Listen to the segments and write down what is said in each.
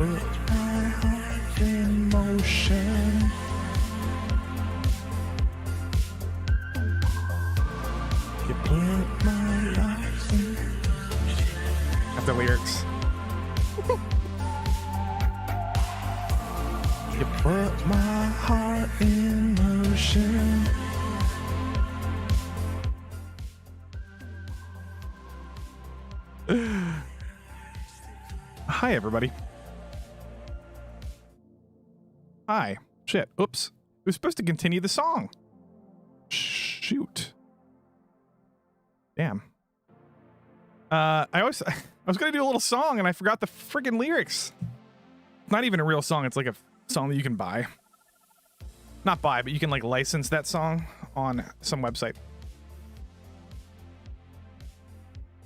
put my heart in motion. You put my life in. Got the lyrics. You put my heart in motion. Hi, everybody. Hi. Shit. Oops. We were supposed to continue the song. Shoot. Damn. I was gonna do a little song and I forgot the friggin' lyrics. Not even a real song. It's like a song that you can buy. Not buy, but you can like license that song on some website.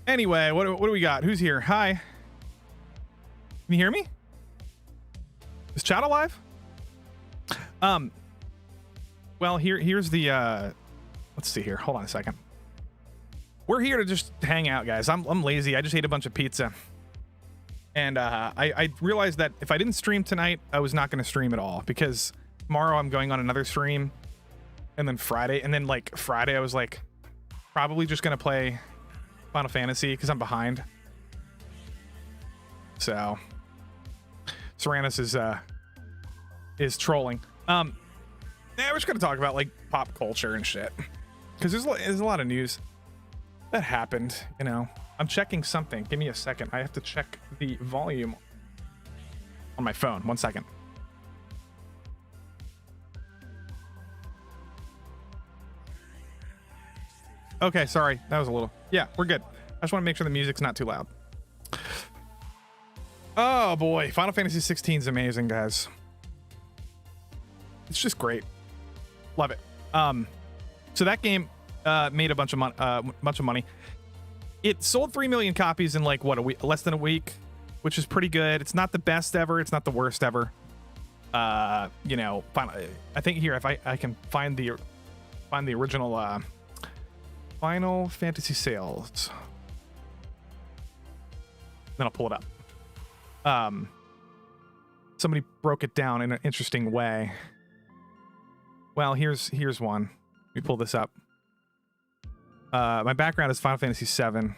Anyway, what do we got? Who's here? Hi. Can you hear me? Is chat alive? Well, here's the let's see here. Hold on a second. We're here to just hang out, guys. I'm lazy. I just ate a bunch of pizza. And I realized that if I didn't stream tonight, I was not going to stream at all because tomorrow I'm going on another stream and then Friday I was like probably just going to play Final Fantasy because I'm behind. So Seranus is trolling. Yeah, we're just gonna talk about like pop culture and shit because there's a lot of news that happened. You know, I'm checking something. Give me a second. I have to check the volume on my phone. 1 second. Okay, sorry. That was a little. Yeah, we're good. I just want to make sure the music's not too loud. Oh boy, Final Fantasy 16 is amazing, guys. It's just great. Love it. So that game made a bunch of money. It sold 3 million copies in like what, a week, less than a week, which is pretty good. It's not the best ever. It's not the worst ever. You know, I think here if I can find the original Final Fantasy sales, then I'll pull it up. Somebody broke it down in an interesting way. Well, here's one. Let me pull this up. My background is Final Fantasy 7.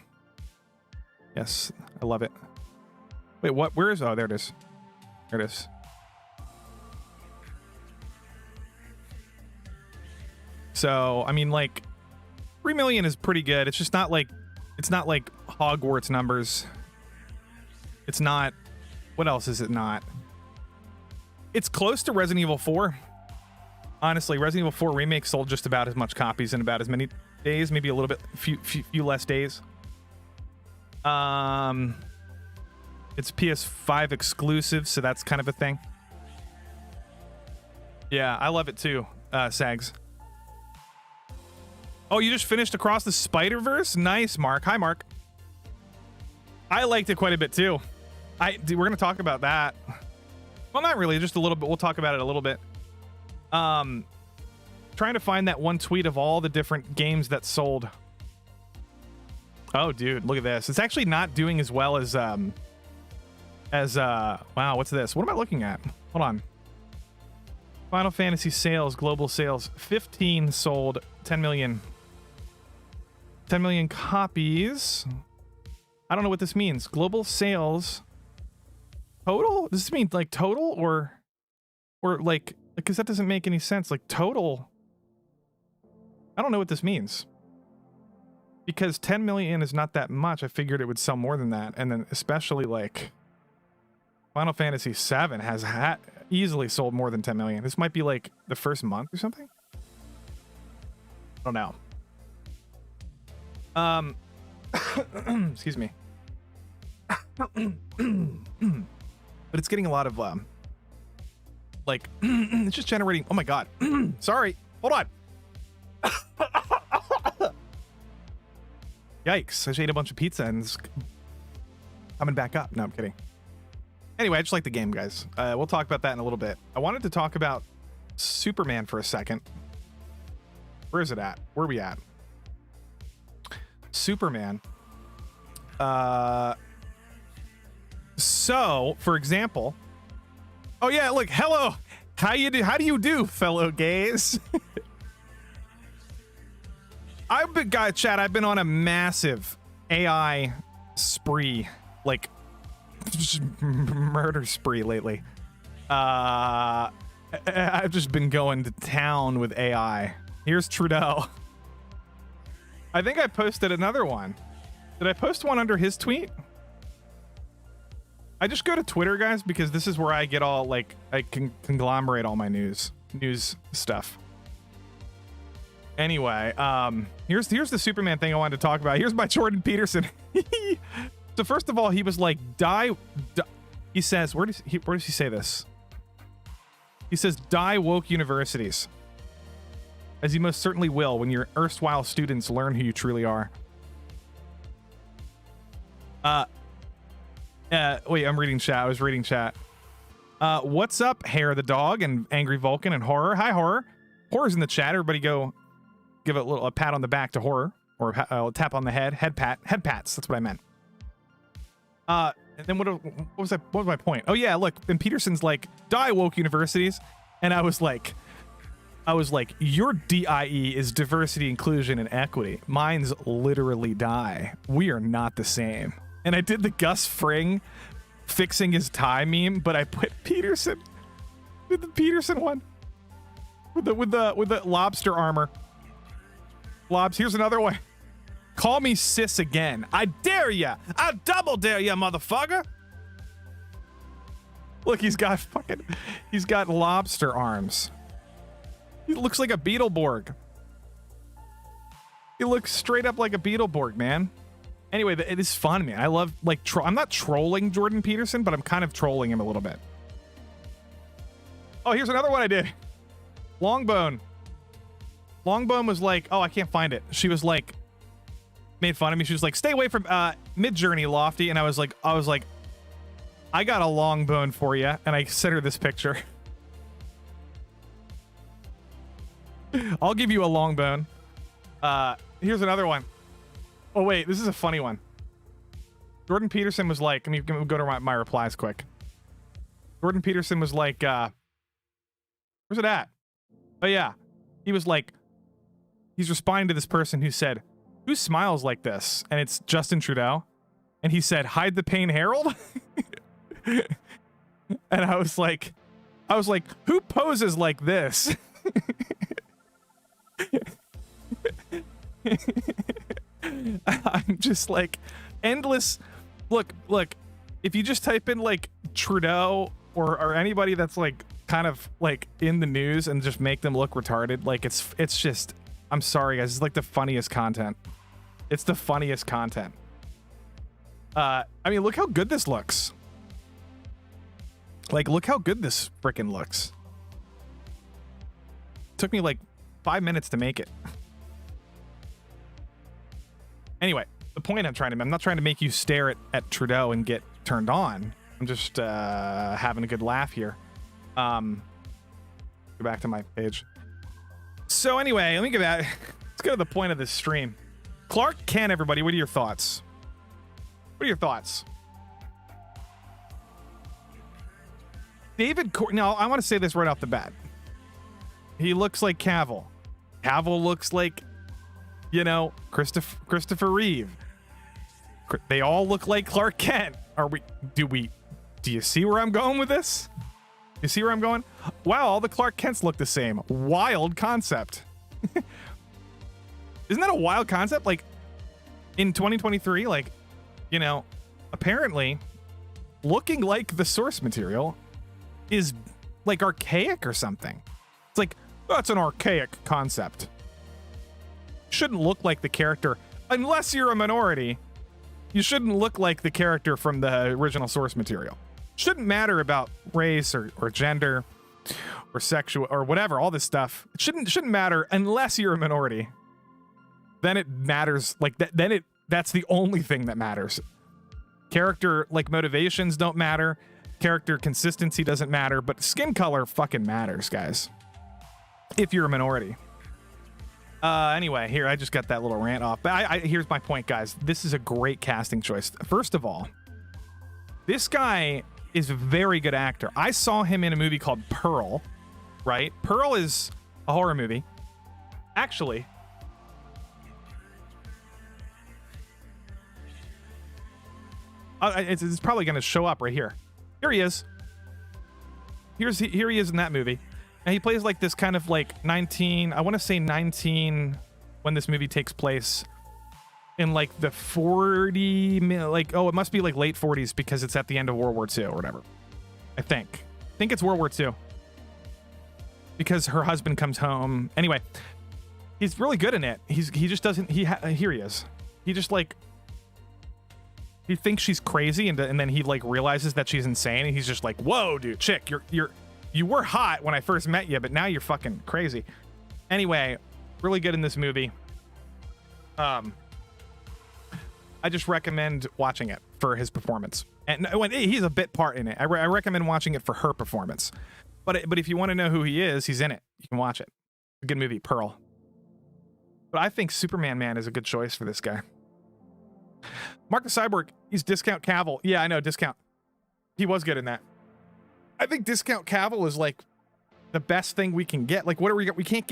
Yes, I love it. Wait, what? Where is? Oh, there it is. There it is. So, I mean, like, 3 million is pretty good. It's just not like, it's not like Hogwarts numbers. It's not. What else is it not? It's close to Resident Evil 4. Honestly, Resident Evil 4 Remake sold just about as much copies in about as many days, maybe a little bit, few less days. It's PS5 exclusive, so that's kind of a thing. Yeah, I love it too, Sags. Oh, you just finished Across the Spider-Verse? Nice, Mark. Hi, Mark. I liked it quite a bit too. We're gonna talk about that. Well, not really, just a little bit. We'll talk about it a little bit. Trying to find that one tweet of all the different games that sold. Oh, dude, look at this. It's actually not doing as well as wow, what's this? What am I looking at? Hold on. Final Fantasy sales, global sales, 15 sold, 10 million. 10 million copies. I don't know what this means. Global sales total? Does this mean like total or like, because that doesn't make any sense. Like total. I don't know what this means. Because 10 million is not that much. I figured it would sell more than that. And then especially like Final Fantasy 7 has easily sold more than 10 million. This might be like the first month or something. I don't know. Excuse me. But it's getting a lot of like it's just generating. Oh my god. Sorry. Hold on. Yikes. I just ate a bunch of pizza and it's coming back up. No, I'm kidding. Anyway, I just like the game, guys. We'll talk about that in a little bit. I wanted to talk about Superman for a second. Where is it at? Where are we at? Superman. So, for example, Oh yeah, look, hello. How do you do, fellow gays? I've been on a massive AI spree, like murder spree lately. I've just been going to town with AI. Here's Trudeau. I think I posted another one. Did I post one under his tweet? I just go to Twitter, guys, because this is where I get all, like, I can conglomerate all my news stuff. Anyway, here's the Superman thing I wanted to talk about. Here's my Jordan Peterson. So first of all, he was like, he says, where does he say this? He says, die woke universities. As he most certainly will when your erstwhile students learn who you truly are. Wait, I'm reading chat. I was reading chat. What's up, Hair the dog and Angry Vulcan and Horror? Hi, Horror. Horror's in the chat. Everybody go give a pat on the back to Horror, or a tap on the head. Head pats. That's what I meant. And then what was my point? Oh yeah, look. And Peterson's like, die woke universities, and I was like, your DIE is diversity, inclusion, and equity. Mine's literally die. We are not the same. And I did the Gus Fring fixing his tie meme, but I put Peterson with the Peterson one with the lobster armor. Lobs, here's another one. Call me sis again. I dare ya. I double dare ya, motherfucker. Look, he's got lobster arms. He looks like a Beetleborg. He looks straight up like a Beetleborg, man. Anyway, it is fun, man. I love, like, I'm not trolling Jordan Peterson, but I'm kind of trolling him a little bit. Oh, here's another one I did. Longbone. Longbone was like, oh, I can't find it. She was like, made fun of me. She was like, stay away from Mid-Journey, Lofty. And I was like, I got a long bone for you. And I sent her this picture. I'll give you a long bone. Here's another one. Oh, wait, this is a funny one. Jordan Peterson was like, let me go to my replies quick. Jordan Peterson was like, where's it at? Oh, yeah. He was like, he's responding to this person who said, who smiles like this? And it's Justin Trudeau. And he said, hide the pain, Harold. And I was like, who poses like this? I'm just like, endless. Look, if you just type in like Trudeau or anybody that's like kind of like in the news and just make them look retarded, like it's just, I'm sorry guys, it's like the funniest content. It's the funniest content. I mean, look how good this looks. Like, look how good this freaking looks. Took me like 5 minutes to make it. Anyway, the point I'm not trying to make you stare at Trudeau and get turned on. I'm just having a good laugh here. Go back to my page. So anyway, let me get back. Let's go to the point of this stream. Clark Kent, everybody, what are your thoughts? What are your thoughts? Now, I want to say this right off the bat. He looks like Cavill. Cavill looks like, you know, Christopher Reeve. They all look like Clark Kent. Do you see where I'm going with this? You see where I'm going? Wow, all the Clark Kents look the same. Wild concept. Isn't that a wild concept? Like, in 2023, like, you know, apparently looking like the source material is like archaic or something. It's like, that's an archaic concept. Shouldn't look like the character, unless you're a minority. You shouldn't look like the character from the original source material. Shouldn't matter about race or gender or sexual or whatever, all this stuff. It shouldn't matter unless you're a minority. Then it matters, like that. Then that's the only thing that matters. Character, like, motivations don't matter. Character consistency doesn't matter, but skin color fucking matters, guys. If you're a minority. Anyway, here, I just got that little rant off. But here's my point, guys. This is a great casting choice. First of all, this guy is a very good actor. I saw him in a movie called Pearl, right? Pearl is a horror movie. Actually, it's probably going to show up right here. Here he is. Here he is in that movie. And he plays like this kind of like 19, I want to say 19 when this movie takes place in like the 40, like, oh, it must be like late 40s because it's at the end of World War II or whatever. I think it's World War II because her husband comes home. Anyway, he's really good in it. He just doesn't, here he is. He just like, he thinks she's crazy and then he like realizes that she's insane and he's just like, whoa, dude, chick, you were hot when I first met you, but now you're fucking crazy. Anyway, really good in this movie. I just recommend watching it for his performance. And when he's a bit part in it, I recommend watching it for her performance. But if you want to know who he is, he's in it. You can watch it. A good movie, Pearl. But I think Superman Man is a good choice for this guy. Mark the Cyborg, he's Discount Cavill. Yeah, I know, Discount. He was good in that. I think Discount Cavill is like the best thing we can get. Like, what are we? We can't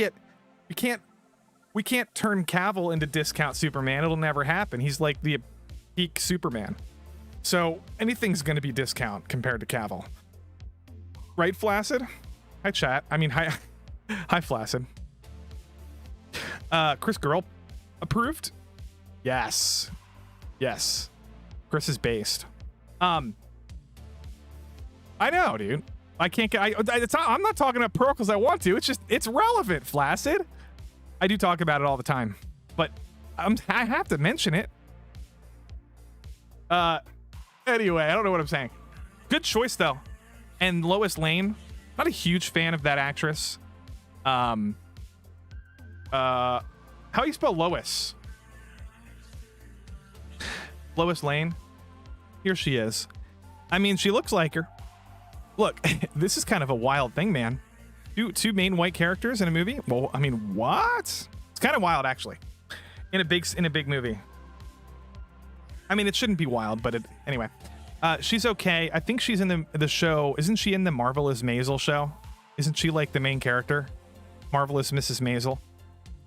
turn Cavill into Discount Superman. It'll never happen. He's like the peak Superman. So anything's going to be Discount compared to Cavill. Right, Flaccid? Hi, chat. I mean, hi, Flaccid. Chris Girl approved? Yes. Chris is based. I know, dude. I can't get. I'm not talking about Pearl because I want to. It's just it's relevant, Flaccid. I do talk about it all the time, but I have to mention it. Anyway, I don't know what I'm saying. Good choice though. And Lois Lane, not a huge fan of that actress. How you spell Lois? Lois Lane. Here she is. I mean, she looks like her. Look, this is kind of a wild thing, man. Two main white characters in a movie? Well, I mean, what? It's kind of wild, actually. In a big movie. I mean, it shouldn't be wild, but anyway. She's okay. I think she's in the show. Isn't she in the Marvelous Maisel show? Isn't she like the main character? Marvelous Mrs. Maisel.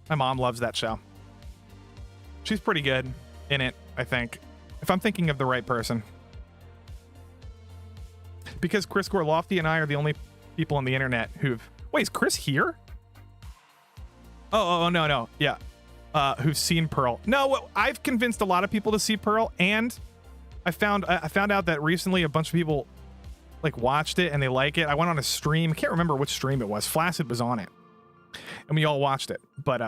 My mom loves that show. She's pretty good in it, I think. If I'm thinking of the right person. Because Chris Gore Lofti and I are the only people on the internet who've... Wait, is Chris here? Oh, no. Yeah. Who've seen Pearl. No, I've convinced a lot of people to see Pearl, and I found out that recently a bunch of people like watched it and they like it. I went on a stream. I can't remember which stream it was. Flaccid was on it. And we all watched it. But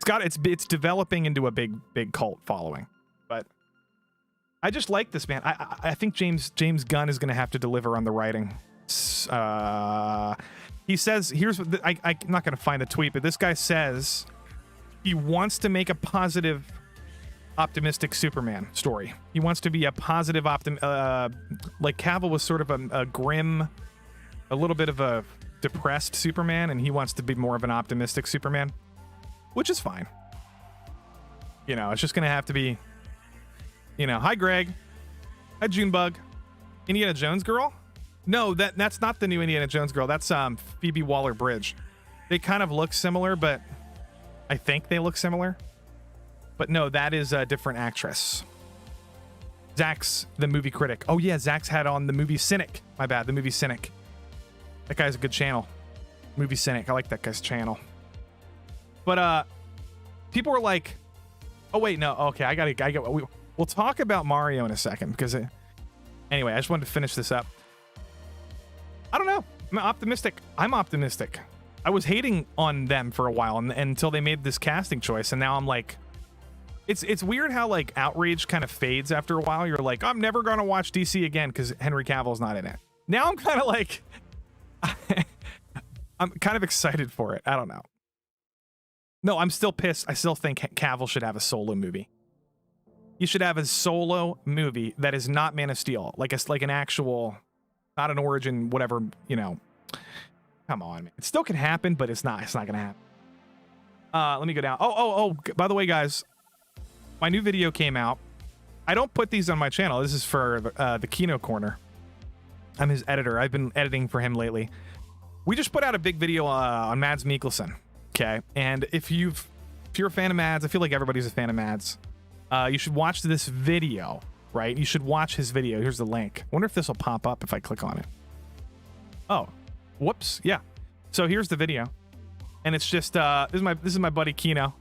it's developing into a big cult following. But I just like this, man. I think James Gunn is going to have to deliver on the writing. He says, here's what I'm not going to find the tweet, but this guy says he wants to make a positive, optimistic Superman story. He wants to be a positive, like Cavill was sort of a grim, a little bit of a depressed Superman, and he wants to be more of an optimistic Superman, which is fine. You know, it's just going to have to be, you know, hi Greg, hi Junebug, Indiana Jones girl. No, that's not the new Indiana Jones girl. That's Phoebe Waller-Bridge. They kind of look similar, but I think they look similar. But no, that is a different actress. Zach's the movie critic. Oh yeah, Zach's had on the movie Cynic. My bad, the movie Cynic. That guy's a good channel. Movie Cynic. I like that guy's channel. But people were like, oh wait, no, okay, I got. We'll talk about Mario in a second because anyway, I just wanted to finish this up. I don't know. I'm optimistic. I was hating on them for a while until they made this casting choice, and now I'm like, it's weird how like outrage kind of fades after a while. You're like, I'm never gonna watch DC again because Henry Cavill's not in it. Now I'm kind of like, I'm kind of excited for it. I don't know. No, I'm still pissed. I still think Cavill should have a solo movie. You should have a solo movie that is not Man of Steel, like an actual. Not an origin, whatever, you know. Come on, man. It still can happen, but it's not gonna happen. Let me go down. Oh, by the way, guys, my new video came out. I don't put these on my channel. This is for the Kino Corner. I'm his editor. I've been editing for him lately. We just put out a big video on Mads Mikkelsen. Okay, and if you're a fan of Mads, I feel like everybody's a fan of Mads. You should watch this video, right? You should watch his video. Here's the link. I wonder if this will pop up if I click on it. Oh, whoops. Yeah. So here's the video, and it's just this is my buddy Kino.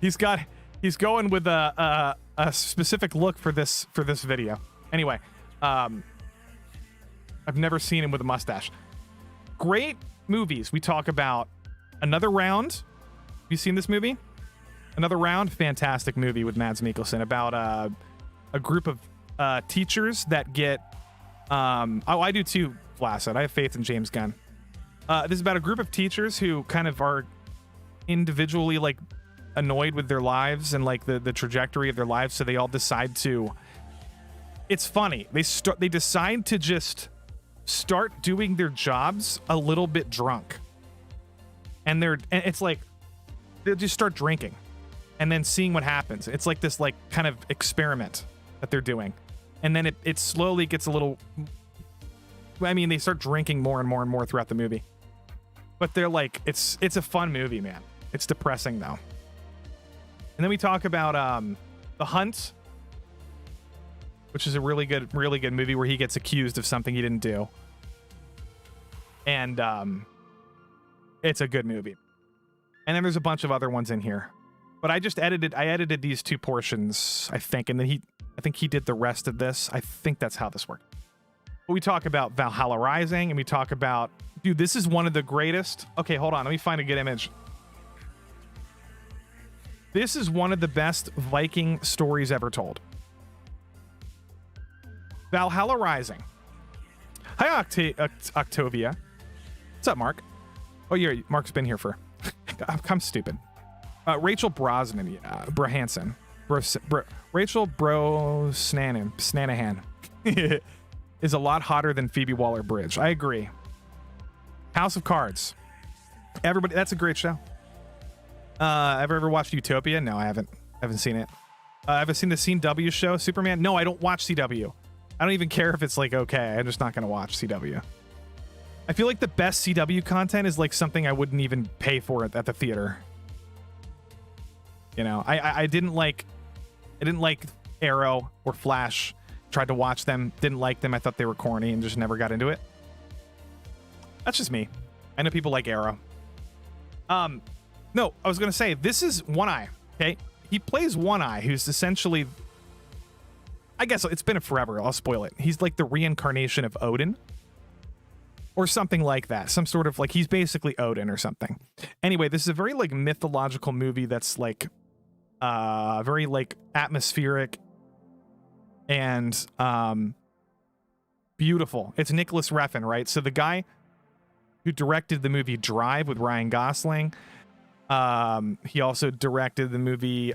He's going with a specific look for this video. Anyway, I've never seen him with a mustache. Great movies. We talk about Another Round. Have you seen this movie? Another Round, fantastic movie with Mads Mikkelsen about a group of teachers that get. I do too, Flaccid. I have faith in James Gunn. This is about a group of teachers who kind of are individually like annoyed with their lives and like the trajectory of their lives, so they all decide to. It's funny. They decide to just start doing their jobs a little bit drunk, and it's like they'll just start drinking and then seeing what happens. It's like this like kind of experiment that they're doing, and then it slowly gets a little. I mean, they start drinking more and more and more throughout the movie, but they're like it's a fun movie, man. It's depressing though. And then we talk about The Hunt, which is a really good movie where he gets accused of something he didn't do. And it's a good movie. And then there's a bunch of other ones in here. But I edited these two portions, I think, and then I think he did the rest of this. I think that's how this worked. But we talk about Valhalla Rising, and we talk about, dude, this is one of the greatest. Okay, hold on, let me find a good image. This is one of the best Viking stories ever told. Valhalla Rising. Hi, Octavia. What's up, Mark? Oh, yeah, Mark's been here for... I'm stupid. Rachel Brosnan, Brohanson. Rachel Snanahan is a lot hotter than Phoebe Waller-Bridge. I agree. House of Cards. Everybody, that's a great show. Ever watched Utopia? No, I haven't seen it. Ever seen the CW show, Superman? No, I don't watch CW. I don't even care if it's like okay. I'm just not gonna watch CW. I feel like the best CW content is like something I wouldn't even pay for at the theater. You know, I didn't like Arrow or Flash. Tried to watch them, didn't like them. I thought they were corny and just never got into it. That's just me. I know people like Arrow. No, I was going to say, this is One Eye, okay? He plays One Eye, who's essentially... I guess it's been forever. I'll spoil it. He's like the reincarnation of Odin. Or something like that. Some sort of, like, he's basically Odin or something. Anyway, this is a very, like, mythological movie that's, like, very, like, atmospheric and beautiful. It's Nicholas Refn, right? So the guy who directed the movie Drive with Ryan Gosling... he also directed the movie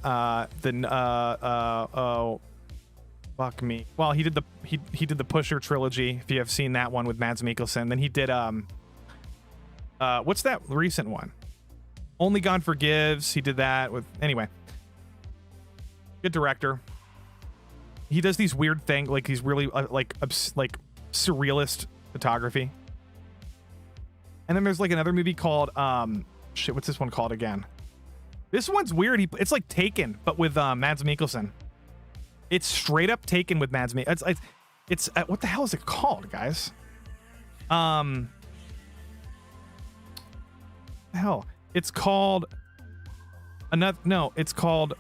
fuck me. Well, he did the Pusher trilogy, if you have seen that one with Mads Mikkelsen. Then he did what's that recent one? Only God Forgives. He did that with anyway. Good director. He does these weird things, like he's really like surrealist photography. And then there's like another movie called shit, what's this one called again? This one's weird. It's like Taken, but with Mads Mikkelsen. It's straight up Taken with Mads Mikkelsen. It's what the hell is it called, guys? Hell, it's called it's called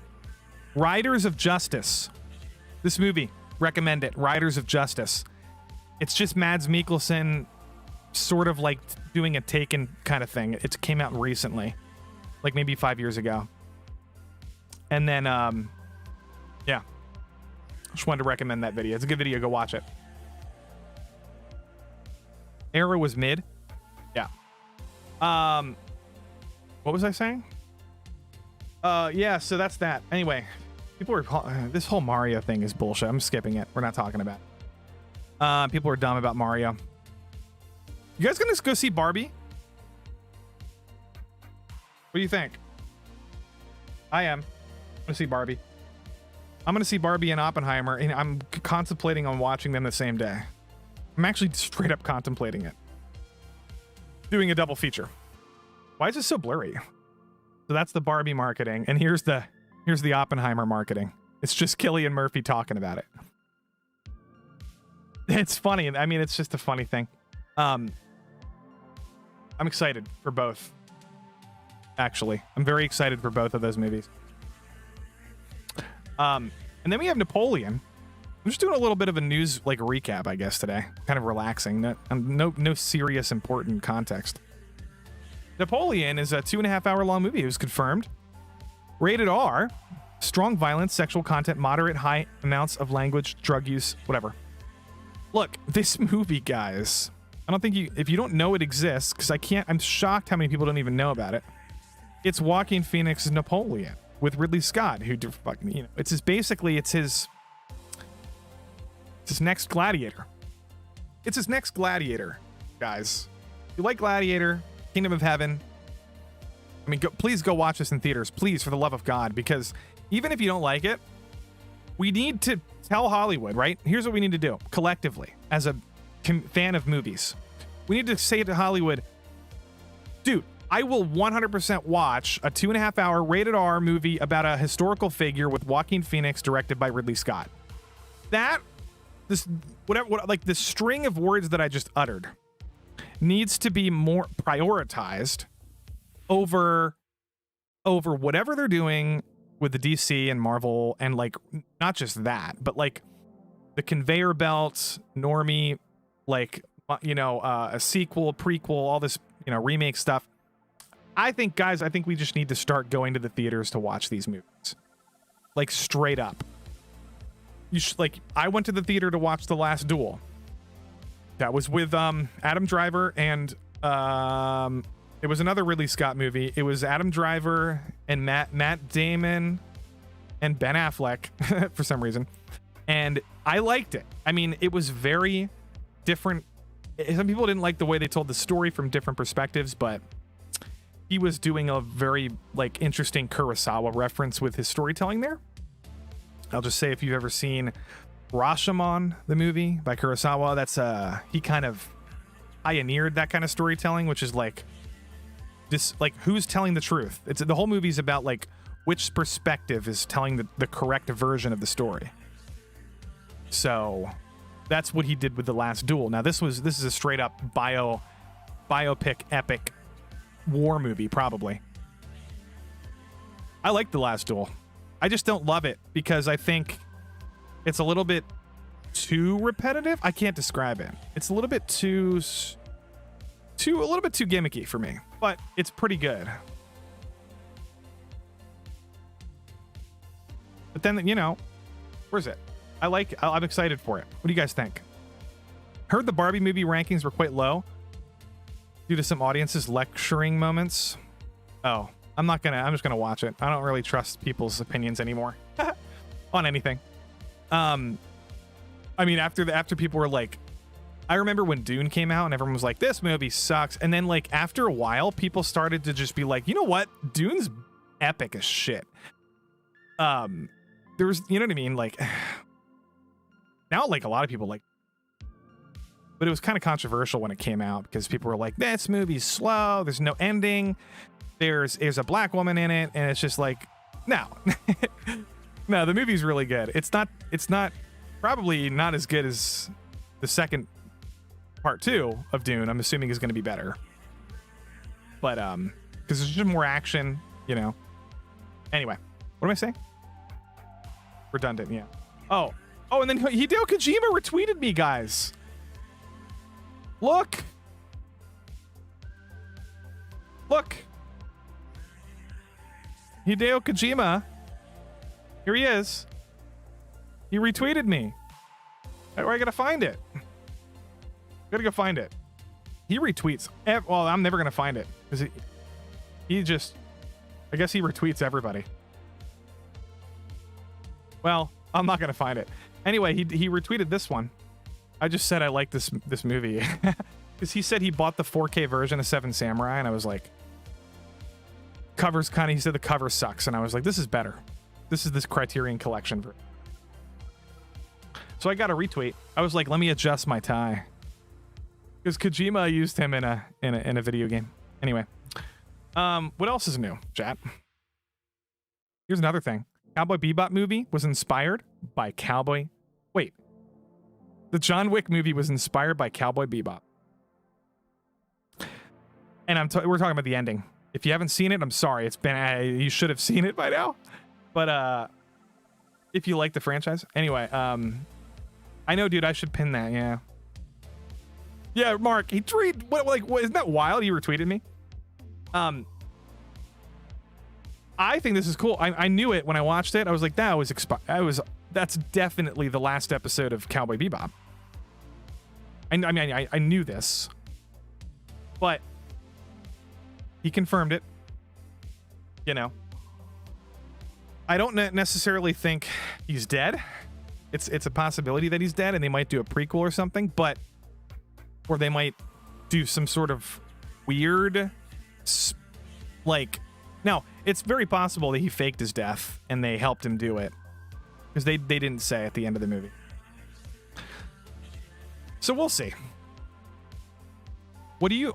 Riders of Justice. This movie, recommend it. Riders of Justice. It's just Mads Mikkelsen sort of like doing a Taken kind of thing. It came out recently, like maybe 5 years ago. And then yeah, just wanted to recommend that video. It's a good video. Go watch it. Arrow was mid. Yeah. What was I saying? Yeah, so that's that. Anyway, people are this whole Mario thing is bullshit. I'm skipping it. We're not talking about it. People are dumb about Mario. You guys gonna go see Barbie? What do you think? I am. I'm gonna see Barbie. I'm going to see Barbie and Oppenheimer, and I'm contemplating on watching them the same day. I'm actually straight up contemplating it. Doing a double feature. Why is it so blurry? So that's the Barbie marketing, and here's the Oppenheimer marketing. It's just Cillian Murphy talking about it. It's funny. I mean, it's just a funny thing. I'm excited for both. Actually, I'm very excited for both of those movies. And then we have Napoleon. I'm just doing a little bit of a news like recap, I guess, today. Kind of relaxing. No serious important context. Napoleon is a 2.5 hour long movie. It was confirmed. Rated R. Strong violence, sexual content, moderate high amounts of language, drug use, whatever. Look, this movie, guys. I don't think if you don't know it exists, because I'm shocked how many people don't even know about it. It's Joaquin Phoenix's Napoleon with Ridley Scott, who fucking, you know, it's his next Gladiator. It's his next Gladiator, guys. If you like Gladiator, Kingdom of Heaven, I mean, please go watch this in theaters, please, for the love of God, because even if you don't like it, we need to tell Hollywood, right? Here's what we need to do collectively as a fan of movies. We need to say to Hollywood, dude, I will 100% watch a 2.5 hour rated R movie about a historical figure with Joaquin Phoenix directed by Ridley Scott. This string of words that I just uttered needs to be more prioritized over whatever they're doing with the DC and Marvel, and like not just that, but like the conveyor belt, normie, like, you know, a sequel, prequel, all this, you know, remake stuff. I think, guys, we just need to start going to the theaters to watch these movies. Like, straight up. I went to the theater to watch The Last Duel. That was with Adam Driver and it was another Ridley Scott movie. It was Adam Driver and Matt Damon and Ben Affleck for some reason. And I liked it. I mean, it was very different. Some people didn't like the way they told the story from different perspectives, but he was doing a very like interesting Kurosawa reference with his storytelling there. I'll just say, if you've ever seen Rashomon, the movie by Kurosawa, that's he kind of pioneered that kind of storytelling, which is like this, like, who's telling the truth. It's the whole movie's about like which perspective is telling the correct version of the story. So that's what he did with The Last Duel. Now this is a straight up biopic epic war movie, probably. I like The Last Duel. I just don't love it because I think it's a little bit too repetitive. I can't describe it. It's a little bit too gimmicky for me, but it's pretty good. But then, you know, where's it? I'm excited for it. What do you guys think? Heard the Barbie movie rankings were quite low due to some audiences lecturing moments. Oh, I'm just gonna watch it. I don't really trust people's opinions anymore on anything. I mean, after people were like, I remember when Dune came out and everyone was like, this movie sucks. And then like after a while, people started to just be like, you know what? Dune's epic as shit. There's, you know what I mean? Like now, like a lot of people like, but it was kind of controversial when it came out because people were like, this movie's slow. There's no ending. There's a black woman in it. And it's just like, no, no, the movie's really good. It's not probably not as good as the second part 2 of Dune. I'm assuming is going to be better, but because there's just more action, you know. Anyway, what am I saying? Redundant, yeah. Oh, and then Hideo Kojima retweeted me, guys. Look. Hideo Kojima. Here he is. He retweeted me. Where I gotta find it? Gotta go find it. He retweets. Well, I'm never gonna find it because he just. I guess he retweets everybody. Well, I'm not gonna find it. Anyway, he retweeted this one. I just said I like this movie because he said he bought the 4K version of Seven Samurai, and I was like, he said the cover sucks, and I was like, this is better. This is this Criterion Collection. So I got a retweet. I was like, let me adjust my tie. Because Kojima used him in a video game. Anyway. What else is new, chat? Here's another thing. Cowboy Bebop movie was inspired by Cowboy... Wait. The John Wick movie was inspired by Cowboy Bebop. And we're talking about the ending. If you haven't seen it, I'm sorry. It's been... you should have seen it by now. But, if you like the franchise. Anyway, I know, dude, I should pin that, yeah. Yeah, Mark, he tweeted... What, isn't that wild? He retweeted me. I think this is cool. I knew it when I watched it. I was like, that's definitely the last episode of Cowboy Bebop. I mean, I knew this, but he confirmed it. You know, I don't necessarily think he's dead. It's a possibility that he's dead, and they might do a prequel or something, or they might do some sort of weird, like. Now, it's very possible that he faked his death and they helped him do it. Because they didn't say at the end of the movie. So we'll see. What do you...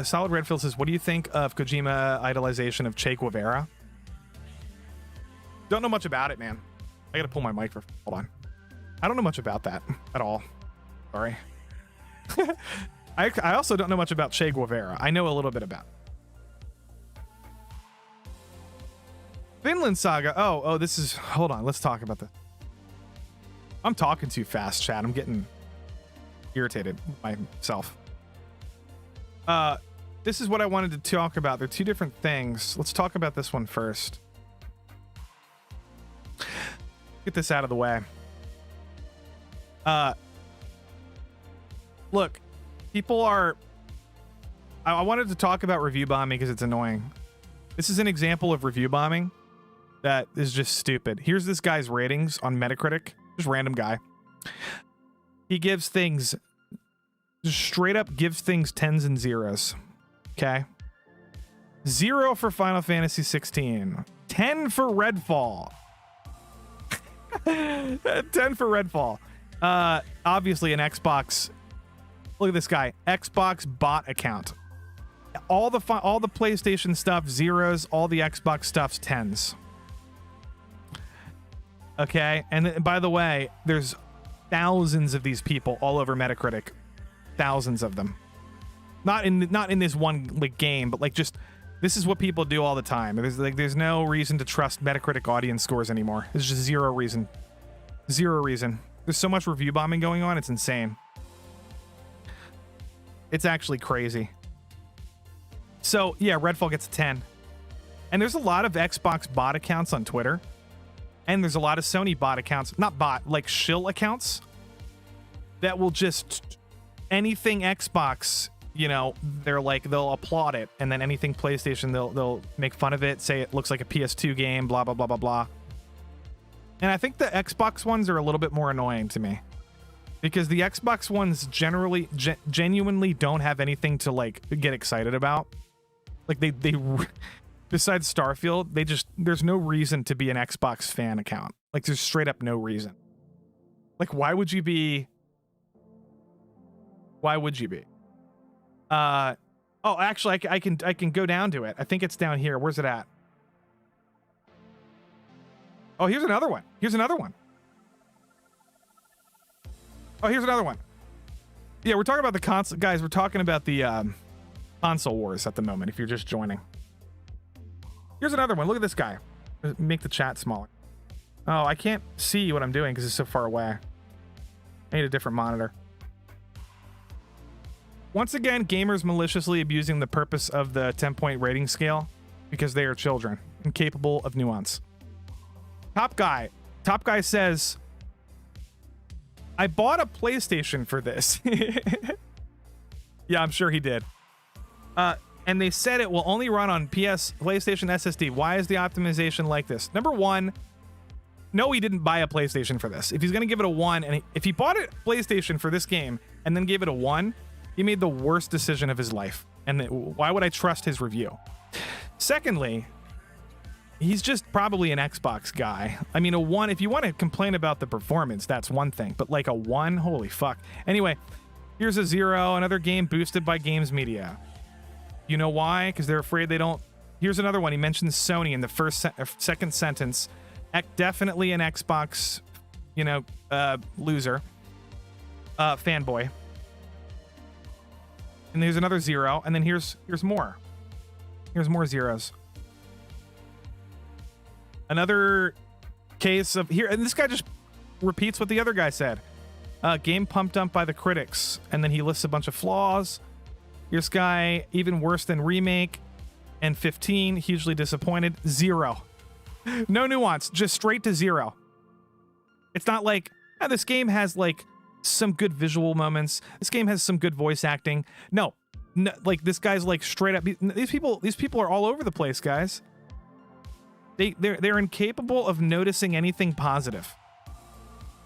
Solid Redfield says, what do you think of Kojima idolization of Che Guevara? Don't know much about it, man. I gotta pull my microphone. Hold on. I don't know much about that at all. Sorry. I also don't know much about Che Guevara. I know a little bit about it. Vinland Saga. Oh, this is... Hold on, let's talk about this. I'm talking too fast, chat. I'm getting irritated myself. This is what I wanted to talk about. They're two different things. Let's talk about this one first. Get this out of the way. Look, people are... I wanted to talk about review bombing because it's annoying. This is an example of review bombing that is just stupid. Here's this guy's ratings on Metacritic. Just random guy. He gives things... Just straight up gives things 10s and 0s. Okay? 0 for Final Fantasy 16. 10 for Redfall. 10 for Redfall. Obviously an Xbox... Look at this guy. Xbox bot account. All the PlayStation stuff, 0s. All the Xbox stuff's 10s. Okay, and by the way, there's thousands of these people all over Metacritic. Thousands of them. Not in this one like game, but like just this is what people do all the time. There's no reason to trust Metacritic audience scores anymore. There's just zero reason. Zero reason. There's so much review bombing going on, it's insane. It's actually crazy. So, yeah, Redfall gets a 10. And there's a lot of Xbox bot accounts on Twitter. And there's a lot of Sony bot accounts. Not bot, like shill accounts. That will just... Anything Xbox, you know, they'll applaud it. And then anything PlayStation, they'll make fun of it. Say it looks like a PS2 game, blah, blah, blah, blah, blah. And I think the Xbox ones are a little bit more annoying to me. Because the Xbox ones generally, genuinely don't have anything to, like, get excited about. Like, they besides Starfield, there's no reason to be an Xbox fan account. Like, there's straight up no reason. Like, why would you be? Oh, actually, I can go down to it. I think it's down here. Where's it at? Oh, here's another one. Oh, here's another one. Yeah, we're talking about the console. Guys, we're talking about the console wars at the moment, if you're just joining. Here's another one. Look at this guy. Make the chat smaller. Oh, I can't see what I'm doing because it's so far away. I need a different monitor. Once again, gamers maliciously abusing the purpose of the 10-point rating scale because they are children, incapable of nuance. Top Guy says... I bought a PlayStation for this. Yeah, I'm sure he did. And they said it will only run on PlayStation SSD. Why is the optimization like this? Number one, no, he didn't buy a PlayStation for this. If he's going to give it a 1, and if he bought a PlayStation for this game and then gave it a 1, he made the worst decision of his life. And why would I trust his review? Secondly, He's just probably an Xbox guy. I mean, a 1, if you want to complain about the performance, that's one thing. But like a 1, holy fuck. Anyway, here's a 0, another game boosted by games media. You know why? Because they're afraid they don't. Here's another one. He mentions Sony in the second sentence. Definitely an Xbox, loser. Fanboy. And there's another 0. And then here's more. Here's more zeros. Another case of here, and this guy just repeats what the other guy said. Game pumped up by the critics, and then he lists a bunch of flaws. Here's guy, even worse than remake, and 15, hugely disappointed. 0. No nuance, just straight to 0. It's not like this game has like some good visual moments. This game has some good voice acting. No, like this guy's like straight up. These people are all over the place, guys. They're incapable of noticing anything positive.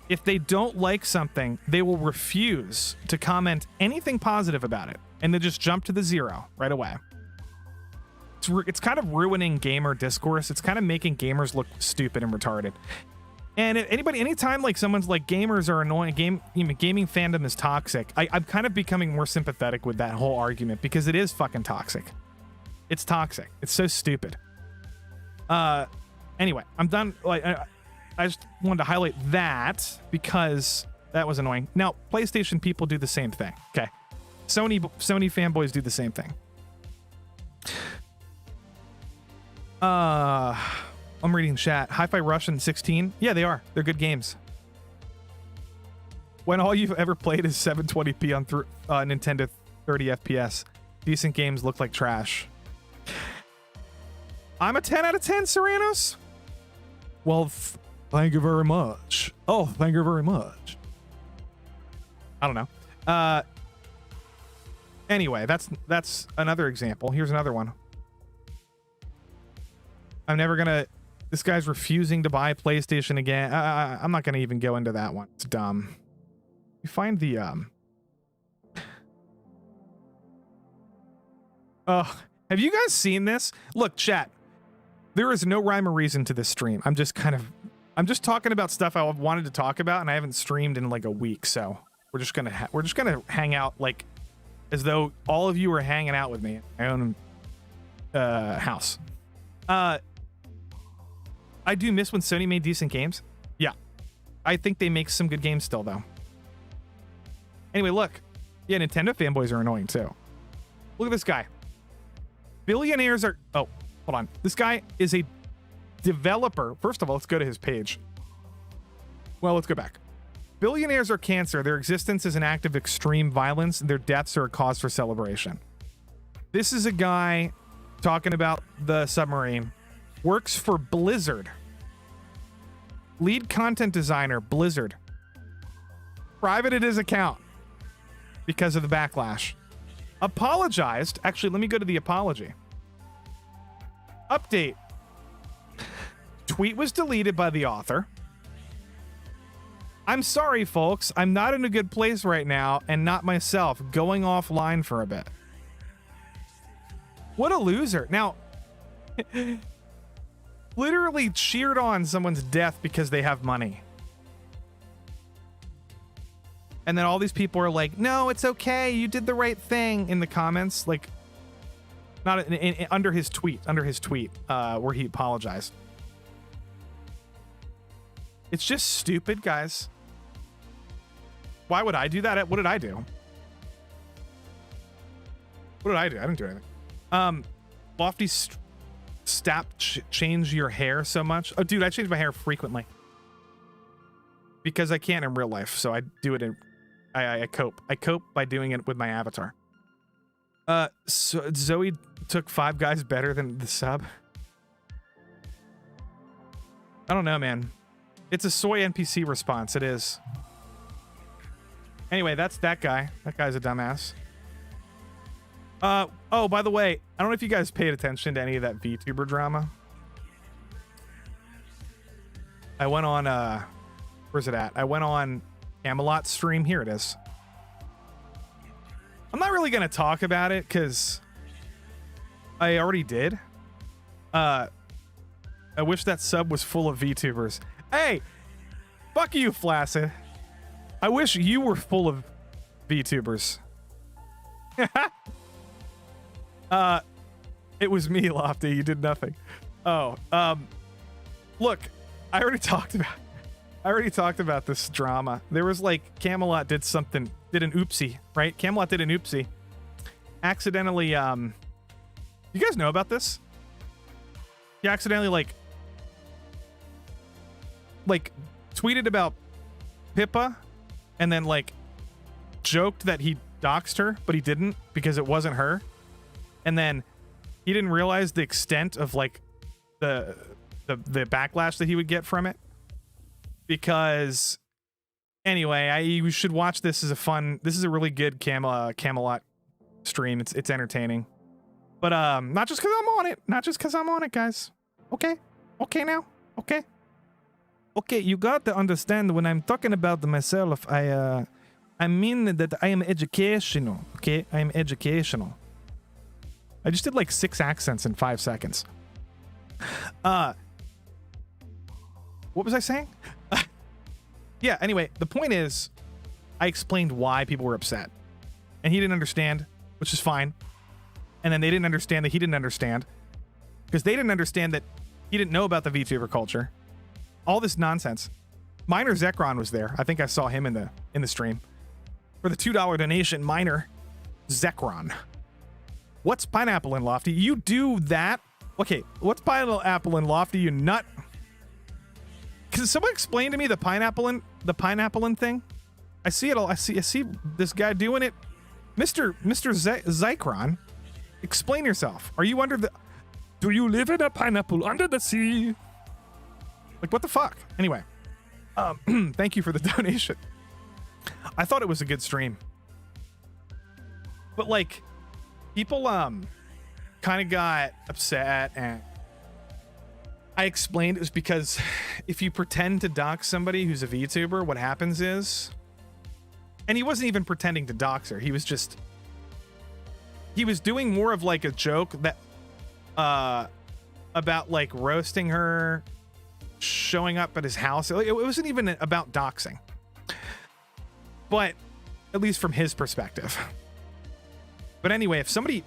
If they don't like something, they will refuse to comment anything positive about it, and they just jump to the 0 right away. It's kind of ruining gamer discourse. It's kind of making gamers look stupid and retarded. And anytime like someone's like gamers are annoying, gaming fandom is toxic, I'm kind of becoming more sympathetic with that whole argument because it is fucking toxic. It's toxic. It's so stupid. Anyway, I'm done. Like, I just wanted to highlight that because that was annoying. Now, PlayStation people do the same thing. Okay. Sony fanboys do the same thing. I'm reading chat. Hi-Fi Rush and 16. Yeah, they are. They're good games. When all you've ever played is 720p on Nintendo 30 FPS, decent games look like trash. I'm a 10 out of 10, Serranos. Well, thank you very much. Oh, thank you very much. I don't know. Anyway, that's another example. Here's another one. I'm never gonna. This guy's refusing to buy PlayStation again. I'm not gonna even go into that one. It's dumb. You find the Oh, have you guys seen this? Look, chat. There is no rhyme or reason to this stream. I'm just talking about stuff I wanted to talk about, and I haven't streamed in like a week. So we're just gonna hang out like as though all of you were hanging out with me in my own house. I do miss when Sony made decent games. Yeah, I think they make some good games still though. Anyway, look, yeah, Nintendo fanboys are annoying too. Look at this guy. Billionaires are. Oh, hold on. This guy is a developer. First of all, let's go to his page. Well, let's go back. Billionaires are cancer. Their existence is an act of extreme violence. Their deaths are a cause for celebration. This is a guy talking about the submarine. Works for Blizzard. Lead content designer, Blizzard. Privated his account because of the backlash. Apologized. Actually, let me go to the apology. Update. Tweet was deleted by the author. I'm sorry, folks. I'm not in a good place right now and not myself. Going offline for a bit. What a loser. Now, literally cheered on someone's death because they have money. And then all these people are like, no, it's okay. You did the right thing in the comments. Like, not under his tweet, where he apologized. It's just stupid, guys. Why would I do that? What did I do? What did I do? I didn't do anything. Lofty change your hair so much. Oh, dude, I change my hair frequently. Because I can't in real life, so I do it in... I cope. I cope by doing it with my avatar. So Zoe took Five Guys better than the sub. I don't know, man. It's a soy NPC response. It is. Anyway, that's that guy. That guy's a dumbass. Oh, by the way, I don't know if you guys paid attention to any of that VTuber drama. I went on, where's it at? I went on Camelot's stream. Here it is. I'm not really going to talk about it because I already did. I wish that sub was full of VTubers. Hey, fuck you, Flaccid. I wish you were full of VTubers. It was me, Lofty. You did nothing. Oh, look, I already talked about this drama. There was like Camelot did an oopsie, right? Camelot did an oopsie. Accidentally, you guys know about this? He accidentally like tweeted about Pippa and then like joked that he doxed her, but he didn't because it wasn't her. And then he didn't realize the extent of like the backlash that he would get from it. Because anyway, you should watch this as this is a really good Camelot stream. It's entertaining. But not just because I'm on it. Not just because I'm on it, guys. Okay? Okay now? Okay? Okay, you got to understand when I'm talking about myself, I mean that I am educational. Okay? I am educational. I just did like 6 accents in 5 seconds. What was I saying? Yeah, anyway, the point is, I explained why people were upset. And he didn't understand, which is fine. And then they didn't understand that he didn't understand. Because they didn't understand that he didn't know about the VTuber culture. All this nonsense. Minor Zekron was there. I think I saw him in the stream. For the $2 donation, Minor Zekron. What's pineapple in Lofty? You do that? Okay, what's pineapple in Lofty, you nut? Can someone explain to me the pineapple in thing? I see it all. I see this guy doing it. Mr. Zekron, explain yourself. Are you do you live in a pineapple under the sea? Like, what the fuck? Anyway, thank you for the donation. I thought it was a good stream. But like, people kind of got upset, and I explained it was because if you pretend to dox somebody who's a VTuber, what happens is, and he wasn't even pretending to dox her. He was doing more of like a joke that about like roasting her, showing up at his house. It wasn't even about doxing, but at least from his perspective. But anyway, if somebody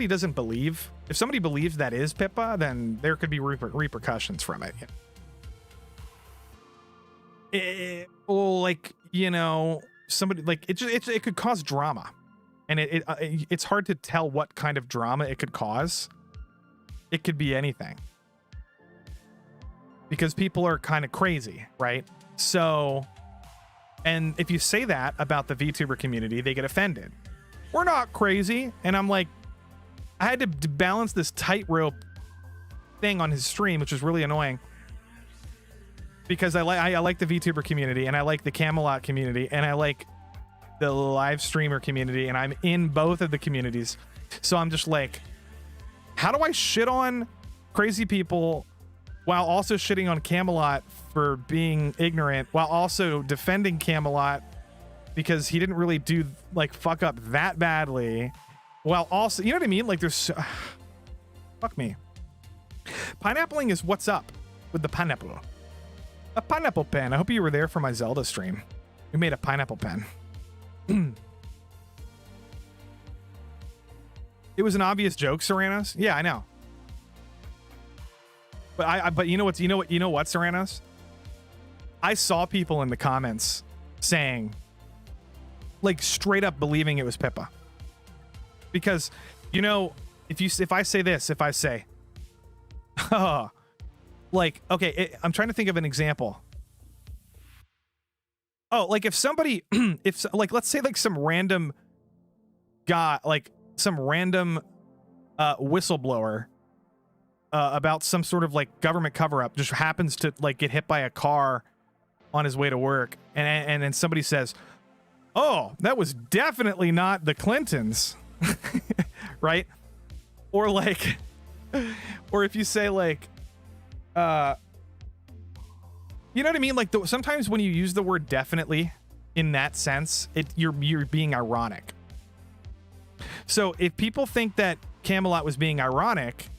doesn't believe, if somebody believes that is Pippa, then there could be repercussions from it. Like, you know, somebody like it could cause drama, and it's hard to tell what kind of drama it could cause. It could be anything, because people are kind of crazy, right? So, and if you say that about the VTuber community, they get offended. We're not crazy. And I'm like, I had to balance this tightrope thing on his stream, which was really annoying, because I like the VTuber community, and I like the Camelot community, and I like the live streamer community, and I'm in both of the communities. So I'm just like, how do I shit on crazy people while also shitting on Camelot for being ignorant, while also defending Camelot because he didn't really do like fuck up that badly, while also, you know what I mean? Like, there's fuck me. Pineappling is what's up with the pineapple. A pineapple pen. I hope you were there for my Zelda stream. We made a pineapple pen. It was an obvious joke, Serranos. Yeah, I know. But you know what, Serranos? I saw people in the comments saying, like, straight up believing it was Pippa. Because, you know, if I say, oh, like, okay, I'm trying to think of an example. Oh, like if somebody, let's say like some random guy, like some random whistleblower about some sort of like government cover-up just happens to like get hit by a car on his way to work, and then somebody says, oh, that was definitely not the Clintons. Right? Or like, or if you say like, you know what I mean? Like, sometimes when you use the word definitely in that sense, you're being ironic. So if people think that Camelot was being ironic,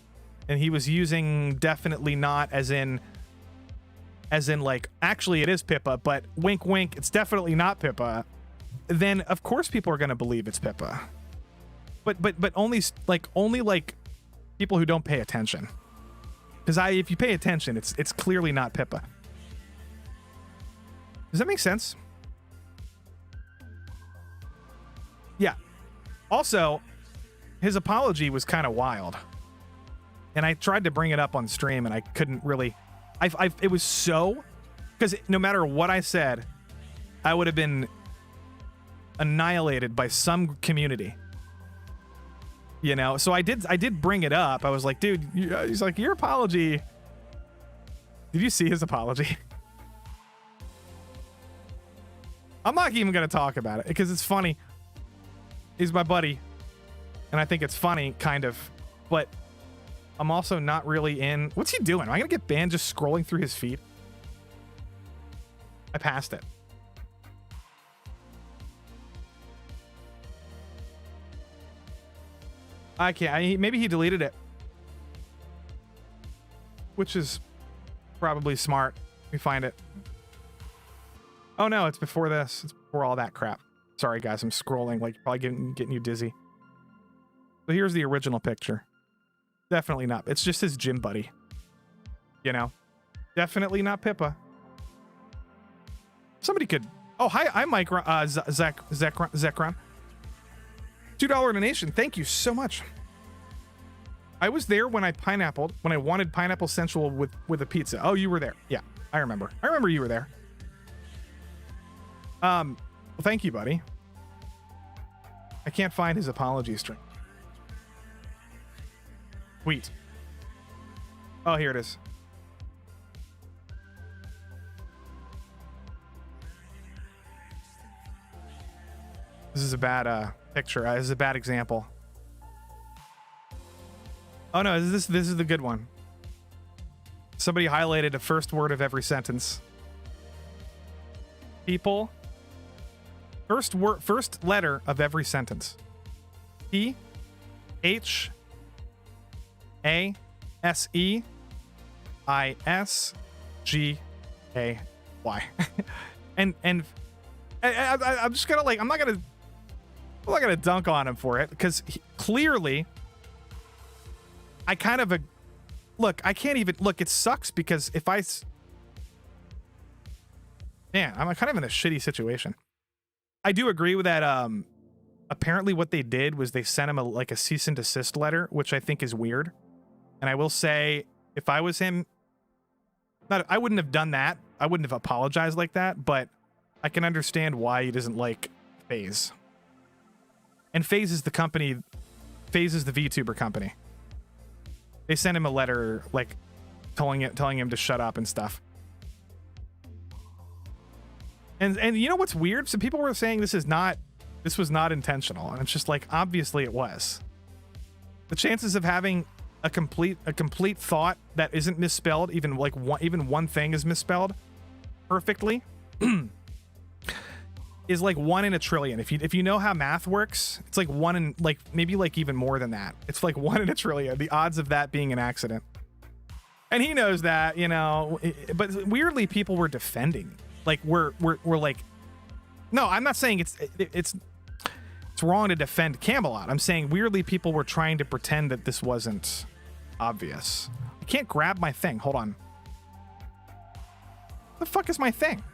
and he was using definitely not as in like, actually it is Pippa, but wink wink, it's definitely not Pippa, then of course people are going to believe it's Pippa. But only like people who don't pay attention. Because if you pay attention, it's clearly not Pippa. Does that make sense? Yeah. Also, his apology was kind of wild. And I tried to bring it up on stream and I couldn't really. It was so, because no matter what I said, I would have been annihilated by some community. You know, so I did bring it up. I was like, dude, he's like, your apology. Did you see his apology? I'm not even going to talk about it because it's funny. He's my buddy. And I think it's funny, kind of. But I'm also not really in. What's he doing? Am I going to get banned just scrolling through his feed? I passed it. I can't. Maybe he deleted it. Which is probably smart. Let me find it. Oh no, it's before this. It's before all that crap. Sorry guys, I'm scrolling, like probably getting you dizzy. So here's the original picture. Definitely not. It's just his gym buddy. You know? Definitely not Pippa. Somebody could. Oh, hi, Mike. Zekron. $2 donation. Thank you so much. I was there when I wanted pineapple sensual with a pizza. Oh, you were there. Yeah, I remember. I remember you were there. Well, thank you, buddy. I can't find his apology string. Wait. Oh, here it is. This is a bad picture. This is a bad example. Oh no, this is the good one. Somebody highlighted the first word of every sentence. People. First letter of every sentence. P H A S E I S G A Y. and I'm just gonna I'm not gonna dunk on him for it because clearly I kind of look. I can't even look. It sucks because if I'm kind of in a shitty situation. I do agree with that. Apparently what they did was they sent him a cease and desist letter, which I think is weird. And I will say, if I was him, I wouldn't have done that. I wouldn't have apologized like that, but I can understand why he doesn't like FaZe. And FaZe is the company. FaZe is the VTuber company. They sent him a letter, telling him to shut up and stuff. And you know what's weird? Some people were saying this was not intentional, and it's just like obviously it was. The chances of having a complete thought that isn't misspelled, even one thing is misspelled perfectly, is like 1 in a trillion. If you know how math works, it's like 1 in maybe even more than that. It's like 1 in a trillion. The odds of that being an accident. And he knows that, you know. But weirdly, people were defending. We're like, no, I'm not saying it's wrong to defend Camelot. I'm saying weirdly people were trying to pretend that this wasn't obvious. I can't grab my thing. Hold on. The fuck is my thing?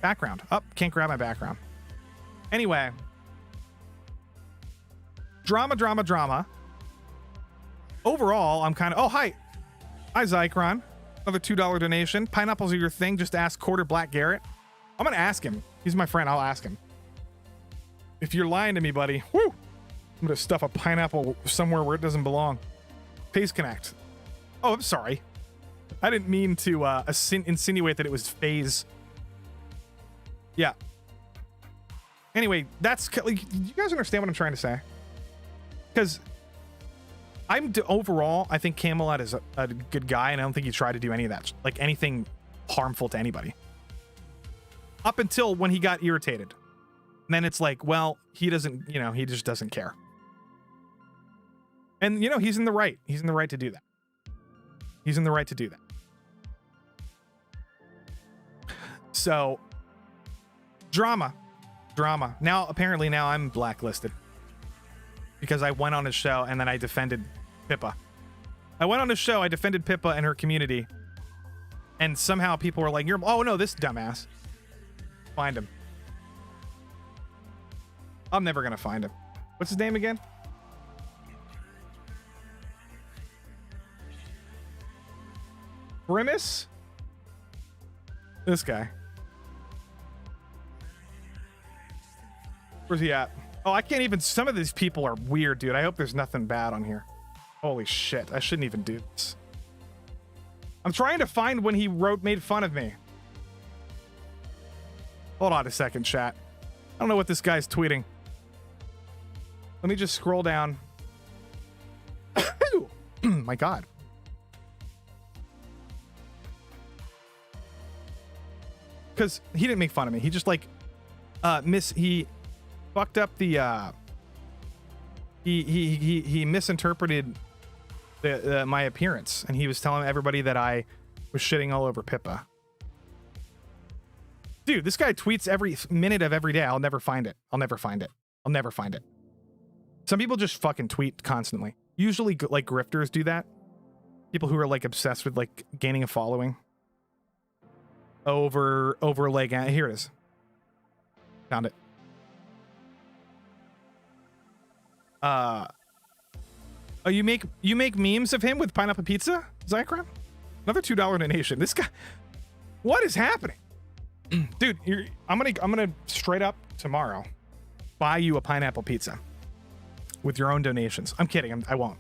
Background. Oh, can't grab my background. Anyway. Drama. Overall, I'm kind of... Oh, hi. Hi, Zycron. Another $2 donation. Pineapples are your thing. Just ask Quarter Black Garrett. I'm going to ask him. He's my friend. I'll ask him. If you're lying to me, buddy, whoo, I'm going to stuff a pineapple somewhere where it doesn't belong. FaZe Connect. Oh, I'm sorry. I didn't mean to insinuate that it was FaZe. Yeah. Anyway, that's... You guys understand what I'm trying to say? Because... overall, I think Camelot is a good guy, and I don't think he tried to do any of that, anything harmful to anybody. Up until when he got irritated. And then it's like, well, he doesn't, he just doesn't care. And, you know, he's in the right. He's in the right to do that. He's in the right to do that. So, drama. Now, apparently now I'm blacklisted. Because I went on his show and then I defended Pippa. I went on his show, I defended Pippa and her community. And somehow people were like, oh no, this dumbass. Find him. I'm never gonna find him. What's his name again? Grimace? This guy. Where's he at? Oh, I can't even. Some of these people are weird, dude. I hope there's nothing bad on here. Holy shit. I shouldn't even do this. I'm trying to find when he made fun of me. Hold on a second, chat. I don't know what this guy's tweeting. Let me just scroll down. My God. Because he didn't make fun of me. He just like, he fucked up the, he misinterpreted my appearance, and he was telling everybody that I was shitting all over Pippa. Dude, this guy tweets every minute of every day. I'll never find it. I'll never find it. Some people just fucking tweet constantly. Usually, like, grifters do that. People who are, like, obsessed with, like, gaining a following. Over like, here it is. Found it. Oh, you make memes of him with pineapple pizza, Zycron? Another $2 donation. This guy, what is happening? Dude, I'm gonna straight up tomorrow buy you a pineapple pizza with your own donations. I'm kidding. I won't.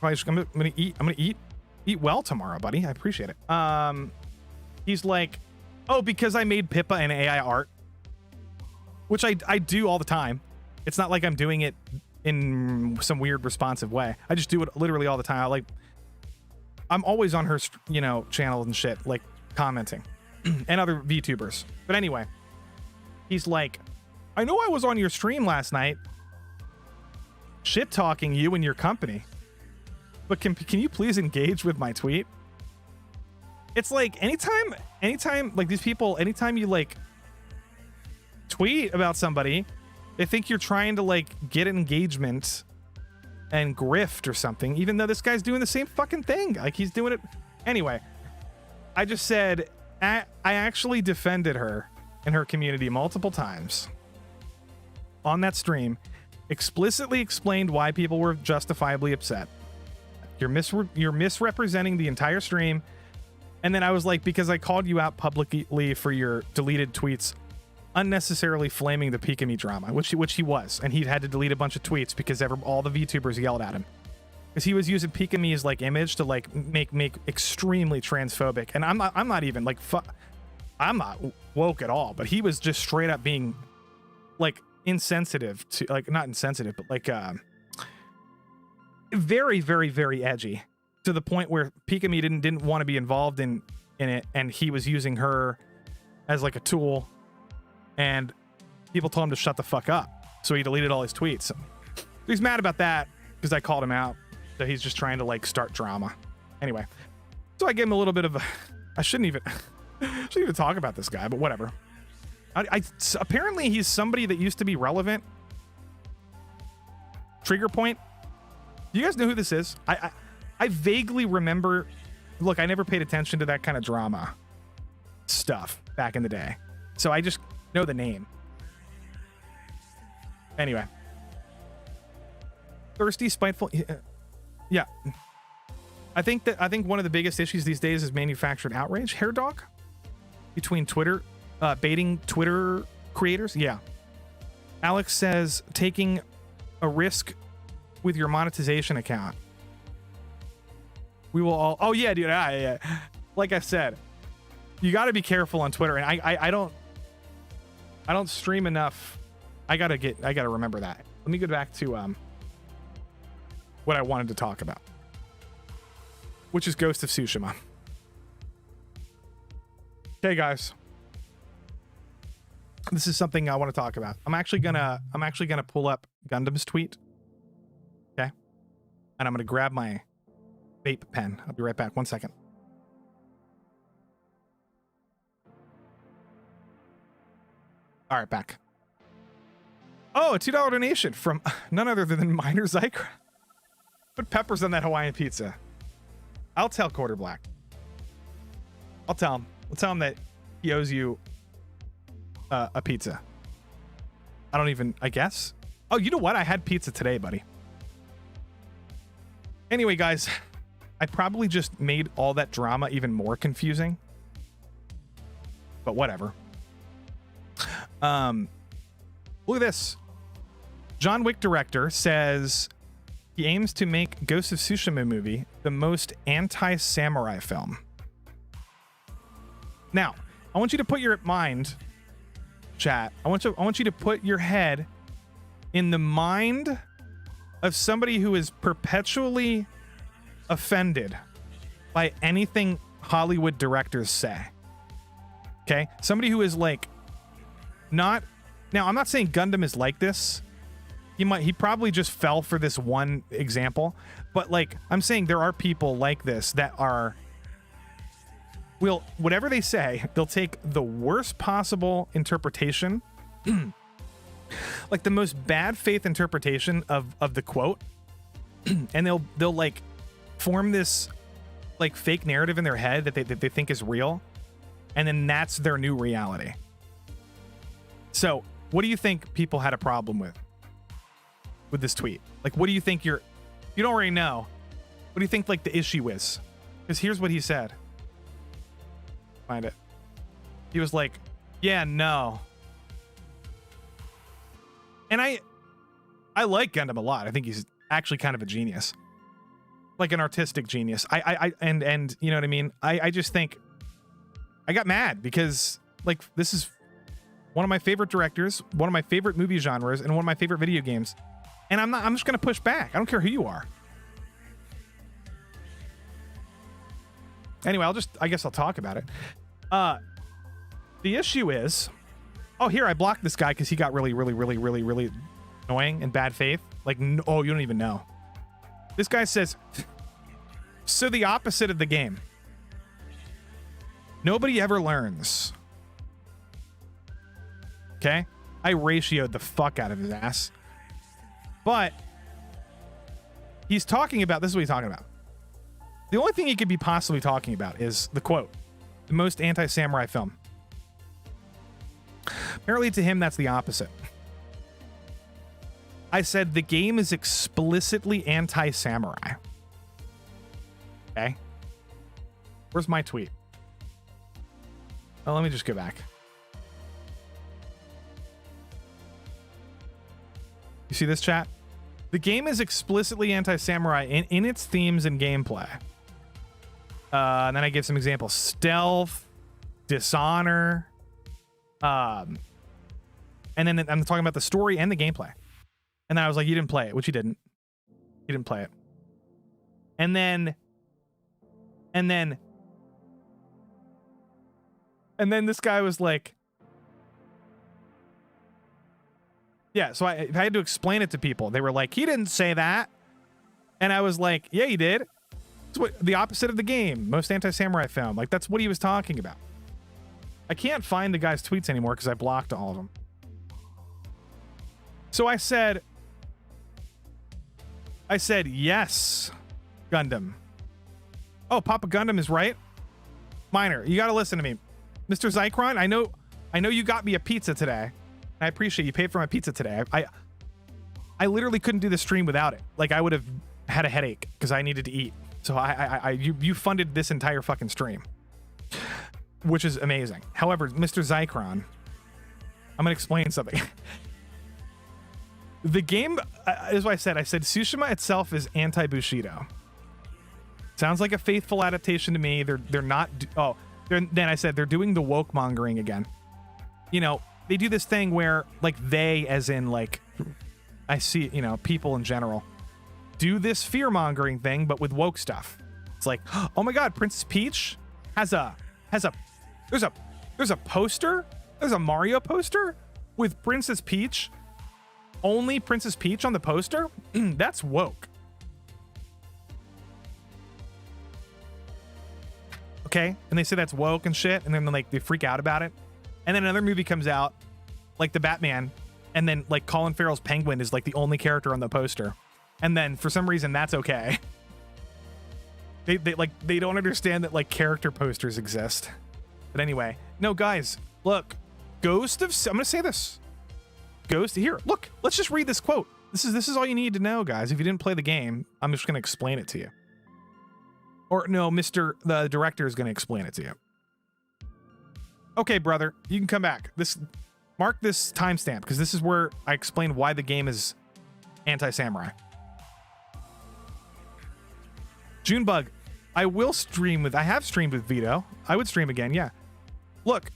I'm gonna eat well tomorrow, buddy. I appreciate it. He's like, oh, because I made Pippa an AI art, which I do all the time. It's not like I'm doing it in some weird responsive way. I just do it literally all the time. I'm always on her, you know, channel and shit, like commenting, and other VTubers. But anyway, he's like, I know I was on your stream last night, shit talking you and your company, but can you please engage with my tweet? It's like anytime like these people, anytime you like tweet about somebody, they think you're trying to like get engagement and grift or something, even though this guy's doing the same fucking thing. Like, he's doing it anyway. I just said I actually defended her and her community multiple times on that stream, explicitly explained why people were justifiably upset. You're misrepresenting the entire stream. And then I was like, because I called you out publicly for your deleted tweets, unnecessarily flaming the Pika-Me drama, which he was, and he had to delete a bunch of tweets because all the VTubers yelled at him because he was using Pika-Me's like image to like make extremely transphobic. And I'm not even like I'm not woke at all, but he was just straight up being like insensitive to, like, not insensitive, but like very, very, very edgy, to the point where Pika-Me didn't want to be involved in it, and he was using her as like a tool, and people told him to shut the fuck up, so he deleted all his tweets. So he's mad about that because I called him out, so he's just trying to like start drama. Anyway, so I gave him a little bit of I shouldn't even talk about this guy, but whatever. Apparently he's somebody that used to be relevant. Trigger Point. Do you guys know who this is? I vaguely remember. Look, I never paid attention to that kind of drama stuff back in the day, so I just know the name. Anyway, thirsty, spiteful. Yeah, I think one of the biggest issues these days is manufactured outrage. Hair dog between Twitter, baiting Twitter creators. Yeah, Alex says taking a risk with your monetization account. We will all. Oh yeah, dude. Yeah. Like I said, you got to be careful on Twitter, and I don't stream enough. I gotta remember that. Let me go back to what I wanted to talk about, which is Ghost of Tsushima. Okay, guys, this is something I want to talk about. I'm actually gonna pull up Gundam's tweet. Okay, And I'm going to grab my vape pen. I'll be right back. 1 second. All right, back. Oh, a $2 donation from none other than Minor Zycra. Put peppers on that Hawaiian pizza. I'll tell Quarter Black. I'll tell him. I'll tell him that he owes you a pizza. I guess. Oh, you know what? I had pizza today, buddy. Anyway, guys, I probably just made all that drama even more confusing. But whatever. Look at this. John Wick director says he aims to make Ghost of Tsushima movie the most anti-samurai film. Now, I want you to put your mind, chat. I want you to put your head in the mind of somebody who is perpetually offended by anything Hollywood directors say. Okay? Somebody who is like not. Now, I'm not saying Gundam is like this. He probably just fell for this one example, but like I'm saying there are people like this that are whatever they say, they'll take the worst possible interpretation, like the most bad faith interpretation of the quote, and they'll like form this like fake narrative in their head that they think is real, and then that's their new reality. So, what do you think people had a problem with this tweet? Like, what do you think you don't already know. What do you think like the issue is? Because here's what he said. Find it. He was like, yeah, no. And I like Gundam a lot. I think he's actually kind of a genius. Like an artistic genius. And you know what I mean? I just think I got mad because like this is one of my favorite directors, one of my favorite movie genres, and one of my favorite video games. And I'm just going to push back. I don't care who you are. Anyway, I guess I'll talk about it. The issue is, oh, here, I blocked this guy because he got really, really, really, really, really annoying and bad faith. Like, oh, you don't even know. This guy says, so the opposite of the game. Nobody ever learns. Okay? I ratioed the fuck out of his ass. But he's talking about, this is what he's talking about. The only thing he could be possibly talking about is the quote, the most anti-samurai film. Apparently to him, that's the opposite. I said the game is explicitly anti-samurai. Okay? Where's my tweet? Oh, let me just go back. You see this, chat? The game is explicitly anti-samurai in its themes and gameplay. And then I give some examples. Stealth, Dishonor. And then I'm talking about the story and the gameplay. And then I was like, you didn't play it, which you didn't. You didn't play it. And then this guy was like, yeah, so I had to explain it to people. They were like, he didn't say that. And I was like, yeah, he did. It's what the opposite of the game. Most anti-samurai film. Like, that's what he was talking about. I can't find the guy's tweets anymore because I blocked all of them. So I said, yes, Gundam. Oh, Papa Gundam is right. Minor, you got to listen to me. Mr. Zycron, I know you got me a pizza today. I appreciate you paid for my pizza today. I literally couldn't do the stream without it. Like, I would have had a headache because I needed to eat. So you funded this entire fucking stream, which is amazing. However, Mr. Zycron, I'm gonna explain something. The game is what I said. I said Tsushima itself is anti-Bushido. Sounds like a faithful adaptation to me. They're not. Then I said they're doing the woke mongering again. You know, they do this thing where like they, as in like, I see, you know, people in general, do this fear mongering thing, but with woke stuff. It's like, oh my God, Princess Peach there's a poster. There's a Mario poster with Princess Peach. Only Princess Peach on the poster. That's woke. okay? And they say that's woke and shit, and then like they freak out about it. And then another movie comes out, like the Batman, and then like Colin Farrell's Penguin is like the only character on the poster. And then for some reason that's okay. They don't understand that like character posters exist. But anyway, no guys, look, Ghost of, I'm gonna say this. Ghost, here, look, let's just read this quote. This is all you need to know, guys. If you didn't play the game, I'm just gonna explain it to you. Or no, the director is gonna explain it to you. Okay, brother, you can come back. Mark this timestamp, because this is where I explain why the game is anti-samurai. Junebug, I have streamed with Vito. I would stream again, yeah. Look.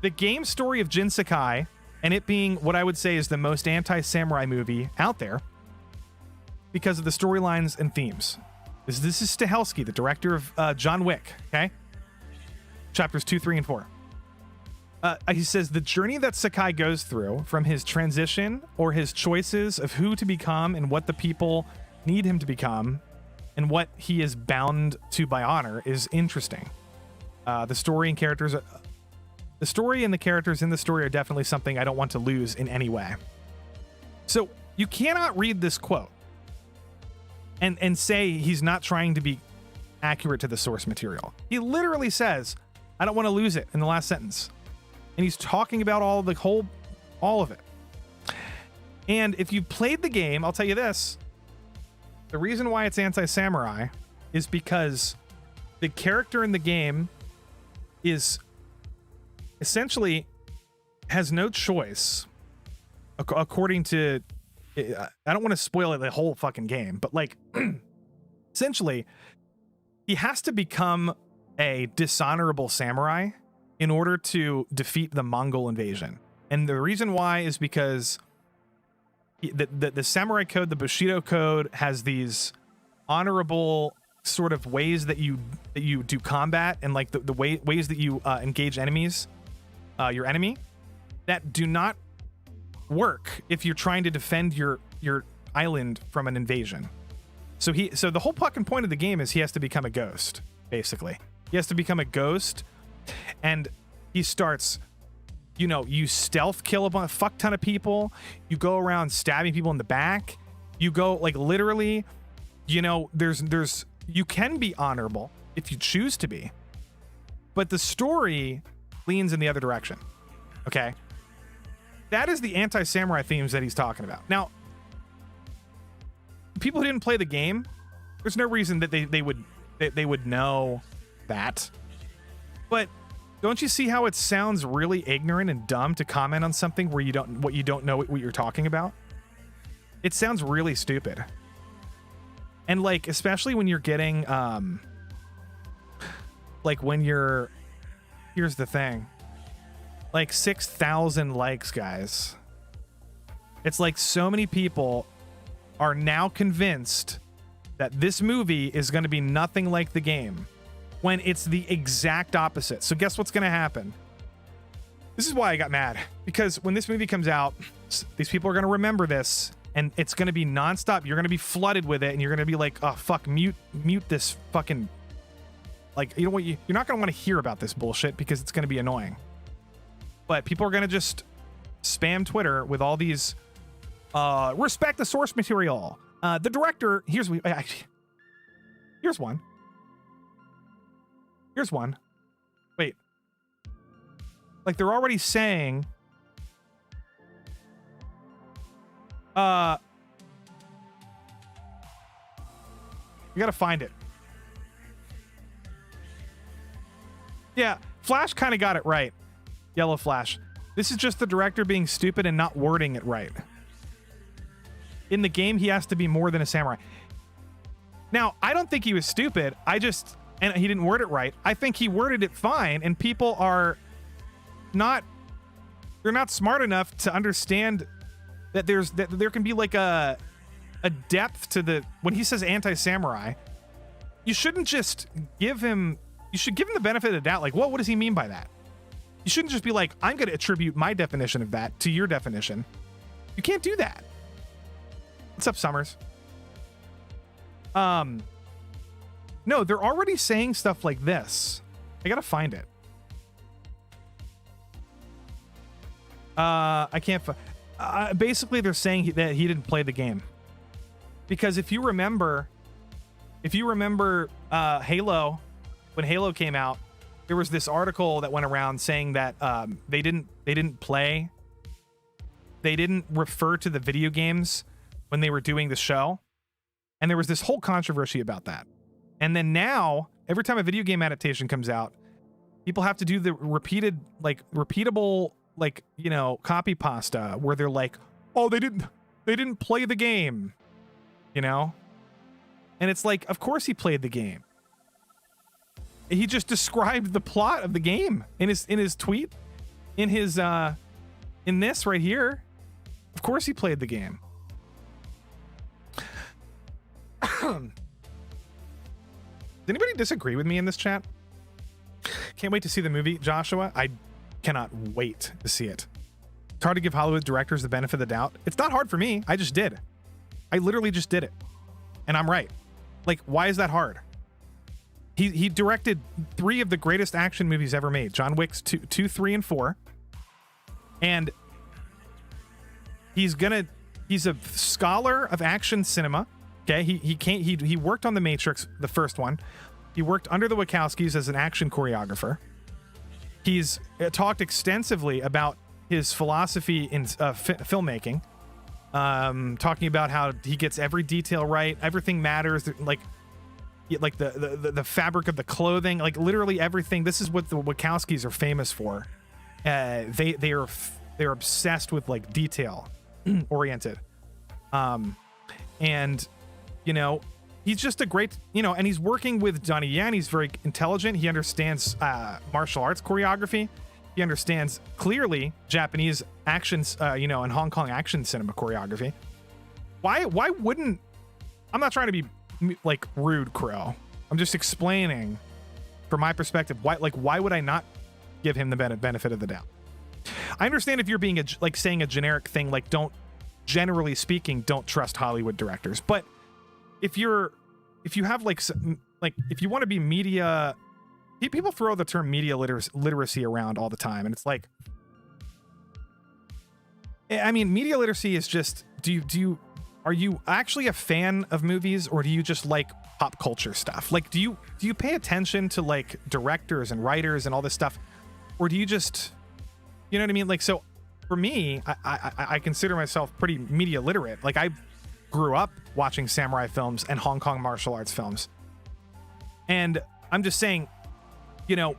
The game story of Jin Sakai, and it being what I would say is the most anti-samurai movie out there because of the storylines and themes. This is Stahelski, the director of John Wick, okay? Chapters 2, 3, and 4. He says the journey that Sakai goes through from his transition or his choices of who to become and what the people need him to become and what he is bound to by honor is interesting. The story and the characters in the story are definitely something I don't want to lose in any way. So you cannot read this quote and say he's not trying to be accurate to the source material. He literally says, I don't want to lose it in the last sentence. And he's talking about all of it. And if you've played the game, I'll tell you this. The reason why it's anti-samurai is because the character in the game is essentially has no choice, according to, I don't want to spoil it, the whole fucking game, but like essentially he has to become a dishonorable samurai in order to defeat the Mongol invasion. And the reason why is because the samurai code, the Bushido code, has these honorable sort of ways that you do combat, and like the ways that you engage enemies, your enemy, that do not work if you're trying to defend your island from an invasion. So the whole fucking point of the game is he has to become a ghost, basically. He has to become a ghost, and he starts, you stealth kill a fuck ton of people. You go around stabbing people in the back. You go like literally, there's you can be honorable if you choose to be, but the story leans in the other direction. Okay. That is the anti-samurai themes that he's talking about. Now, people who didn't play the game, there's no reason that they would know that. But don't you see how it sounds really ignorant and dumb to comment on something where you don't know what you're talking about? It sounds really stupid. And like, especially when you're getting here's the thing. Like 6,000 likes, guys. It's like so many people are now convinced that this movie is going to be nothing like the game, when it's the exact opposite. So guess what's going to happen? This is why I got mad, because when this movie comes out, these people are going to remember this, and it's going to be nonstop. You're going to be flooded with it, and you're going to be like, oh fuck, mute this fucking, like, you know what, you're not going to want to hear about this bullshit because it's going to be annoying. But people are going to just spam Twitter with all these respect the source material. The director, here's one. Here's one. Wait. Like, they're already saying you gotta find it. Yeah, Flash kind of got it right. Yellow Flash. This is just the director being stupid and not wording it right. In the game, he has to be more than a samurai. Now, I don't think he was stupid. And he didn't word it right. I think he worded it fine, and people are they're not smart enough to understand that there can be like a depth to when he says anti-samurai. You shouldn't just you should give him the benefit of the doubt. Like, what does he mean by that? You shouldn't just be like, I'm going to attribute my definition of that to your definition. You can't do that. What's up, Summers? No, they're already saying stuff like this. I gotta find it. I can't. Basically, they're saying that he didn't play the game because if you remember Halo, when Halo came out, there was this article that went around saying that they didn't refer to the video games when they were doing the show, and there was this whole controversy about that. And then now, every time a video game adaptation comes out, people have to do the repeatable, like, you know, copy pasta where they're like, oh, they didn't play the game, you know? And it's like, of course he played the game. He just described the plot of the game in his tweet, in this right here. Of course he played the game. Does anybody disagree with me in this chat? Can't wait to see the movie, Joshua. I cannot wait to see it. It's hard to give Hollywood directors the benefit of the doubt. It's not hard for me. I just did. I literally just did it. And I'm right. Like, why is that hard? He directed 3 of the greatest action movies ever made. John Wick's 2, 3, and 4. And he's a scholar of action cinema. Okay, he worked on The Matrix, the first one. He worked under the Wachowskis as an action choreographer. He's talked extensively about his philosophy in filmmaking, talking about how he gets every detail right, everything matters, like the fabric of the clothing, like literally everything. This is what the Wachowskis are famous for. They're obsessed with like detail oriented, and you know, he's just a great, you know, and he's working with Donnie Yen. He's very intelligent. He understands martial arts choreography. He understands clearly Japanese actions, you know, and Hong Kong action cinema choreography. Why wouldn't, I'm not trying to be like rude, Crow. I'm just explaining from my perspective, why would I not give him the benefit of the doubt? I understand if you're being saying a generic thing, like generally speaking, don't trust Hollywood directors. But if you have if you want to be media, people throw the term media literacy around all the time. And it's like, I mean, media literacy is just, are you actually a fan of movies, or do you just like pop culture stuff? Like, do you pay attention to like directors and writers and all this stuff, or do you just, you know what I mean? Like, so for me, I consider myself pretty media literate. Like, I grew up watching samurai films and Hong Kong martial arts films. And I'm just saying, you know,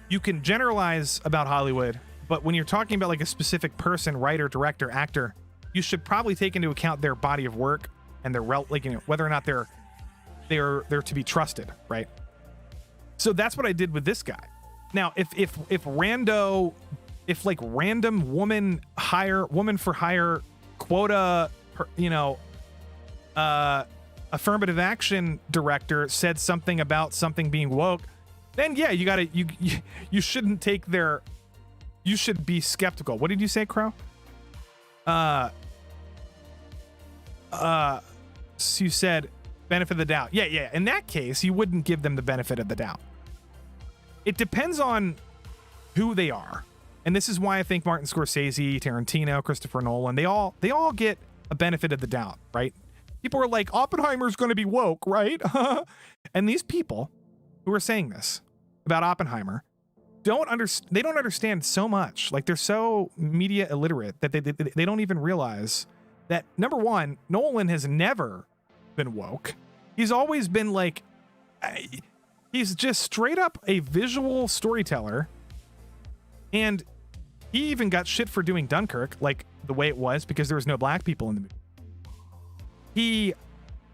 you can generalize about Hollywood, but when you're talking about like a specific person, writer, director, actor, you should probably take into account their body of work and their whether or not they're to be trusted, right? So that's what I did with this guy. Now, if random woman for hire quota, you know, affirmative action director said something about something being woke, then yeah, you shouldn't take you should be skeptical. What did you say, Crow? So you said benefit of the doubt. Yeah. In that case, you wouldn't give them the benefit of the doubt. It depends on who they are. And this is why I think Martin Scorsese, Tarantino, Christopher Nolan, they all get a benefit of the doubt, right? People are like, Oppenheimer's going to be woke, right? And these people who are saying this about Oppenheimer don't understand so much. Like, they're so media illiterate that they don't even realize that, number one, Nolan has never been woke. He's always been like, he's just straight up a visual storyteller. And he even got shit for doing Dunkirk, like the way it was, because there was no black people in the movie. You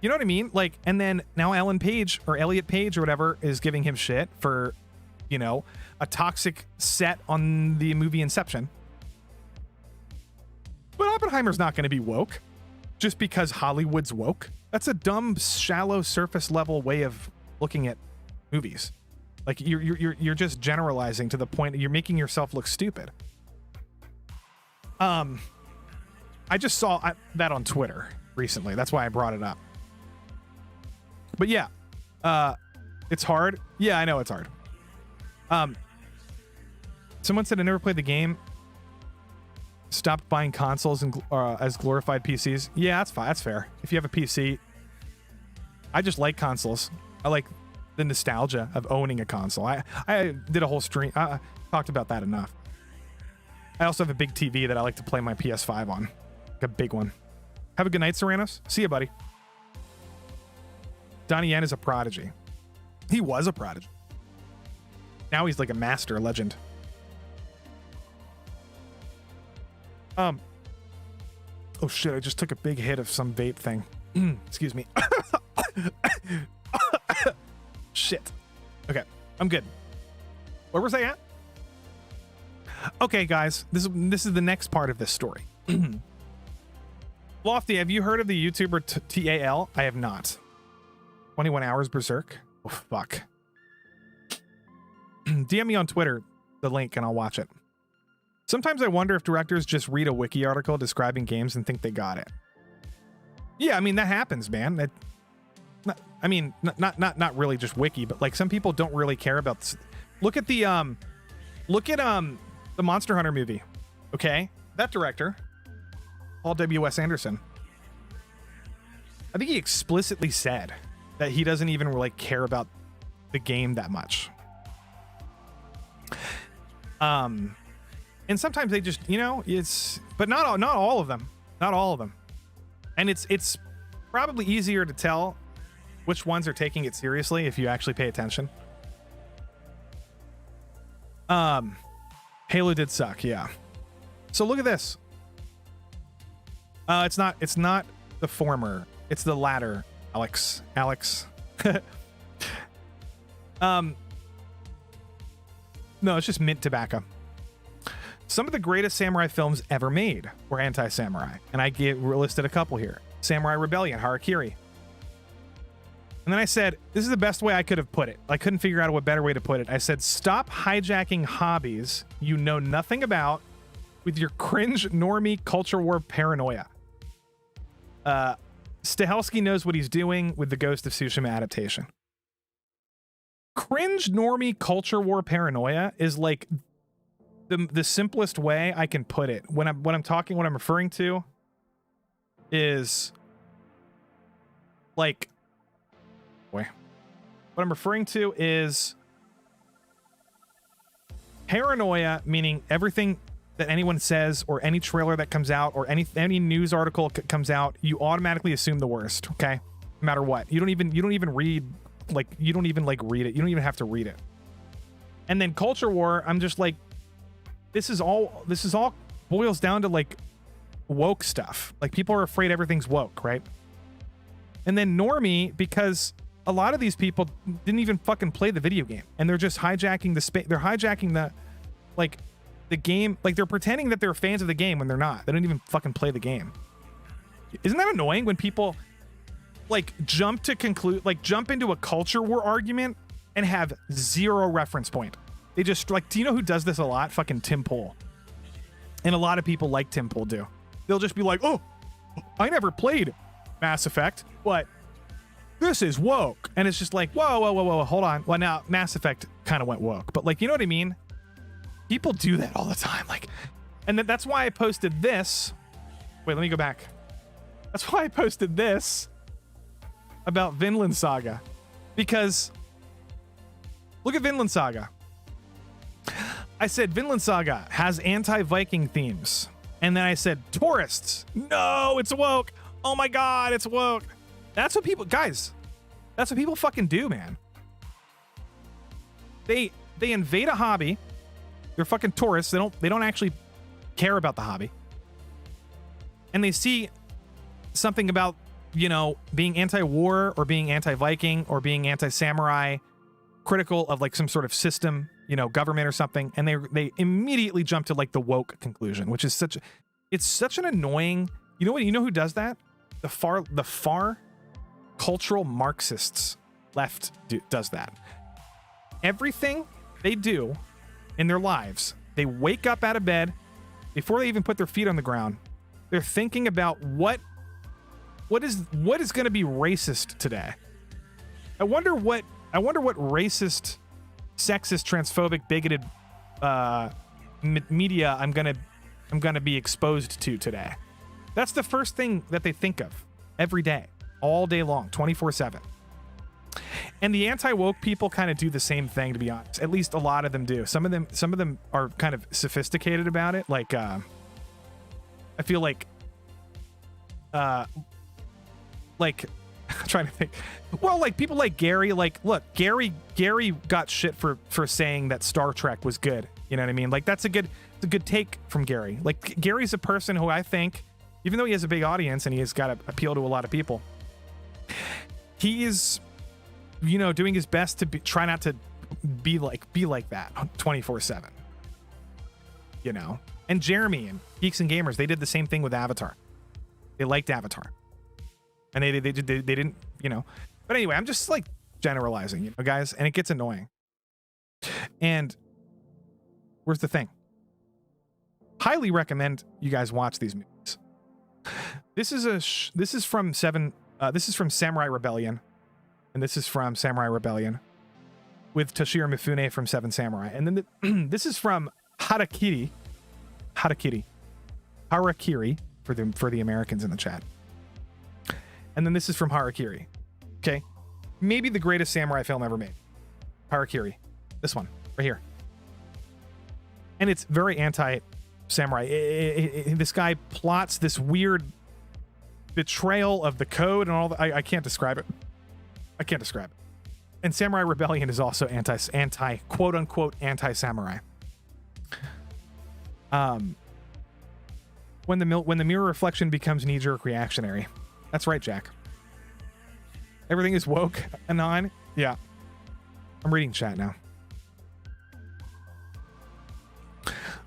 know what I mean? Like, and then now Elliot Page or whatever is giving him shit for, you know, a toxic set on the movie Inception. But Oppenheimer's not going to be woke just because Hollywood's woke. That's a dumb, shallow, surface level way of looking at movies. Like, you're just generalizing to the point that you're making yourself look stupid. I just saw that on Twitter recently. That's why I brought it up. But yeah, It's hard. Yeah, I know it's hard. Someone said I never played the game. Stopped buying consoles and as glorified PCs. Yeah, that's fine. That's fair. If you have a PC, I just like consoles. I like the nostalgia of owning a console. I did a whole stream. I talked about that enough. I also have a big TV that I like to play my PS5 on. Like a big one. Have a good night, Serranos. See you, buddy. Donnie Yen is a prodigy. He was a prodigy. Now he's like a master legend. Oh shit, I just took a big hit of some vape thing. Excuse me. Shit. Okay, I'm good. Where was I at? Okay, guys, this is the next part of this story. Lofty, have you heard of the YouTuber TAL? I have not. 21 Hours Berserk? Oh, fuck. DM me on Twitter the link and I'll watch it. Sometimes I wonder if directors just read a wiki article describing games and think they got it. Yeah, I mean, that happens, man. Not really just wiki, but like some people don't really care about this. Look at the Monster Hunter movie. Okay? That director, Paul W.S. Anderson. I think he explicitly said that he doesn't even like care about the game that much. And sometimes they just, but not all of them. Not all of them. And it's probably easier to tell which ones are taking it seriously if you actually pay attention. Halo did suck, yeah. So look at this. It's not the former, it's the latter, Alex. No, it's just mint tobacco. Some of the greatest samurai films ever made were anti-samurai, and I listed a couple here. Samurai Rebellion, Harakiri. And then I said, this is the best way I could have put it. I couldn't figure out a better way to put it. I said, stop hijacking hobbies you know nothing about with your cringe normie culture war paranoia. Stahelski knows what he's doing with the Ghost of Tsushima adaptation. Cringe normie culture war paranoia is like the simplest way I can put it. What I'm referring to is like, what I'm referring to is paranoia, meaning everything that anyone says or any trailer that comes out or any news article comes out, you automatically assume the worst. Okay, no matter what. You don't even read, like, you don't even like read it. You don't even have to read it. And then culture war, I'm just like, this is all boils down to like woke stuff. Like, people are afraid everything's woke, right? And then normie, because a lot of these people didn't even fucking play the video game, and they're just hijacking the space. They're hijacking the game. Like, they're pretending that they're fans of the game when they're not. They don't even fucking play the game. Isn't that annoying when people like jump into a culture war argument and have zero reference point? They just like, do you know who does this a lot? Fucking Tim Pool. And a lot of people like Tim Pool do. They'll just be like, oh, I never played Mass Effect, but this is woke. And it's just like, whoa, hold on. Well, now Mass Effect kind of went woke, but like, you know what I mean? People do that all the time. Like, and that's why I posted this. Wait, let me go back. That's why I posted this about Vinland Saga, because look at Vinland Saga. I said Vinland Saga has anti-Viking themes. And then I said tourists. No, it's woke. Oh my God, it's woke. That's what people, guys, that's what people fucking do, man. They invade a hobby. They're fucking tourists. They don't actually care about the hobby. And they see something about, being anti-war or being anti-Viking or being anti-samurai, critical of like some sort of system, government or something, and they immediately jump to like the woke conclusion, which is such an annoying. You know who does that? The far cultural Marxists left does that. Everything they do in their lives, they wake up out of bed before they even put their feet on the ground. They're thinking about what is going to be racist today. I wonder what racist, sexist, transphobic, bigoted media I'm gonna be exposed to today. That's the first thing that they think of every day, all day long, 24/7. And the anti-woke people kind of do the same thing, to be honest. At least a lot of them do. Some of them are kind of sophisticated about it. Like, I feel like, I'm trying to think. Well, like people like Gary. Like, look, Gary got shit for saying that Star Trek was good. You know what I mean? Like, it's a good take from Gary. Like, Gary's a person who I think, even though he has a big audience and he has got to appeal to a lot of people, he is, doing his best to try not to be like that 24/7. And Jeremy and Geeks and Gamers, they did the same thing with Avatar. They liked Avatar, and they didn't, But anyway, I'm just like generalizing, guys, and it gets annoying. And where's the thing? Highly recommend you guys watch these movies. This is from Samurai Rebellion. And this is from Samurai Rebellion with Toshiro Mifune from Seven Samurai. And then this is from Harakiri for the Americans in the chat. And then this is from Harakiri. Okay. Maybe the greatest samurai film ever made. Harakiri. This one right here. And it's very anti-samurai. This guy plots this weird betrayal of the code and all that. I can't describe it. And Samurai Rebellion is also anti quote unquote anti-samurai. When the mirror reflection becomes knee-jerk reactionary. That's right, Jack. Everything is woke, Anon. Yeah. I'm reading chat now.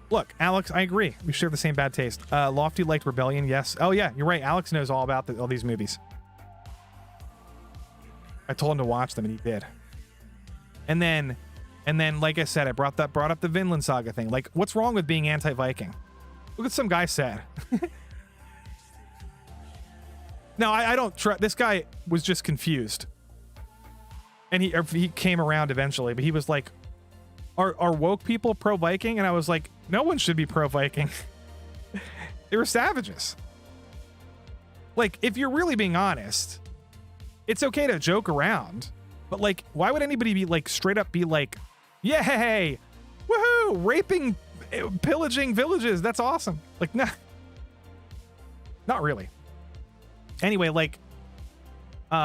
Look, Alex, I agree. We share the same bad taste. Lofty liked Rebellion, yes. Oh yeah, you're right. Alex knows all about all these movies. I told him to watch them, and he did. And then, like I said, I brought up the Vinland Saga thing. Like, what's wrong with being anti-Viking? Look what some guy said. No, I don't trust. This guy was just confused, and he came around eventually. But he was like, "Are woke people pro-Viking?" And I was like, "No one should be pro-Viking. They were savages." Like, if you're really being honest, it's okay to joke around, but like, why would anybody be like straight up be like, "Yay, woohoo, raping, pillaging villages, that's awesome"? Like, nah, not really. Anyway, like, you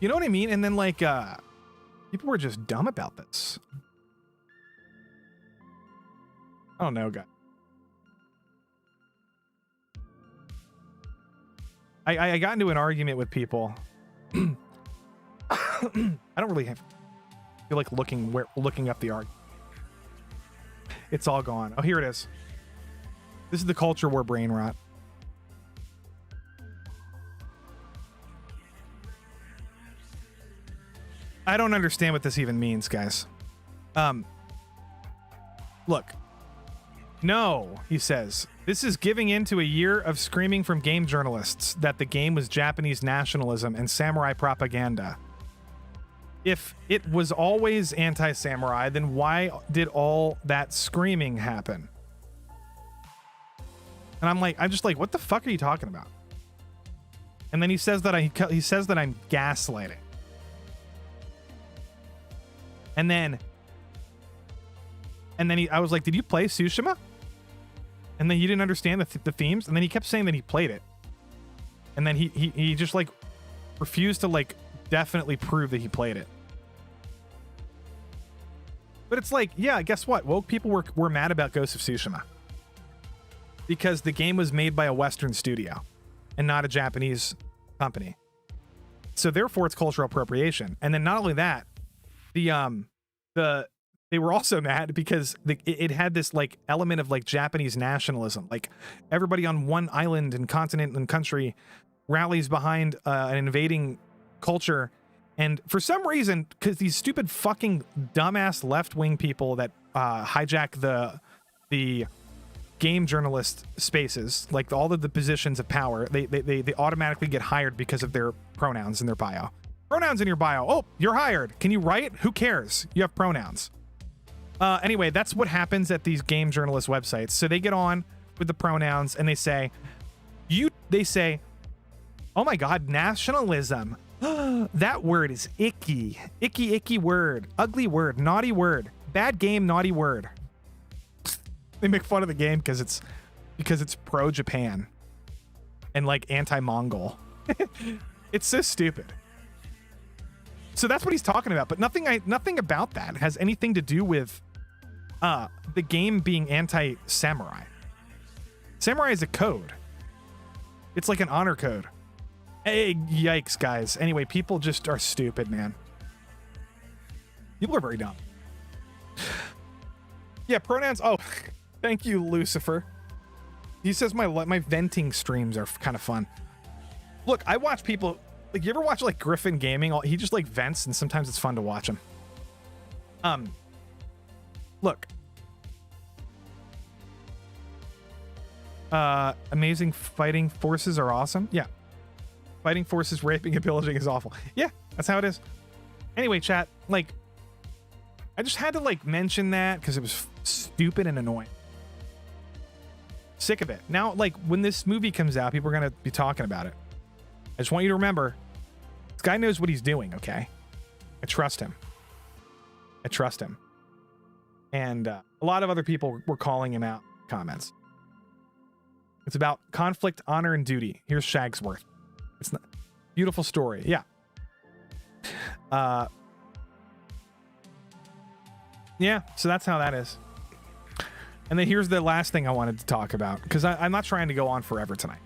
know what I mean? And then like, people were just dumb about this. I don't know, guys. I got into an argument with people. I don't really feel like looking up the argument. It's all gone. Oh, here it is. This is the culture war brain rot. I don't understand what this even means, guys. Look. No, he says. This is giving in to a year of screaming from game journalists that the game was Japanese nationalism and samurai propaganda. If it was always anti-samurai, then why did all that screaming happen? And I'm just like, what the fuck are you talking about? And then he says that I'm gaslighting. And then I was like, did you play Tsushima? And then he didn't understand the themes. And then he kept saying that he played it. And then he just like refused to like definitely prove that he played it. But it's like, yeah, guess what? Woke people were mad about Ghost of Tsushima. Because the game was made by a Western studio and not a Japanese company. So therefore it's cultural appropriation. And then not only that, they were also mad because it had this like element of like Japanese nationalism. Like everybody on one island and continent and country rallies behind an invading culture. And for some reason, because these stupid fucking dumbass left-wing people that hijack the game journalist spaces, like all of the positions of power, they automatically get hired because of their pronouns in their bio. Pronouns in your bio. Oh, you're hired. Can you write? Who cares? You have pronouns. Anyway, that's what happens at these game journalist websites. So they get on with the pronouns and they say, oh my God, nationalism. That word is icky. Icky, icky word. Ugly word. Naughty word. Bad game, naughty word. They make fun of the game because it's pro-Japan and like anti-Mongol. It's so stupid. So that's what he's talking about, but nothing about that has anything to do with the game being anti-samurai. Samurai is a code. It's like an honor code. Hey, yikes, guys. Anyway, people just are stupid, man. People are very dumb. Yeah, pronouns. Oh, thank you, Lucifer. He says my venting streams are kind of fun. Look, I watch people. Like, you ever watch like Griffin Gaming? He just like vents, and sometimes it's fun to watch him. Look. Amazing fighting forces are awesome. Yeah. Fighting forces, raping and pillaging is awful. Yeah, that's how it is. Anyway, chat, like, I just had to like mention that because it was stupid and annoying. Sick of it. Now, like, when this movie comes out, people are going to be talking about it. I just want you to remember, this guy knows what he's doing, okay? I trust him. I trust him. And a lot of other people were calling him out in comments. It's about conflict, honor, and duty. Here's Shagsworth. It's not beautiful story. Yeah. Yeah, so that's how that is. And then here's the last thing I wanted to talk about, because I'm not trying to go on forever tonight,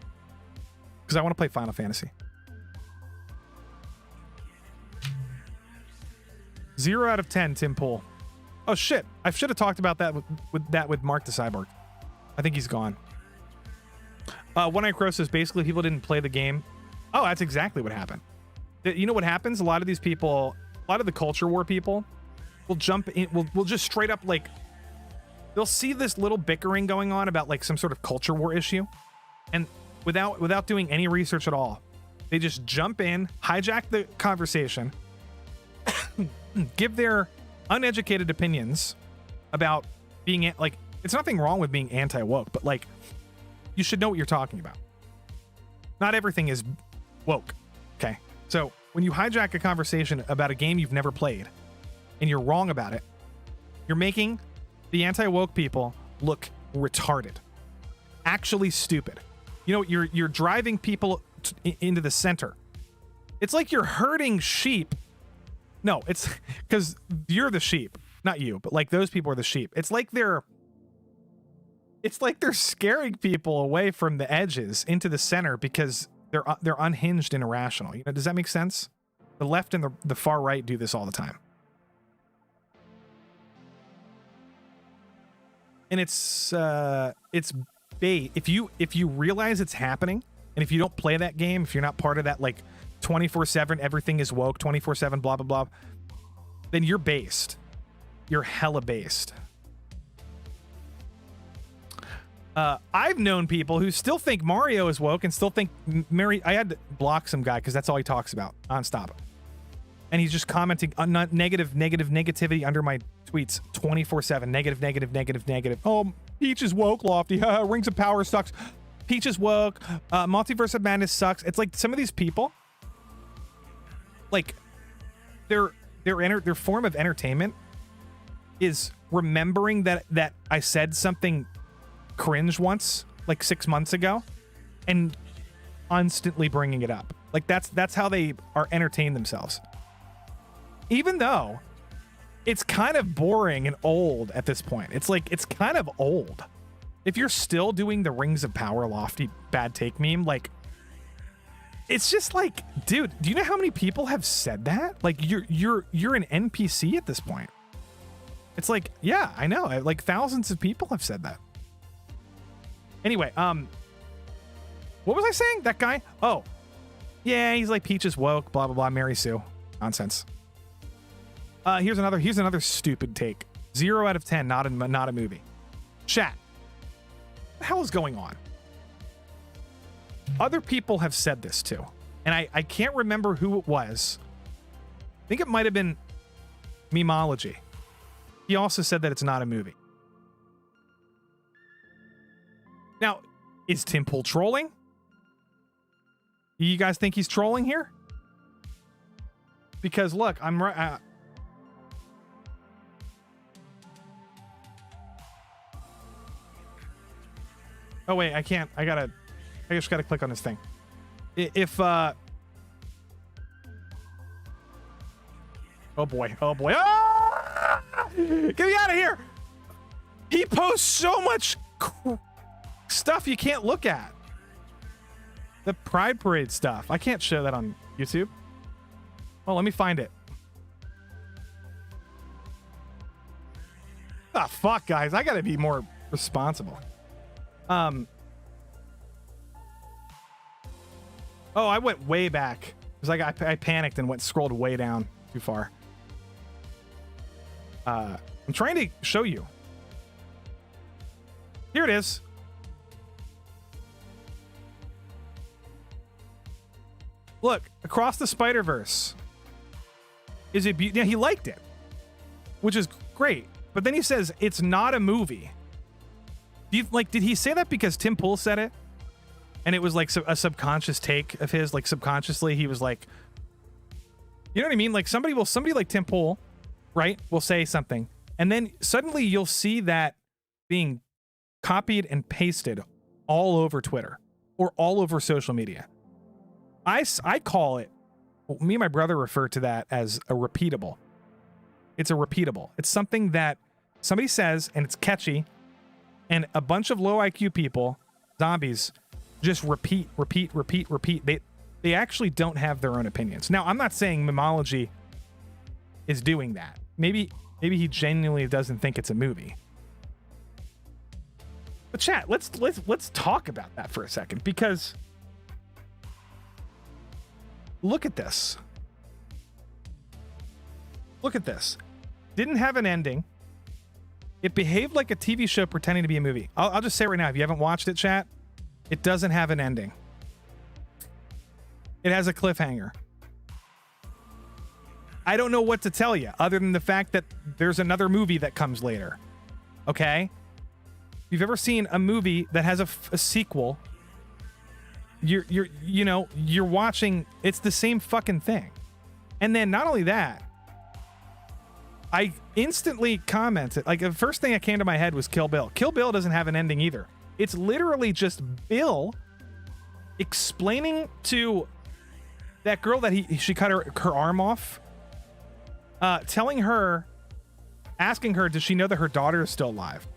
because I want to play Final Fantasy. 0 out of 10, Tim Pool. Oh shit, I should have talked about that with Mark the Cyborg. I think he's gone. One Eye Crow says basically people didn't play the game. Oh, that's exactly what happened. You know what happens? A lot of these people, a lot of the culture war people will jump in, will just straight up, like, they'll see this little bickering going on about like some sort of culture war issue, and without doing any research at all, they just jump in, hijack the conversation, give their uneducated opinions about being like, it's nothing wrong with being anti-woke, but like, you should know what you're talking about. Not everything is woke. Okay. So when you hijack a conversation about a game you've never played and you're wrong about it, you're making the anti-woke people look retarded, actually stupid. You know, you're driving people into the center. It's like you're herding sheep. No, it's because you're the sheep, not you, but like those people are the sheep. It's like they're scaring people away from the edges into the center because they're unhinged and irrational. You know, does that make sense? The left and the far right do this all the time. And it's bait. If you realize it's happening, and if you don't play that game, if you're not part of that like 24/7 everything is woke, 24/7 blah blah blah, then you're based. You're hella based. I've known people who still think Mario is woke and still think Mary. I had to block some guy because that's all he talks about nonstop, and he's just commenting on negativity under my tweets 24/7. Negative. Oh, Peach is woke, Lofty. Rings of Power sucks. Peach is woke. Multiverse of Madness sucks. It's like some of these people, like their form of entertainment is remembering that I said something cringe once, like 6 months ago, and constantly bringing it up. Like that's how they are entertain themselves, even though it's kind of boring and old at this point. It's like, it's kind of old. If you're still doing the Rings of Power Lofty bad take meme, like, it's just like, dude, do you know how many people have said that? Like, you're an NPC at this point. It's like, yeah, I know. Like, thousands of people have said that. Anyway, what was I saying? That guy? Oh, yeah, he's like, Peach is woke, blah blah blah, Mary Sue, nonsense. Here's another stupid take. 0 out of 10, not a movie. Chat, what the hell is going on? Other people have said this too, and I can't remember who it was, I think it might have been Memology. He also said that it's not a movie. Now, is Tim Pool trolling? You guys think he's trolling here? Because look, I'm right. Oh wait, I can't. I just gotta click on this thing. If oh boy, ah! Get me out of here! He posts so much stuff you can't look at. The Pride Parade stuff. I can't show that on YouTube. Well, let me find it. Ah, fuck, guys. I gotta be more responsible. Oh, I went way back. It was like I panicked and scrolled way down too far. I'm trying to show you. Here it is. Look, Across the Spider-Verse. Is it yeah, he liked it, which is great. But then he says it's not a movie. Do you, like, did he say that because Tim Pool said it? And it was like a subconscious take of his, like subconsciously he was like, you know what I mean? Like somebody like Tim Pool, right, will say something, and then suddenly you'll see that being copied and pasted all over Twitter or all over social media. I call it, well, me and my brother refer to that as a repeatable. It's a repeatable. It's something that somebody says and it's catchy, and a bunch of low IQ people, zombies, just repeat. They actually don't have their own opinions. Now, I'm not saying Memology is doing that. Maybe he genuinely doesn't think it's a movie. But chat, let's talk about that for a second, because look at this. Look at this. Didn't have an ending. It behaved like a TV show pretending to be a movie. I'll just say right now, if you haven't watched it, chat, it doesn't have an ending. It has a cliffhanger. I don't know what to tell you other than the fact that there's another movie that comes later. Okay? If you've ever seen a movie that has a sequel, you're watching, it's the same fucking thing. And then not only that, I instantly commented, like the first thing that came to my head was Kill Bill. Kill Bill doesn't have an ending either. It's literally just Bill explaining to that girl that she cut her arm off, telling her, asking her, does she know that her daughter is still alive?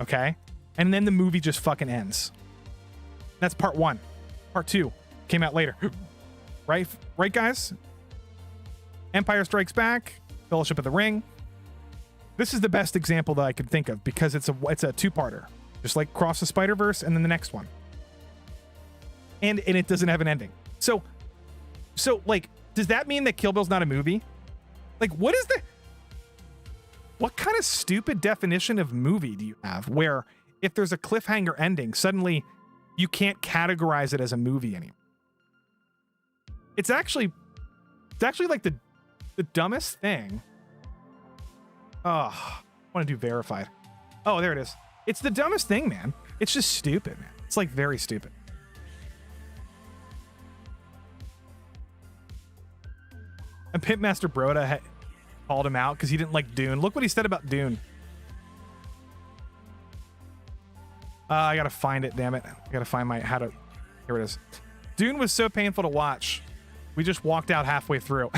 Okay. And then the movie just fucking ends. That's part one. Part two came out later. Right, guys? Empire Strikes Back, Fellowship of the Ring. This is the best example that I could think of because it's a two-parter, just like Cross the Spider-Verse and then the next one. And it doesn't have an ending. So like, does that mean that Kill Bill's not a movie? Like, what kind of stupid definition of movie do you have where if there's a cliffhanger ending, suddenly you can't categorize it as a movie anymore? It's actually like the dumbest thing. Oh, I want to do verified. Oh, there it is. It's the dumbest thing, man. It's just stupid, man. It's like very stupid. And Pimpmaster Broda called him out because he didn't like Dune. Look what he said about Dune. I gotta find it, damn it. I gotta find here it is. Dune was so painful to watch. We just walked out halfway through.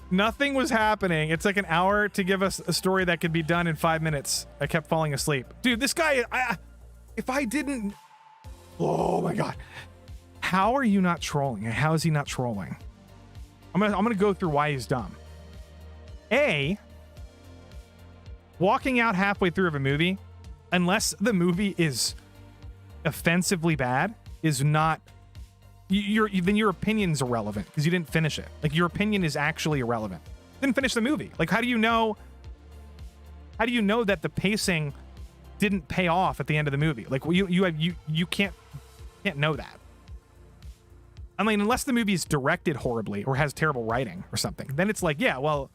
Nothing was happening. It's like an hour to give us a story that could be done in 5 minutes. I kept falling asleep. Dude, this guy, if I didn't... Oh my God. How are you not trolling? How is he not trolling? I'm gonna go through why he's dumb. A, walking out halfway through of a movie, unless the movie is offensively bad, is not... then your opinion's irrelevant because you didn't finish it. Like, your opinion is actually irrelevant. Didn't finish the movie. Like, how do you know that the pacing didn't pay off at the end of the movie? Like, you can't know that. I mean, unless the movie is directed horribly or has terrible writing or something, then it's like, yeah, well,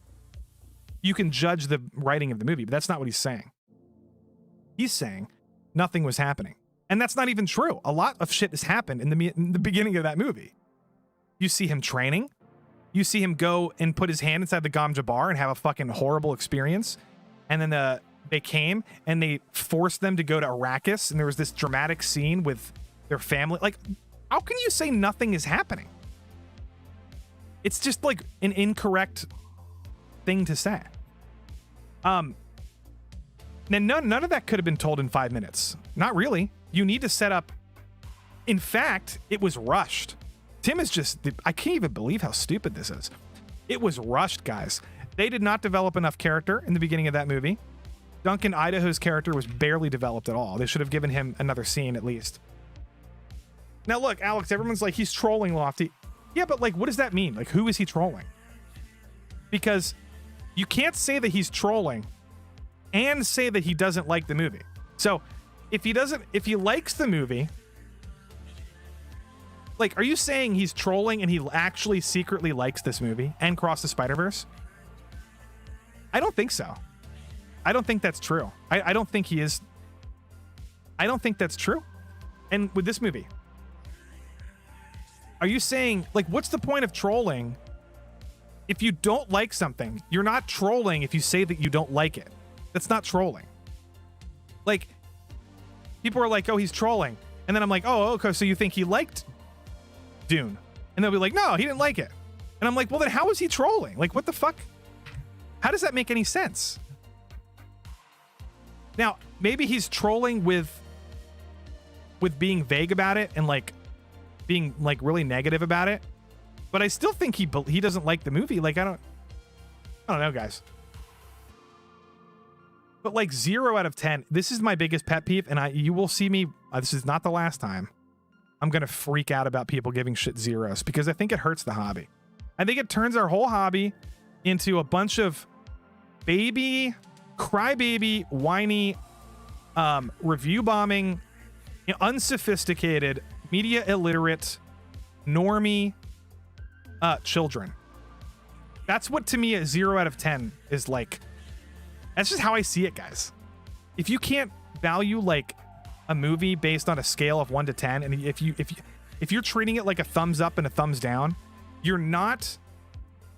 you can judge the writing of the movie, but that's not what he's saying. He's saying nothing was happening. And that's not even true. A lot of shit has happened in the beginning of that movie. You see him training. You see him go and put his hand inside the Gamja bar and have a fucking horrible experience. And then they came and they forced them to go to Arrakis, and there was this dramatic scene with their family. Like, how can you say nothing is happening? It's just like an incorrect thing to say. Then none of that could have been told in 5 minutes. Not really. You need to set up. In fact, it was rushed. Tim is just, I can't even believe how stupid this is. It was rushed, guys. They did not develop enough character in the beginning of that movie. Duncan Idaho's character was barely developed at all. They should have given him another scene at least. Now look, Alex, everyone's like, he's trolling Lofti. Yeah, but like, what does that mean? Like, who is he trolling? Because you can't say that he's trolling and say that he doesn't like the movie. So if he likes the movie, like, are you saying he's trolling and he actually secretly likes this movie and Cross the Spider-Verse? I don't think so. I don't think that's true. I don't think he is. I don't think that's true. And with this movie, are you saying, like, what's the point of trolling? If you don't like something, you're not trolling if you say that you don't like it. That's not trolling. Like, people are like, oh, he's trolling. And then I'm like, oh, okay, so you think he liked Dune? And they'll be like, no, he didn't like it. And I'm like, well, then how is he trolling? Like, what the fuck? How does that make any sense? Now, maybe he's trolling with being vague about it and like being like really negative about it. But I still think he doesn't like the movie. Like, I don't know, guys. But like 0 out of 10, this is my biggest pet peeve, and you will see me. This is not the last time I'm gonna freak out about people giving shit zeros, because I think it hurts the hobby. I think it turns our whole hobby into a bunch of crybaby, whiny, review bombing, unsophisticated, media illiterate, normie children. That's what, to me, a 0 out of 10 is like. That's just how I see it, guys. If you can't value like a movie based on a scale of 1 to 10, and if you're treating it like a thumbs up and a thumbs down, you're not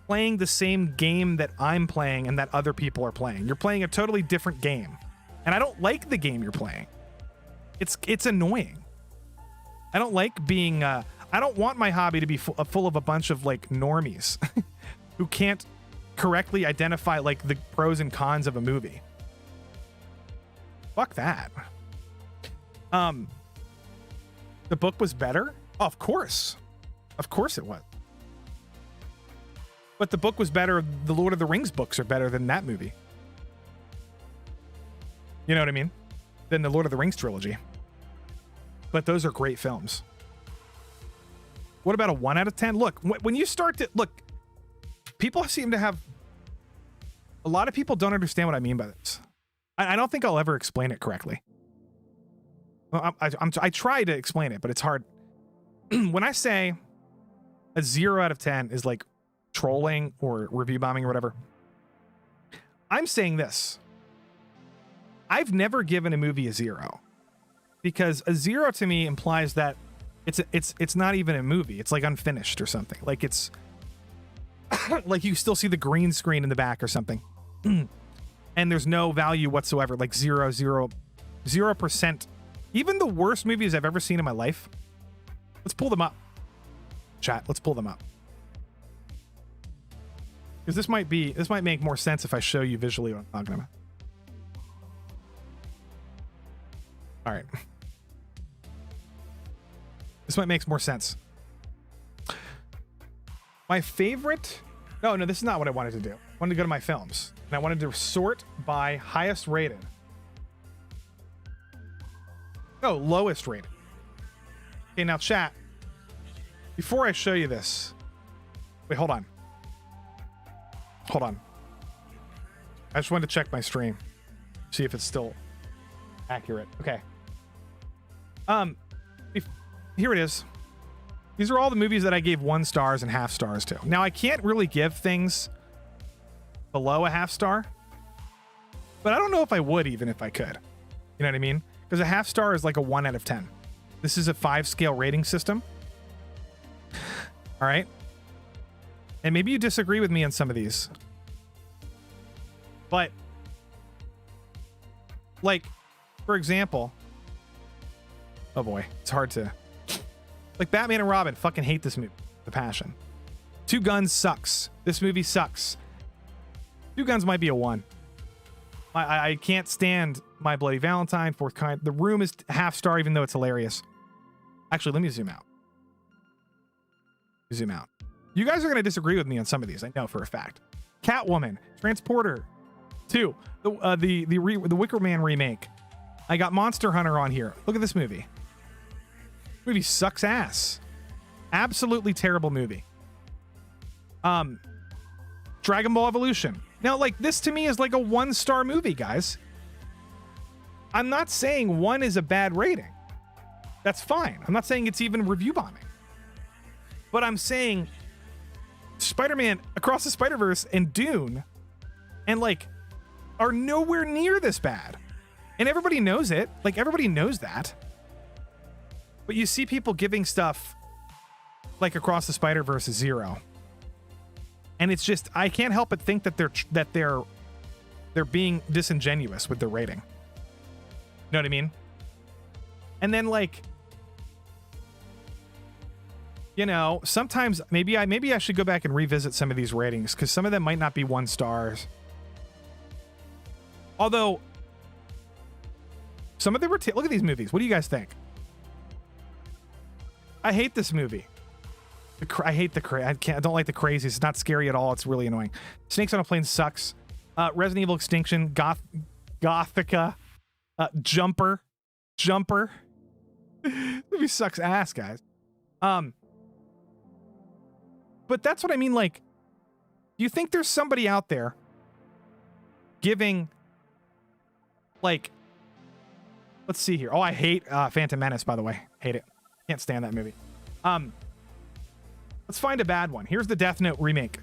playing the same game that I'm playing and that other people are playing. You're playing a totally different game, and I don't like the game you're playing. It's annoying. I don't like being. I don't want my hobby to be full of a bunch of like normies who can't correctly identify like the pros and cons of a movie. Fuck that. The book was better? Oh, of course it was. But the book was better. The Lord of the Rings books are better than that movie. You know what I mean? Than the Lord of the Rings trilogy. But those are great films. What about a 1 out of 10? Look, when you start to look, people seem to have. A lot of people don't understand what I mean by this. I don't think I'll ever explain it correctly. Well, I try to explain it, but it's hard. When I say a 0 out of 10 is like trolling or review bombing or whatever, I'm saying this. I've never given a movie a 0, because a 0 to me implies that it's not even a movie. It's like unfinished or something. Like it's like you still see the green screen in the back or something. And there's no value whatsoever. Like 0%. Even the worst movies I've ever seen in my life. Let's pull them up. Chat, let's pull them up. Because this might make more sense if I show you visually what I'm talking about. All right. This might make more sense. My favorite... No, this is not what I wanted to do. I wanted to go to my films. And I wanted to sort by highest rated. No, lowest rated. Okay, now chat. Before I show you this... Wait, hold on. Hold on. I just wanted to check my stream. See if it's still accurate. Okay. Here it is. These are all the movies that I gave 1 stars and half stars to. Now, I can't really give things below a half star, but I don't know if I would even if I could. You know what I mean? Because a half star is like a 1 out of 10. This is a 5-scale rating system. All right. And maybe you disagree with me on some of these. But, like, for example, oh boy, it's hard to. Like, Batman and Robin, fucking hate this movie. The passion. Two Guns sucks. This movie sucks. Two Guns might be a 1. I can't stand My Bloody Valentine, Fourth Kind. The Room is half star, even though it's hilarious. Actually, let me zoom out. Zoom out. You guys are going to disagree with me on some of these, I know for a fact. Catwoman, Transporter 2, the Wicker Man remake. I got Monster Hunter on here. Look at this movie. Movie sucks ass. Absolutely terrible movie. Dragon Ball Evolution. Now, like, this to me is like a 1-star movie, guys. I'm not saying 1 is a bad rating. That's fine. I'm not saying it's even review bombing. But I'm saying Spider-Man Across the Spider-Verse and Dune and, like, are nowhere near this bad. And everybody knows it. Like, everybody knows that. But you see people giving stuff like Across the Spider-Verse a 0. And it's just, I can't help but think that they're being disingenuous with their rating. You know what I mean? And then, like, you know, sometimes maybe I should go back and revisit some of these ratings, because some of them might not be 1 stars. Although some of them were look at these movies. What do you guys think? I hate this movie. I hate I don't like the crazies. It's not scary at all. It's really annoying. Snakes on a Plane sucks. Resident Evil Extinction, Gothica, Jumper. Movie sucks ass, guys. But that's what I mean. Like, do you think there's somebody out there giving, like, let's see here. Oh, I hate Phantom Menace, by the way. Hate it. Can't stand that movie. Let's find a bad one. Here's the Death Note remake.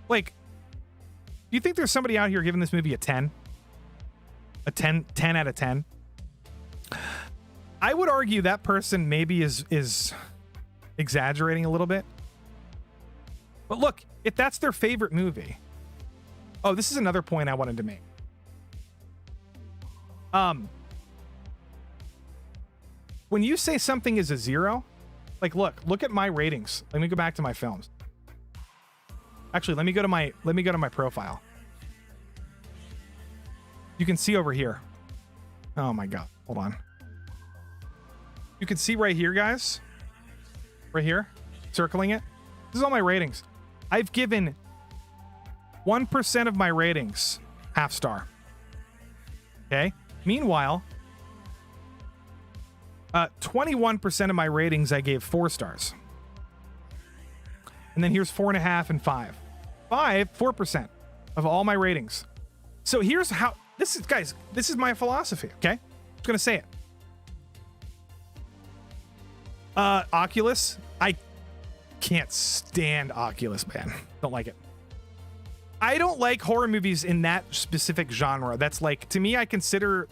Like, do you think there's somebody out here giving this movie a 10? A 10 out of 10? I would argue that person maybe is exaggerating a little bit. But look, if that's their favorite movie. Oh, this is another point I wanted to make. When you say something is a 0, like, look at my ratings. Let me go back to my films. Actually, let me go to my profile. You can see over here. Oh my God. Hold on. You can see right here, guys. Right here. Circling it. This is all my ratings. I've given 1% of my ratings half star. Okay. Meanwhile, 21% of my ratings I gave 4 stars. And then here's 4.5 and 5. 4% of all my ratings. So here's how this is, guys, this is my philosophy, okay? I'm just gonna say it. Oculus, I can't stand Oculus, man. Don't like it. I don't like horror movies in that specific genre. That's like, to me, I consider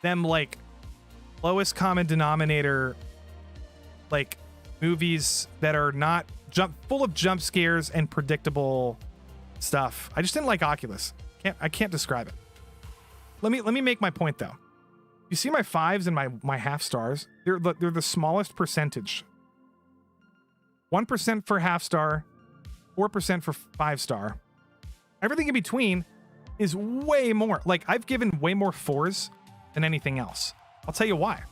them like lowest common denominator, like movies that are not full of jump scares and predictable stuff. I just didn't like Oculus. I can't describe it. Let me make my point though. You see my 5s and my half stars? They're the smallest percentage. 1% for half star, 4% for 5 star. Everything in between is way more. Like, I've given way more 4s than anything else. I'll tell you why.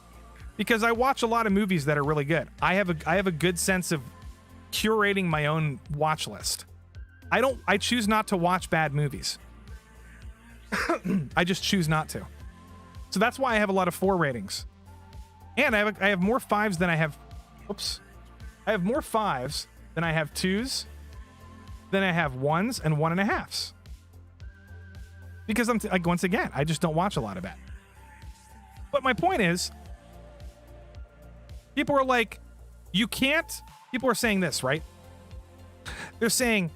Because I watch a lot of movies that are really good. I have a good sense of curating my own watch list. I choose not to watch bad movies. I just choose not to. So that's why I have a lot of 4 ratings. And I have more 5s than I have. Oops. I have more 5s than I have 2s. Then I have 1s and 1.5s. Because I'm like, once again, I just don't watch a lot of that. But my point is, people are like, You can't. People are saying this, right? They're saying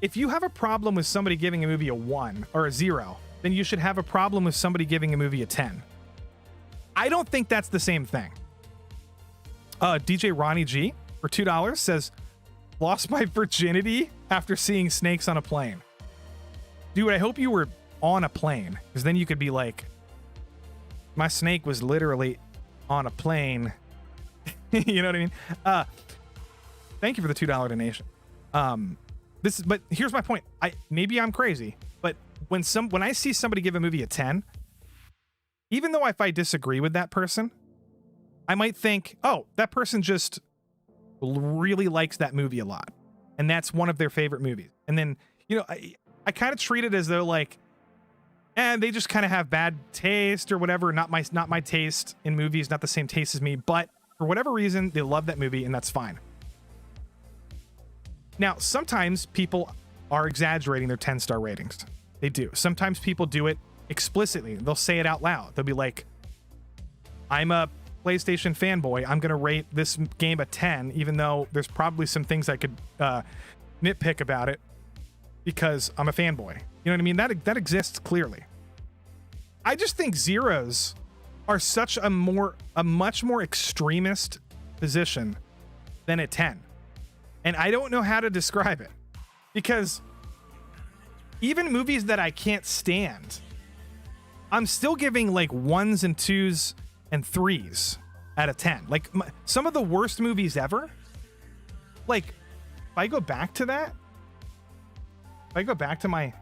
if you have a problem with somebody giving a movie a 1 or a 0, then you should have a problem with somebody giving a movie a 10. I don't think that's the same thing. DJ Ronnie G for $2 says, lost my virginity after seeing snakes on a plane. Dude, I hope you were on a plane, because then you could be like, my snake was literally on a plane. You know what I mean? Thank you for the $2 donation. But here's my point. Maybe I'm crazy, but when I see somebody give a movie a 10, even though if I disagree with that person, I might think, oh, that person just really likes that movie a lot, and that's one of their favorite movies. And then, you know, I kind of treat it as though like, and they just kind of have bad taste or whatever. Not my taste in movies, not the same taste as me, but for whatever reason, they love that movie, and that's fine. Now, sometimes people are exaggerating their 10-star ratings. They do. Sometimes people do it explicitly. They'll say it out loud. They'll be like, I'm a PlayStation fanboy. I'm going to rate this game a 10, even though there's probably some things I could nitpick about it because I'm a fanboy. You know what I mean? That exists clearly. I just think zeros are such a much more extremist position than a 10. And I don't know how to describe it, because even movies that I can't stand, I'm still giving like 1s and 2s and 3s out of 10. Like some of the worst movies ever. Like, if I go back to that, if I go back to my,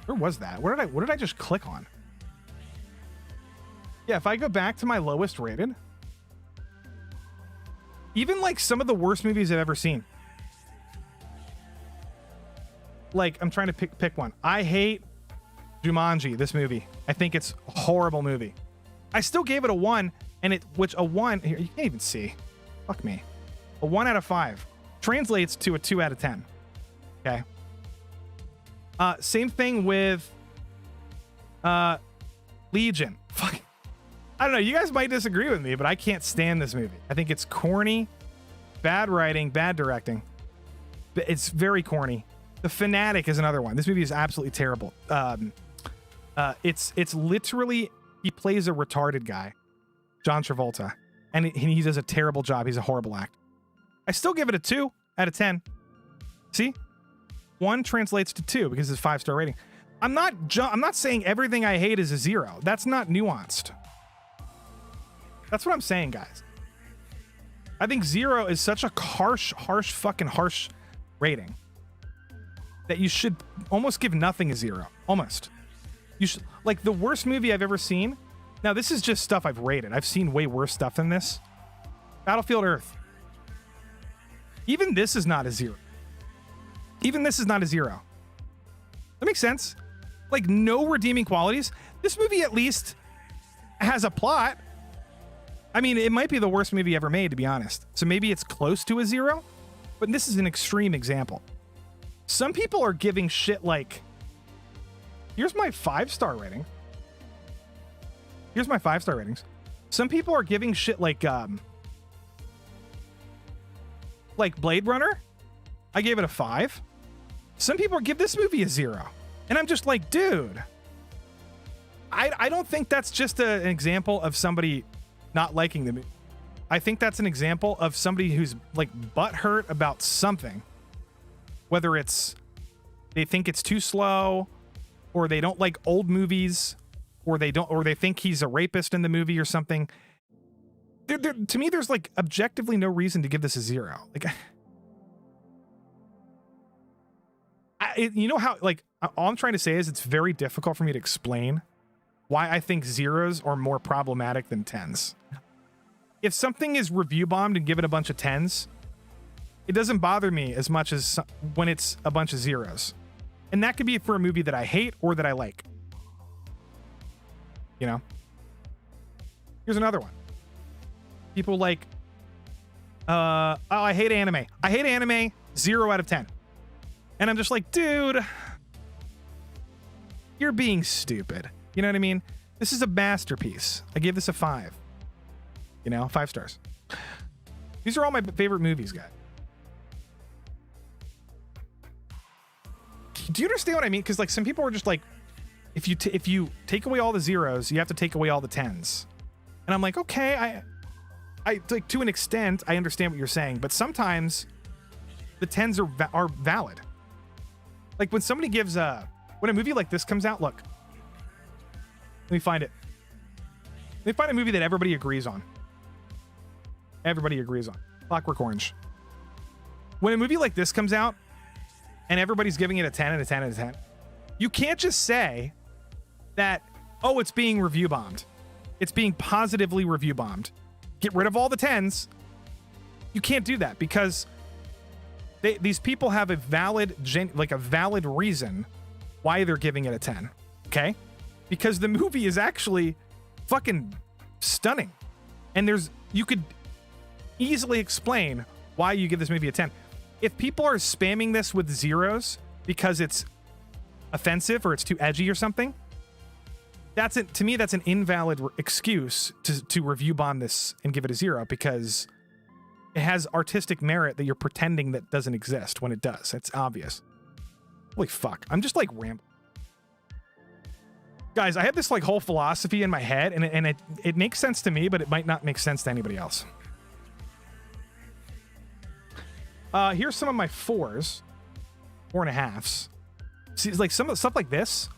where was that? What did I just click on? Yeah, if I go back to my lowest rated, even like some of the worst movies I've ever seen. Like, I'm trying to pick one. I hate Jumanji, this movie. I think it's a horrible movie. I still gave it a 1, and a 1, here, you can't even see. Fuck me. A 1 out of 5 translates to a 2 out of 10. Okay. Same thing with Legion. Fuck. I don't know. You guys might disagree with me, but I can't stand this movie. I think it's corny, bad writing, bad directing. It's very corny. The Fanatic is another one. This movie is absolutely terrible. It's literally, he plays a retarded guy, John Travolta, and he does a terrible job. He's a horrible actor. I still give it a 2 out of 10. See, 1 translates to 2 because it's a 5-star rating. I'm not saying everything I hate is a 0. That's not nuanced. That's what I'm saying, guys. I think 0 is such a harsh rating that you should almost give nothing a 0. Almost. You should, like, the worst movie I've ever seen. Now, this is just stuff I've rated. I've seen way worse stuff than this. Battlefield Earth. Even this is not a 0. Even this is not a 0. That makes sense. Like, no redeeming qualities. This movie at least has a plot. I mean, it might be the worst movie ever made, to be honest. So maybe it's close to a 0, but this is an extreme example. Some people are giving shit like, here's my 5-star rating. Here's my 5-star ratings. Some people are giving shit like Blade Runner. I gave it a 5. Some people give this movie a 0. And I'm just like, dude, I don't think that's just an example of somebody not liking the movie. I think that's an example of somebody who's like butthurt about something, whether it's they think it's too slow, or they don't like old movies, or they think he's a rapist in the movie or something. To me, there's like objectively no reason to give this a 0. Like, you know how, like, all I'm trying to say is it's very difficult for me to explain why I think 0s are more problematic than 10s. If something is review bombed and given a bunch of 10s, it doesn't bother me as much as when it's a bunch of 0s. And that could be for a movie that I hate or that I like. You know? Here's another one. People like, oh, I hate anime. I hate anime, 0 out of 10. And I'm just like, dude, you're being stupid. You know what I mean? This is a masterpiece. I give this a 5. You know, 5 stars. These are all my favorite movies, guys. Do you understand what I mean? Because like some people are just like, if you take away all the zeros, you have to take away all the tens. And I'm like, okay, I like to an extent, I understand what you're saying, but sometimes the tens are valid. Like when somebody gives when a movie like this comes out, look, let me find it. Let me find a movie that everybody agrees on. Everybody agrees on. Clockwork Orange. When a movie like this comes out and everybody's giving it a 10 and a 10 and a 10, you can't just say that, oh, it's being review bombed. It's being positively review bombed. Get rid of all the 10s. You can't do that because these people have a valid reason why they're giving it a 10. Okay? Because the movie is actually fucking stunning. And you could easily explain why you give this movie a 10. If people are spamming this with zeros because it's offensive or it's too edgy or something, to me that's an invalid excuse to review bomb this and give it a 0 because it has artistic merit that you're pretending that doesn't exist when it does. It's obvious. Holy fuck. I'm just like rambling. Guys, I have this like whole philosophy in my head and it makes sense to me, but it might not make sense to anybody else. Here's some of my 4s, 4.5s. See, like some of the stuff like this.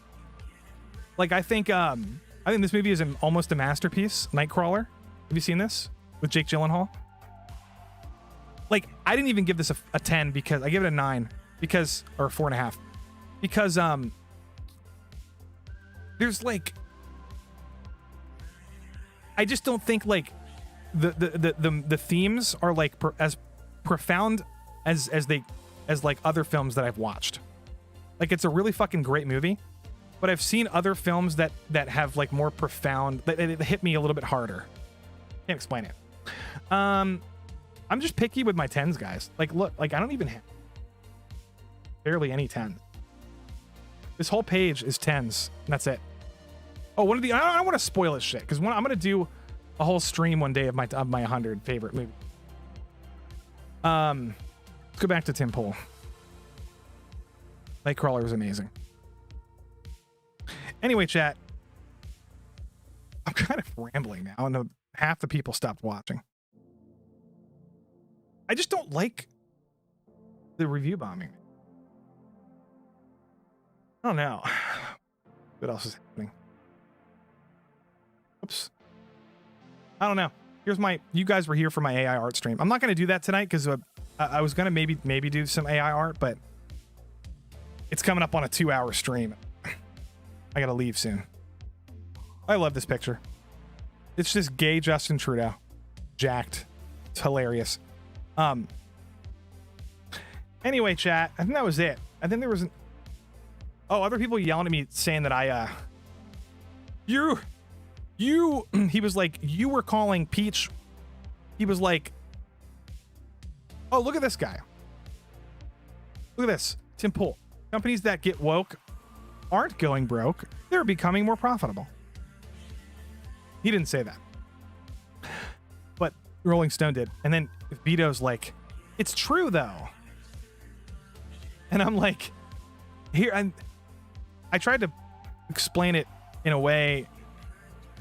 Like I think this movie is almost a masterpiece. Nightcrawler. Have you seen this with Jake Gyllenhaal? Like I didn't even give this a 10 because I gave it a 9 because, or 4.5 because there's like, I just don't think like the themes are like as profound as like other films that I've watched. Like it's a really fucking great movie, but I've seen other films that have like more profound, that hit me a little bit harder. Can't explain it. I'm just picky with my 10s, guys. Like look, like I don't even have barely any 10s. This whole page is 10s, and that's it. Oh, I don't want to spoil this shit because I'm gonna do a whole stream one day of my 100 favorite movie. Let's go back to Tim Pool. Nightcrawler was amazing. Anyway, chat. I'm kind of rambling now, and half the people stopped watching. I just don't like the review bombing. I don't know. What else is happening? Oops. I don't know. You guys were here for my AI art stream. I'm not going to do that tonight because I was going to maybe do some AI art, but it's coming up on a 2-hour stream. I got to leave soon. I love this picture. It's just gay Justin Trudeau. Jacked. It's hilarious. Anyway, chat. I think that was it. I think there was other people yelling at me saying that he was like, you were calling Peach. He was like, oh, look at this guy. Look at this. Tim Pool. Companies that get woke aren't going broke. They're becoming more profitable. He didn't say that. But Rolling Stone did. And then Vito's like, it's true though. And I'm like, I tried to explain it in a way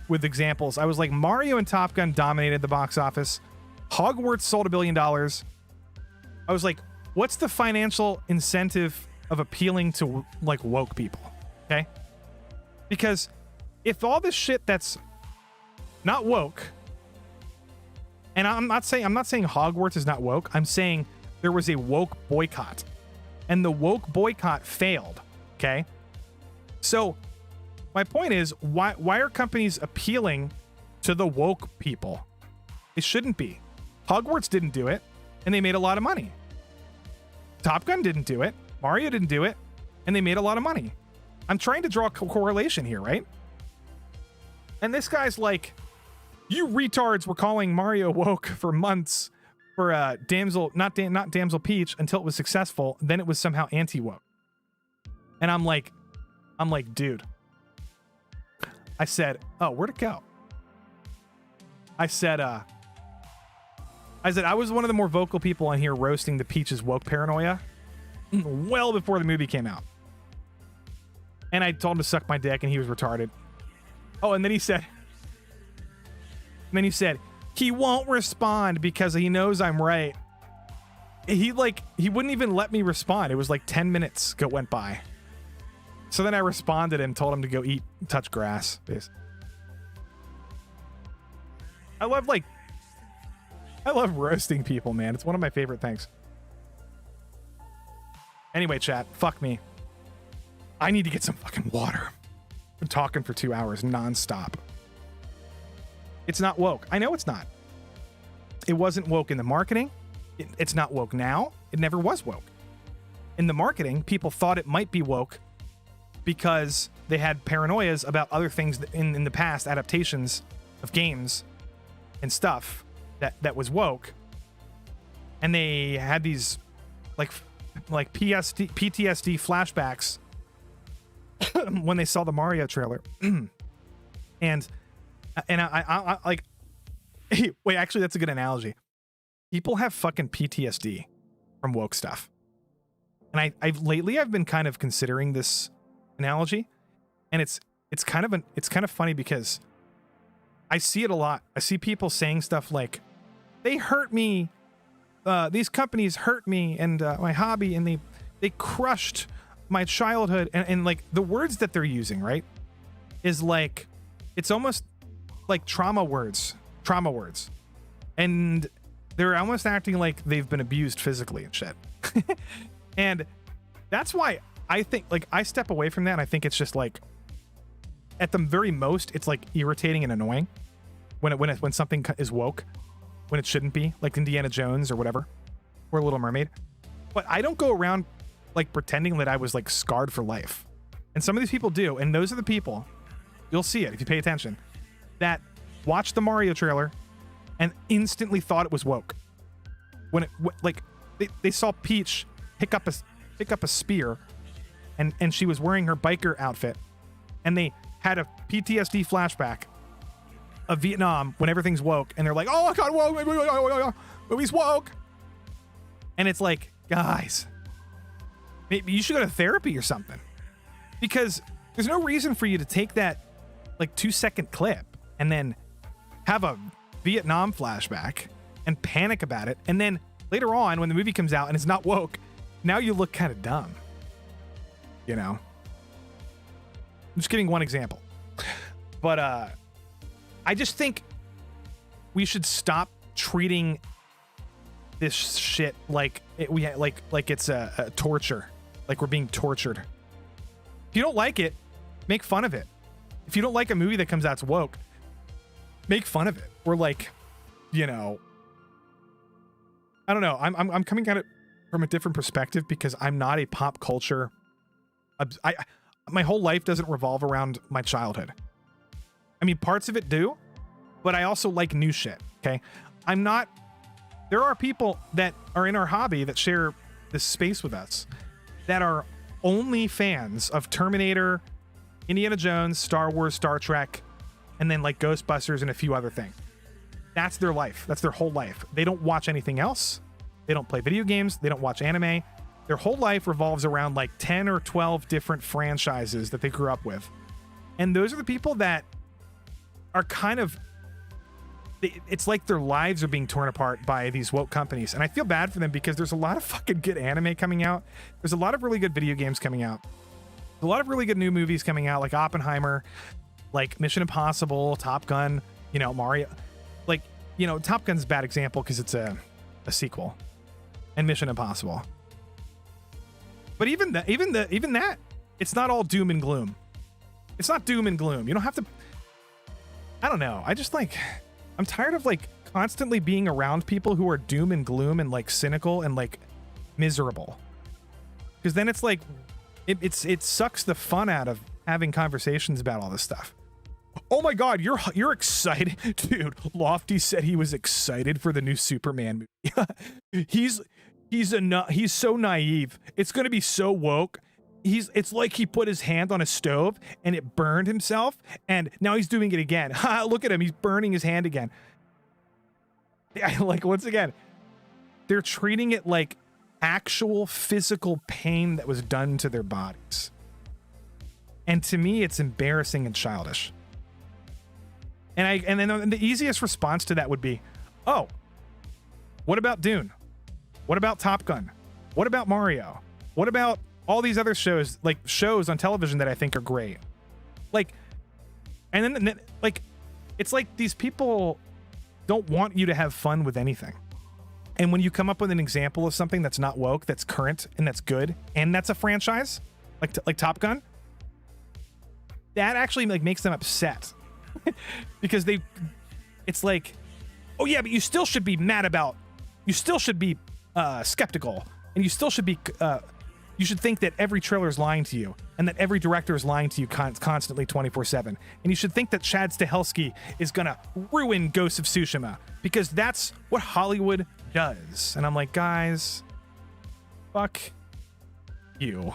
with examples. I was like, Mario and Top Gun dominated the box office. Hogwarts sold $1 billion. I was like, what's the financial incentive of appealing to like woke people? Okay. Because if all this shit that's not woke, and I'm not saying Hogwarts is not woke. I'm saying there was a woke boycott and the woke boycott failed. Okay. So my point is, why are companies appealing to the woke people? It shouldn't be. Hogwarts didn't do it, and they made a lot of money. Top Gun didn't do it. Mario didn't do it, and they made a lot of money. I'm trying to draw a correlation here, right? And this guy's like, you retards were calling Mario woke for months for not Damsel Peach until it was successful. Then it was somehow anti-woke. And I'm like, dude. I said, oh, where'd it go? I said, I said I was one of the more vocal people on here roasting the Peach's woke paranoia well before the movie came out. And I told him to suck my dick and he was retarded. Oh, and then he said, he won't respond because he knows I'm right. He wouldn't even let me respond. It was like 10 minutes went by. So then I responded and told him to go touch grass. I love roasting people, man. It's one of my favorite things. Anyway, chat, fuck me. I need to get some fucking water. I'm talking for 2 hours nonstop. It's not woke. I know it's not. It wasn't woke in the marketing. It's not woke now. It never was woke. In the marketing, people thought it might be woke because they had paranoias about other things in the past, adaptations of games and stuff that was woke. And they had these like PTSD flashbacks when they saw the Mario trailer. and I like, wait, actually, that's a good analogy. People have fucking PTSD from woke stuff. And I've been kind of considering this analogy, and it's kind of funny because I see it a lot. I see people saying stuff like, they hurt me, these companies hurt me and my hobby, and they crushed my childhood, and like the words that they're using, right, is like, it's almost like trauma words, and they're almost acting like they've been abused physically and shit. And that's why I think, like, I step away from that, and I think it's just like, at the very most, it's like irritating and annoying when something is woke, when it shouldn't be, like Indiana Jones or whatever, or Little Mermaid. But I don't go around like pretending that I was like scarred for life. And some of these people do, and those are the people, you'll see it if you pay attention, that watched the Mario trailer and instantly thought it was woke. When it like they saw Peach pick up a spear, and she was wearing her biker outfit, and they had a PTSD flashback of Vietnam when everything's woke, and they're like, oh my god, woke, movie's woke. And it's like, guys, maybe you should go to therapy or something, because there's no reason for you to take that like 2-second clip and then have a Vietnam flashback and panic about it, and then later on when the movie comes out and it's not woke, now you look kind of dumb, you know. I'm just giving one example, but I just think we should stop treating this shit like it's a torture, like we're being tortured. If you don't like it, make fun of it. If you don't like a movie that comes out's woke, make fun of it. Or like, you know, I don't know. I'm coming at it from a different perspective because I'm not a pop culture. My whole life doesn't revolve around my childhood. I mean, parts of it do, but I also like new shit. Okay, there are people that are in our hobby that share this space with us that are only fans of Terminator, Indiana Jones, Star Wars, Star Trek, and then like Ghostbusters and a few other things. That's their life. That's their whole life. They don't watch anything else. They don't play video games. They don't watch anime. Their whole life revolves around like 10 or 12 different franchises that they grew up with. And those are the people that are kind of, it's like their lives are being torn apart by these woke companies. And I feel bad for them because there's a lot of fucking good anime coming out. There's a lot of really good video games coming out. A lot of really good new movies coming out, like Oppenheimer, like Mission Impossible, Top Gun, you know, Mario. Like, you know, Top Gun's a bad example because it's a sequel, and Mission Impossible. But even that, it's not all doom and gloom. It's not doom and gloom. You don't have to. I don't know. I just like, I'm tired of like constantly being around people who are doom and gloom and like cynical and like miserable. Because then it's like, it sucks the fun out of having conversations about all this stuff. Oh my God, you're excited, dude. Lofti said he was excited for the new Superman movie. He's so naive. It's gonna be so woke. It's like he put his hand on a stove and it burned himself, and now he's doing it again. Ha! Look at him. He's burning his hand again. like, once again, they're treating it like actual physical pain that was done to their bodies. And to me, it's embarrassing and childish. And then the easiest response to that would be, oh, what about Dune? What about Top Gun? What about Mario? What about all these other shows, like shows on television that I think are great? Like, and then like, it's like these people don't want you to have fun with anything. And when you come up with an example of something that's not woke, that's current and that's good, and that's a franchise, like Top Gun, that actually like makes them upset because it's like, oh yeah, but you still should be mad about, you still should be skeptical, and you still should be, you should think that every trailer is lying to you, and that every director is lying to you constantly 24/7. And you should think that Chad Stahelski is gonna ruin Ghost of Tsushima because that's what Hollywood does. And I'm like, guys, fuck you.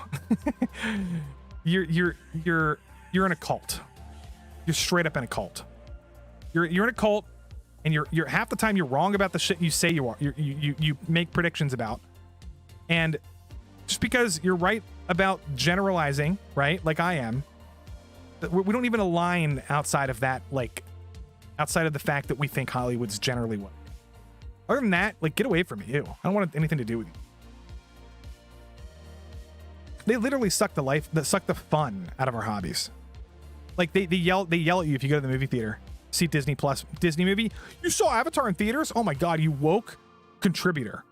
You're in a cult. You're straight up in a cult. You're in a cult, and you're half the time you're wrong about the shit you say you are. You make predictions about, and just because you're right about generalizing, right, like I am, we don't even align outside of that, like outside of the fact that we think Hollywood's generally woke. Other than that, like, get away from me. Ew. I don't want anything to do with you. They literally suck the fun out of our hobbies. Like they yell at you if you go to the movie theater, see Disney movie. You saw Avatar in theaters? Oh my god, you woke contributor.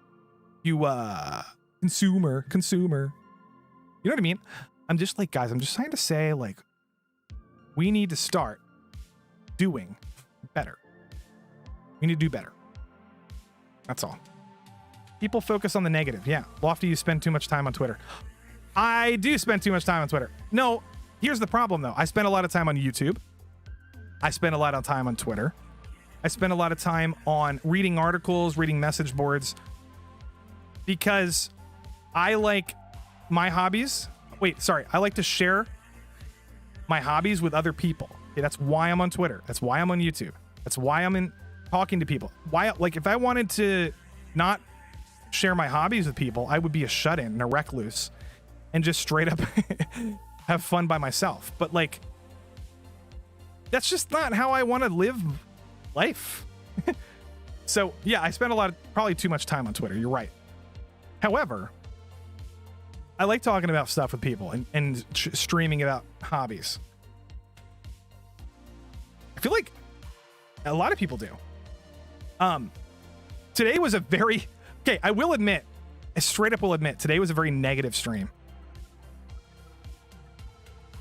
You consumer. You know what I mean? I'm just like, guys, I'm just trying to say, like, we need to start doing better. We need to do better. That's all. People focus on the negative. Yeah. Lofty, you spend too much time on Twitter. I do spend too much time on Twitter. No, here's the problem, though. I spend a lot of time on YouTube. I spend a lot of time on Twitter. I spend a lot of time on reading articles, reading message boards, because I like my hobbies. I like to share my hobbies with other people. Okay, that's why I'm on Twitter. That's why I'm on YouTube. That's why I'm in talking to people. Why, like, if I wanted to not share my hobbies with people, I would be a shut-in and a recluse and just straight up have fun by myself. But like, that's just not how I want to live life. So yeah, I spend probably too much time on Twitter. You're right. However, I like talking about stuff with people and streaming about hobbies. I feel like a lot of people do. Today was I will admit, I straight up will admit, today was a very negative stream.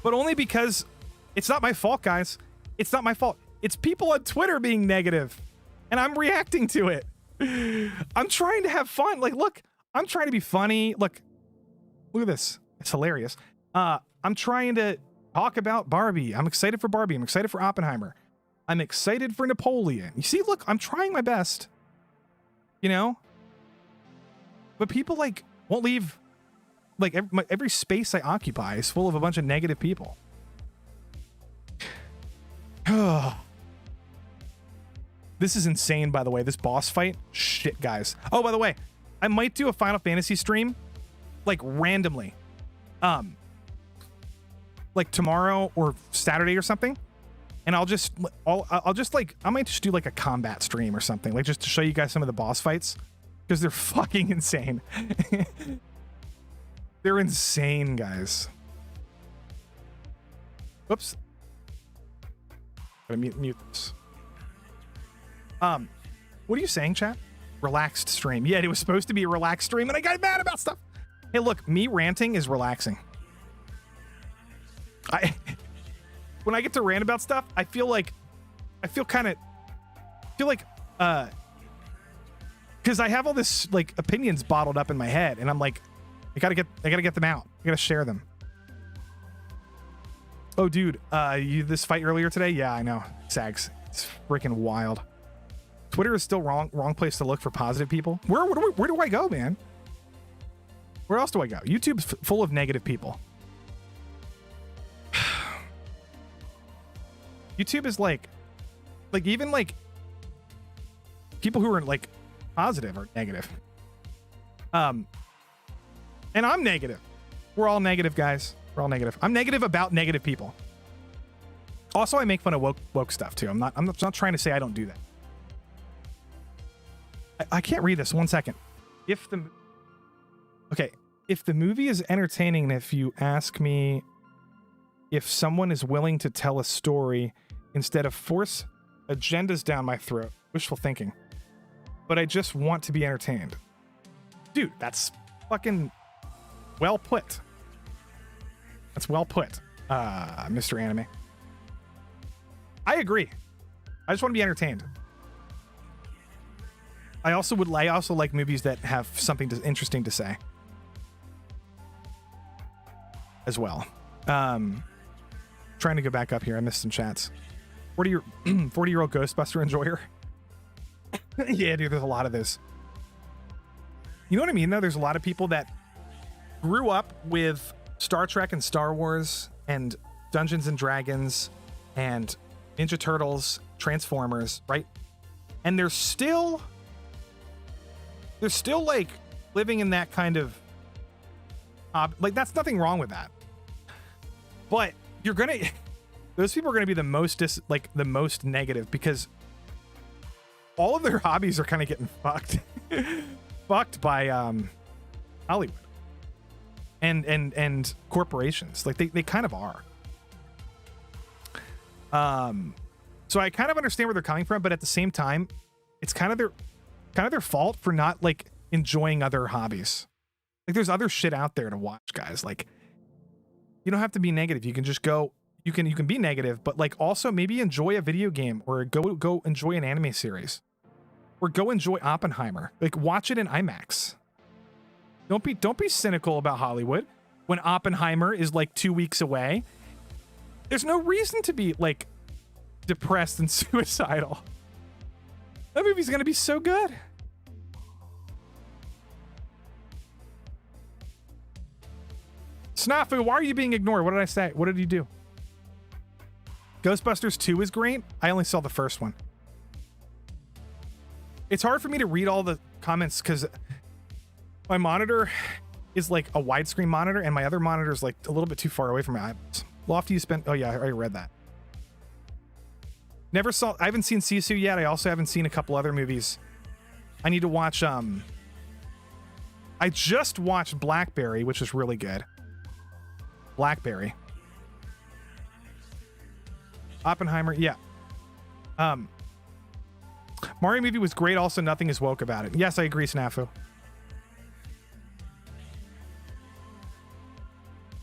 But only because it's not my fault, guys. It's not my fault. It's people on Twitter being negative, and I'm reacting to it. I'm trying to have fun. Like, look, I'm trying to be funny. Look at this. It's hilarious. I'm trying to talk about Barbie. I'm excited for Barbie. I'm excited for Oppenheimer. I'm excited for Napoleon. You see, look, I'm trying my best, you know, but people like won't leave. Like every space I occupy is full of a bunch of negative people. This is insane, by the way. This boss fight, shit, guys. Oh, by the way, I might do a Final Fantasy stream, like randomly, like tomorrow or Saturday or something. And I'll just like, I might just do like a combat stream or something, like just to show you guys some of the boss fights, because they're fucking insane. They're insane, guys. Whoops. Gotta mute this. What are you saying, chat? Relaxed stream. Yeah, it was supposed to be a relaxed stream, and I got mad about stuff. Hey, look, me ranting is relaxing. When I get to rant about stuff, I feel like, because I have all this like opinions bottled up in my head, and I'm like, I gotta get them out. I gotta share them. Oh, dude, this fight earlier today? Yeah, I know. Sags. It's freaking wild. Twitter is still wrong place to look for positive people. Where do I go, man? Where else do I go? YouTube's full of negative people. YouTube is like even like People who are like positive are negative. And I'm negative. We're all negative, guys. We're all negative. I'm negative about negative people. Also, I make fun of woke stuff too. I'm not trying to say I don't do that. I can't read this. 1 second. If the movie is entertaining, if you ask me if someone is willing to tell a story instead of force agendas down my throat, wishful thinking. But I just want to be entertained. Dude, that's fucking well put. That's well put, Mr. Anime. I agree. I just want to be entertained. I also like movies that have something interesting to say as well. Trying to go back up here. I missed some chats. 40-year-old Ghostbuster enjoyer. Yeah, dude, there's a lot of this. You know what I mean, though? There's a lot of people that grew up with Star Trek and Star Wars and Dungeons and Dragons and Ninja Turtles, Transformers, right? And they're still like living in that kind of like, that's nothing wrong with that. But those people are gonna be the most the most negative, because all of their hobbies are kind of getting fucked by Hollywood and corporations. Like they kind of are. So I kind of understand where they're coming from, but at the same time, it's kind of their fault for not like enjoying other hobbies. Like there's other shit out there to watch, guys. Like you don't have to be negative. You can just go. You can be negative, but like also maybe enjoy a video game, or go enjoy an anime series, or go enjoy Oppenheimer. Like watch it in IMAX. Don't be cynical about Hollywood when Oppenheimer is like 2 weeks away. There's no reason to be like depressed and suicidal. That movie's gonna be so good. Snafu, why are you being ignored? What did I say? What did you do? Ghostbusters 2 is great. I only saw the first one. It's hard for me to read all the comments because my monitor is like a widescreen monitor, and my other monitor is like a little bit too far away from my eyeballs. Lofty, you spent... Oh yeah, I already read that. I haven't seen Sisu yet. I also haven't seen a couple other movies. I need to watch... I just watched Blackberry, which is really good. Blackberry. Oppenheimer, yeah. Mario movie was great. Also, nothing is woke about it. Yes, I agree, Snafu.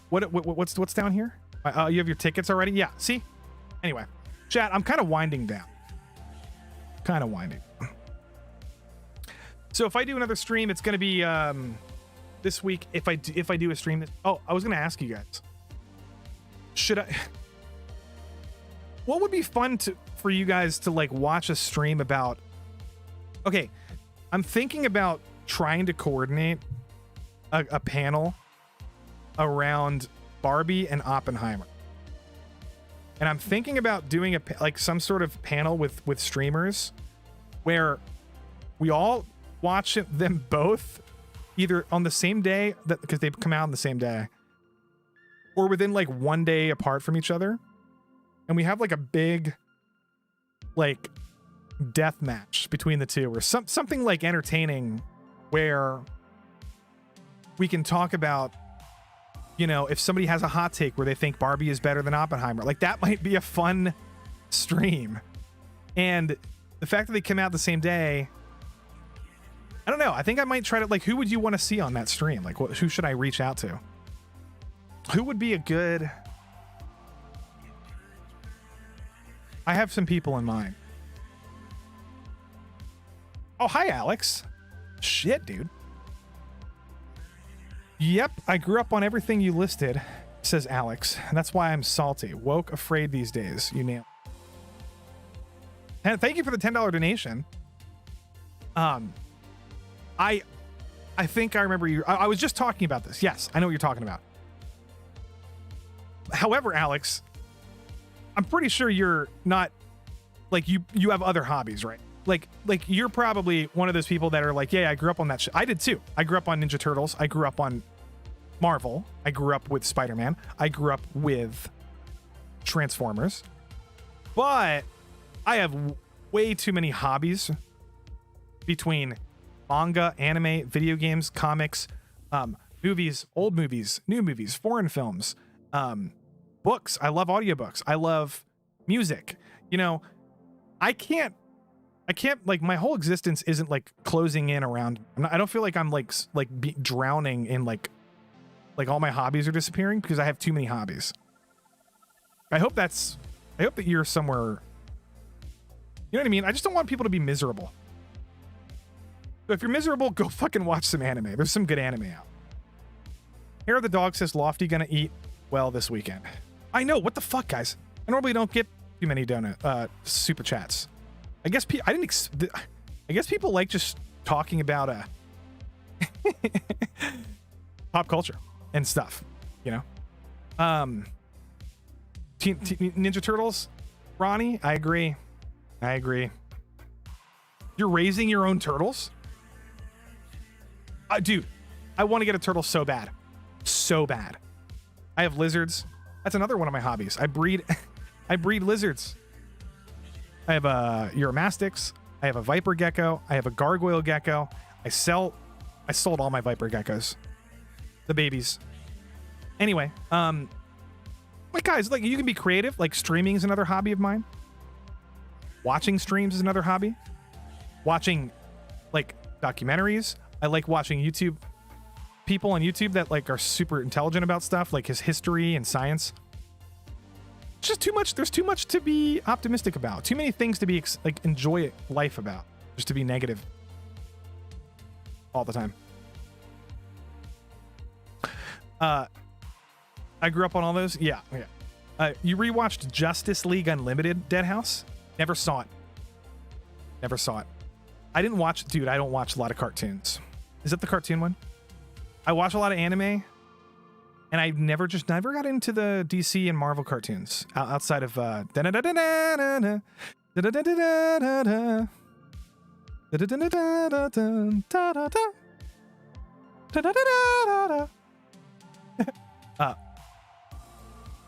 What's down here? You have your tickets already? Yeah. See. Anyway, chat. I'm kind of winding down. So if I do another stream, it's going to be this week. If I do a stream. Oh, I was going to ask you guys. Should I? What would be fun for you guys to like watch a stream about? Okay, I'm thinking about trying to coordinate a panel around Barbie and Oppenheimer, and I'm thinking about doing some sort of panel with streamers where we all watch them both either on the same day, because they come out on the same day, or within like 1 day apart from each other. And we have like a big like death match between the two, or something like entertaining, where we can talk about, you know, if somebody has a hot take where they think Barbie is better than Oppenheimer, like that might be a fun stream. And the fact that they come out the same day, I don't know. I think I might try to, like, who would you want to see on that stream? Like, who should I reach out to? Who would be a good... I have some people in mind. Oh, hi, Alex. Shit, dude. Yep, I grew up on everything you listed, says Alex. And that's why I'm salty. Woke, afraid these days. You nailed it. And thank you for the $10 donation. I think I remember you. I was just talking about this. Yes, I know what you're talking about. However, Alex, I'm pretty sure you're not, like, you have other hobbies, right? like you're probably one of those people that are like, yeah, I grew up on that shit. I did too. I grew up on Ninja Turtles. I grew up on Marvel. I grew up with Spider-Man. I grew up with Transformers. But I have way too many hobbies between manga, anime, video games, comics, movies, old movies, new movies, foreign films, books. I love audiobooks. I love music. You know, I can't like, my whole existence isn't like closing in around. I don't feel like I'm drowning in like all my hobbies are disappearing because I have too many hobbies. I hope that you're somewhere. You know what I mean? I just don't want people to be miserable. So if you're miserable, go fucking watch some anime. There's some good anime out. Hair of the Dog says Lofty gonna eat well this weekend. I know, what the fuck, guys? I normally don't get too many super chats. I guess I guess people like just talking about pop culture and stuff, you know. Ninja Turtles, Ronnie, I agree. You're raising your own turtles? Dude, I want to get a turtle so bad. So bad. I have lizards. That's another one of my hobbies. I breed lizards. I have Uromastyx. I have a viper gecko. I have a gargoyle gecko. I sold all my viper geckos. The babies. Anyway, like, guys, like, you can be creative. Like, streaming is another hobby of mine. Watching streams is another hobby. Watching, like, documentaries. I like watching YouTube. People on YouTube that, like, are super intelligent about stuff, like his history and science. It's just too much. There's too much to be optimistic about. Too many things to be, enjoy life about. Just to be negative all the time. I grew up on all those. Yeah. You rewatched Justice League Unlimited, Deadhouse? Never saw it. I don't watch a lot of cartoons. Is that the cartoon one? I watch a lot of anime, and I never got into the DC and Marvel cartoons outside of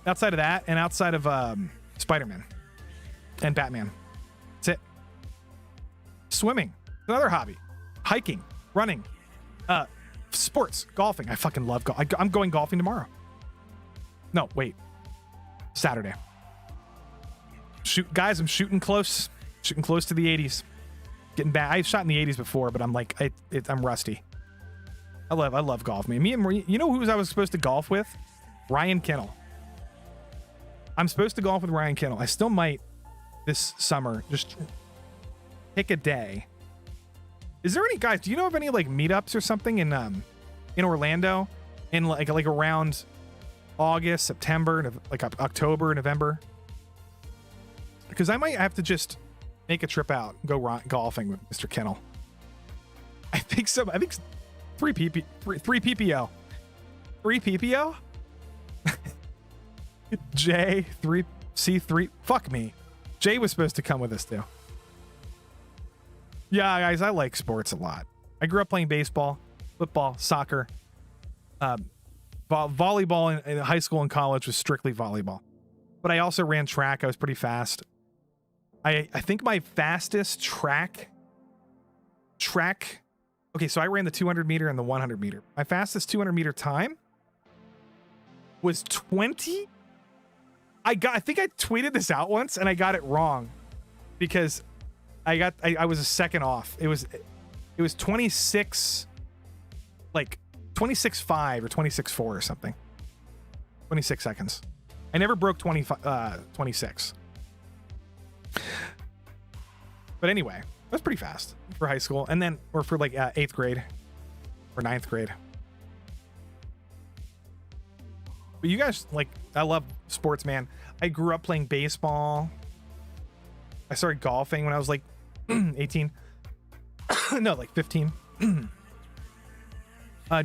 outside of that, and outside of Spider-Man and Batman. That's it. Swimming, another hobby. Hiking, running, sports, golfing. I fucking love golf. I'm going golfing tomorrow. No, wait. Saturday. Guys, I'm shooting close to the 80s. Getting back. I've shot in the 80s before, but I'm like, I'm rusty. I love golf. Me and Marie, you know who I was supposed to golf with? Ryan Kennel. I'm supposed to golf with Ryan Kennel. I still might this summer. Just pick a day. Is there any, guys, do you know of any like meetups or something in Orlando in like around August, September, like October, November? Because I might have to just make a trip out and go golfing with Mr. Kennel. I think so. I think 3 PPO. 3 PPO? J, 3, C3. Fuck me. Jay was supposed to come with us too. Yeah, guys, I like sports a lot. I grew up playing baseball, football, soccer. Volleyball in high school and college was strictly volleyball. But I also ran track. I was pretty fast. I think my fastest track. Okay, so I ran the 200 meter and the 100 meter. My fastest 200 meter time was 20. I think I tweeted this out once and I got it wrong because I was a second off. It was 26, like 26.5 or 26.4 or something. 26 seconds. I never broke 26. But anyway, that's pretty fast for high school, and then or for like 8th grade or 9th grade. But you guys, like, I love sports, man. I grew up playing baseball. I started golfing when I was like 18. No, like 15. Do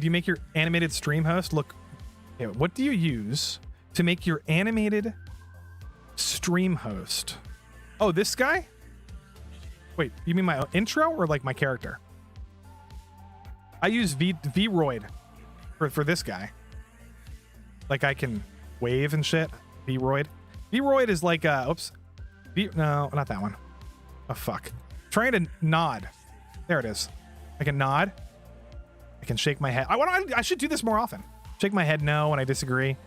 you make your animated stream host look? Yeah, what do you use to make your animated stream host? Oh, this guy? Wait, you mean my intro or like my character? I use Vroid for this guy. Like I can wave and shit. Vroid. Vroid is like oops. No, not that one. Oh fuck. Trying to nod. There it is. I can nod. I can shake my head. I should do this more often. Shake my head no when I disagree.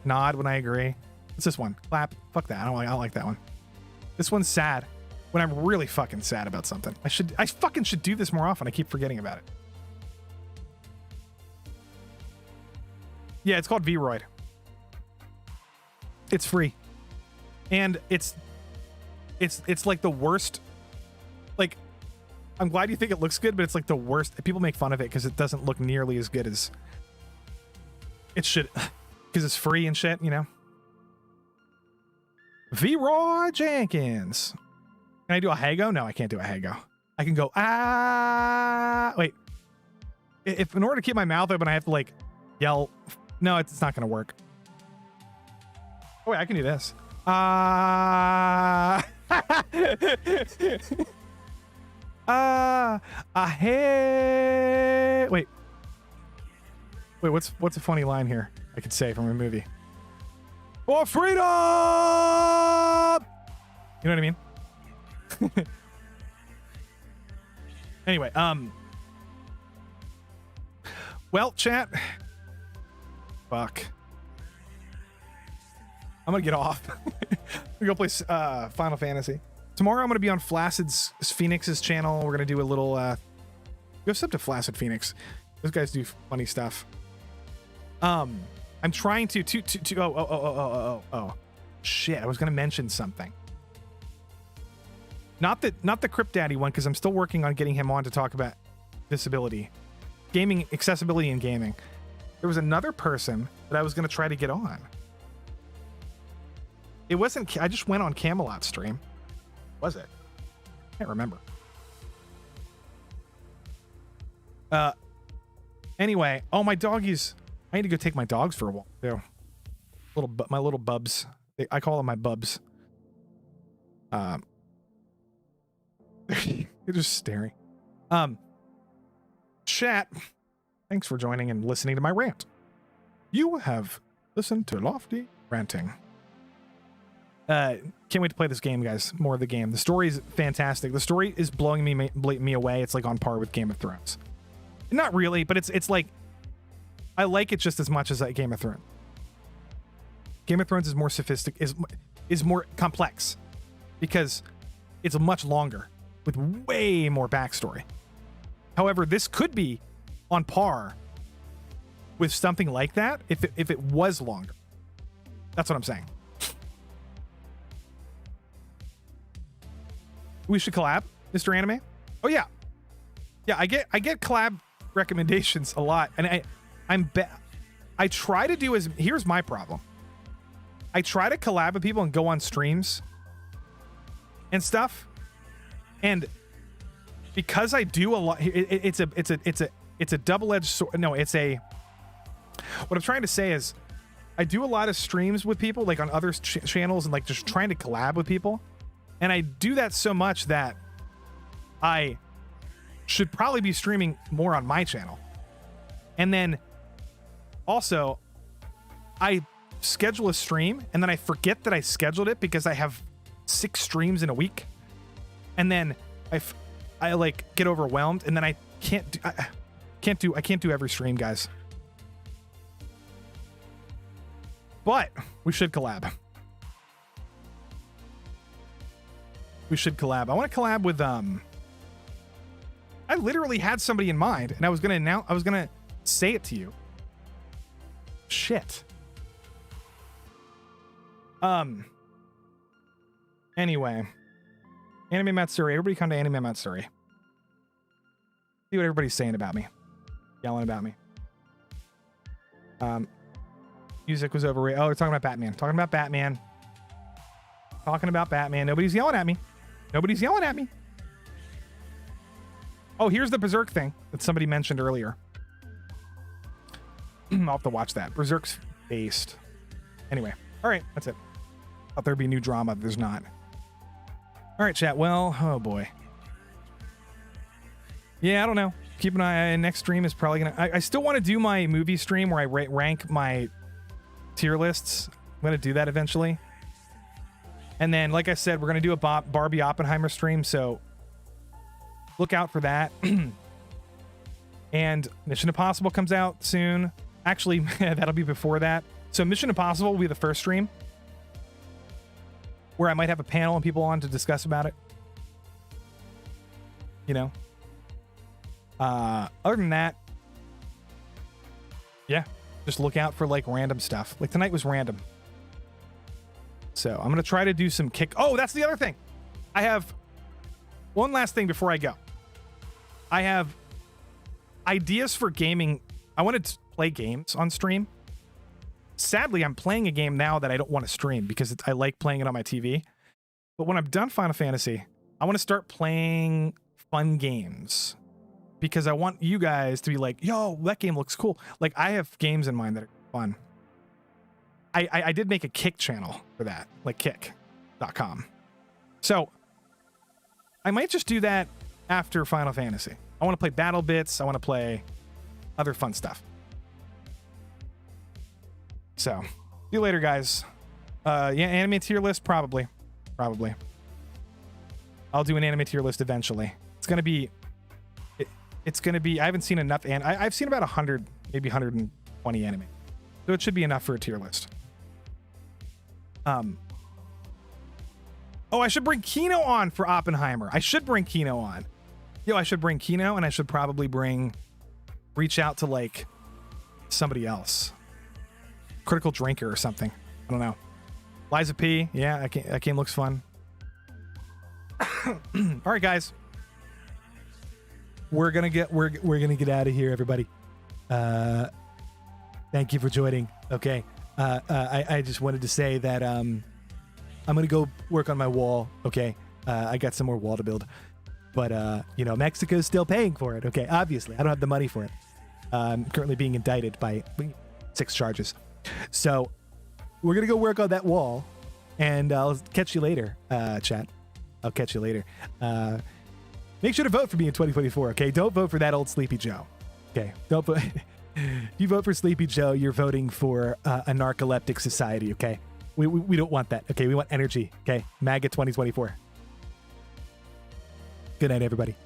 Nod when I agree. What's this one? Clap. Fuck that. I don't like that one. This one's sad. When I'm really fucking sad about something. I fucking should do this more often. I keep forgetting about it. Yeah, it's called Vroid. It's free. And it's like the worst. Like, I'm glad you think it looks good, but it's like the worst. People make fun of it because it doesn't look nearly as good as it should, because it's free and shit, you know. Vroid Jenkins. Can I do a Hago? No, I can't do a Hago. I can go wait. If in order to keep my mouth open, I have to like yell. No, it's not gonna work. Oh wait, I can do this. Hey. Wait, what's a funny line here I could say from a movie? For freedom! You know what I mean? Anyway, well, chat. Fuck. I'm gonna get off. We go play Final Fantasy. Tomorrow I'm gonna be on Flaccid's Phoenix's channel. We're gonna do a little go sub to Flacid Phoenix. Those guys do funny stuff. I'm trying to shit, I was gonna mention something. Not the Crypt Daddy one, because I'm still working on getting him on to talk about disability. Gaming, accessibility in gaming. There was another person that I was gonna try to get on. It wasn't, I just went on Camelot stream. Was it? Can't remember. Anyway, oh, my doggies. I need to go take my dogs for a walk too. My little bubs. I call them my bubs. They're just staring. Chat. Thanks for joining and listening to my rant. You have listened to Lofti ranting. Can't wait to play this game, guys. More of the game. The story is fantastic. The story is blowing me away. It's like on par with Game of Thrones. Not really, but it's like I like it just as much as Game of Thrones. Game of Thrones is more sophisticated, is more complex because it's much longer with way more backstory. However, this could be on par with something like that if it was longer. That's what I'm saying. We should collab, Mr. Anime. Oh yeah, I get collab recommendations a lot, and I try to do as. Here's my problem. I try to collab with people and go on streams and stuff, and because I do a lot, it's a double-edged sword. No, it's a. What I'm trying to say is, I do a lot of streams with people, like on other channels, and like just trying to collab with people. And I do that so much that I should probably be streaming more on my channel. And then also, I schedule a stream and then I forget that I scheduled it because I have 6 streams in a week. And then I like get overwhelmed, and then I can't do every stream, guys. But we should collab. We should collab. I want to collab with I literally had somebody in mind, and I was gonna say it to you. Shit. Anyway. Anime Matsuri. Everybody come to Anime Matsuri. See what everybody's saying about me. Yelling about me. Music was overrated. Oh, we're talking about Batman. Talking about Batman. Nobody's yelling at me. Nobody's yelling at me. Oh, here's the Berserk thing that somebody mentioned earlier. I'll have to watch that. Berserk's based. Anyway. All right. That's it. Thought there'd be new drama. There's not. All right, chat. Well, oh boy. Yeah, I don't know. Keep an eye. Next stream is probably gonna. I still want to do my movie stream where I rank my tier lists. I'm gonna do that eventually. And then, like I said, we're gonna do a Barbie Oppenheimer stream. So look out for that. And Mission Impossible comes out soon. Actually, that'll be before that. So Mission Impossible will be the first stream where I might have a panel and people on to discuss about it. You know. Other than that, yeah, just look out for like random stuff. Like tonight was random. So I'm going to try to do some kick. Oh, that's the other thing. I have one last thing before I go. I have ideas for gaming. I wanted to play games on stream. Sadly, I'm playing a game now that I don't want to stream because I like playing it on my TV. But when I'm done Final Fantasy, I want to start playing fun games. Because I want you guys to be like, yo, that game looks cool. Like, I have games in mind that are fun. I did make a Kick channel for that, like kick.com. So, I might just do that after Final Fantasy. I want to play Battle Bits. I want to play other fun stuff. So, see you later, guys. Yeah, anime tier list, probably. I'll do an anime tier list eventually. It's going to be... It's going to be, I haven't seen enough, and I've seen about 100, maybe 120 anime. So it should be enough for a tier list. Oh, I should bring Kino on for Oppenheimer. I should bring Kino on. Yo, I should bring Kino, and I should probably reach out to like somebody else. Critical Drinker or something. I don't know. Liza P. Yeah, that game looks fun. All right, guys. We're gonna get out of here, everybody. Thank you for joining. Okay. I just wanted to say that I'm gonna go work on my wall. Okay. I got some more wall to build, but Mexico's still paying for it. Okay. Obviously, I don't have the money for it. I'm currently being indicted by 6 charges. So we're gonna go work on that wall, and I'll catch you later, chat. I'll catch you later. Make sure to vote for me in 2024, okay? Don't vote for that old Sleepy Joe. Okay, don't vote. If you vote for Sleepy Joe, you're voting for a narcoleptic society, okay? We don't want that, okay? We want energy, okay? MAGA 2024. Good night, everybody.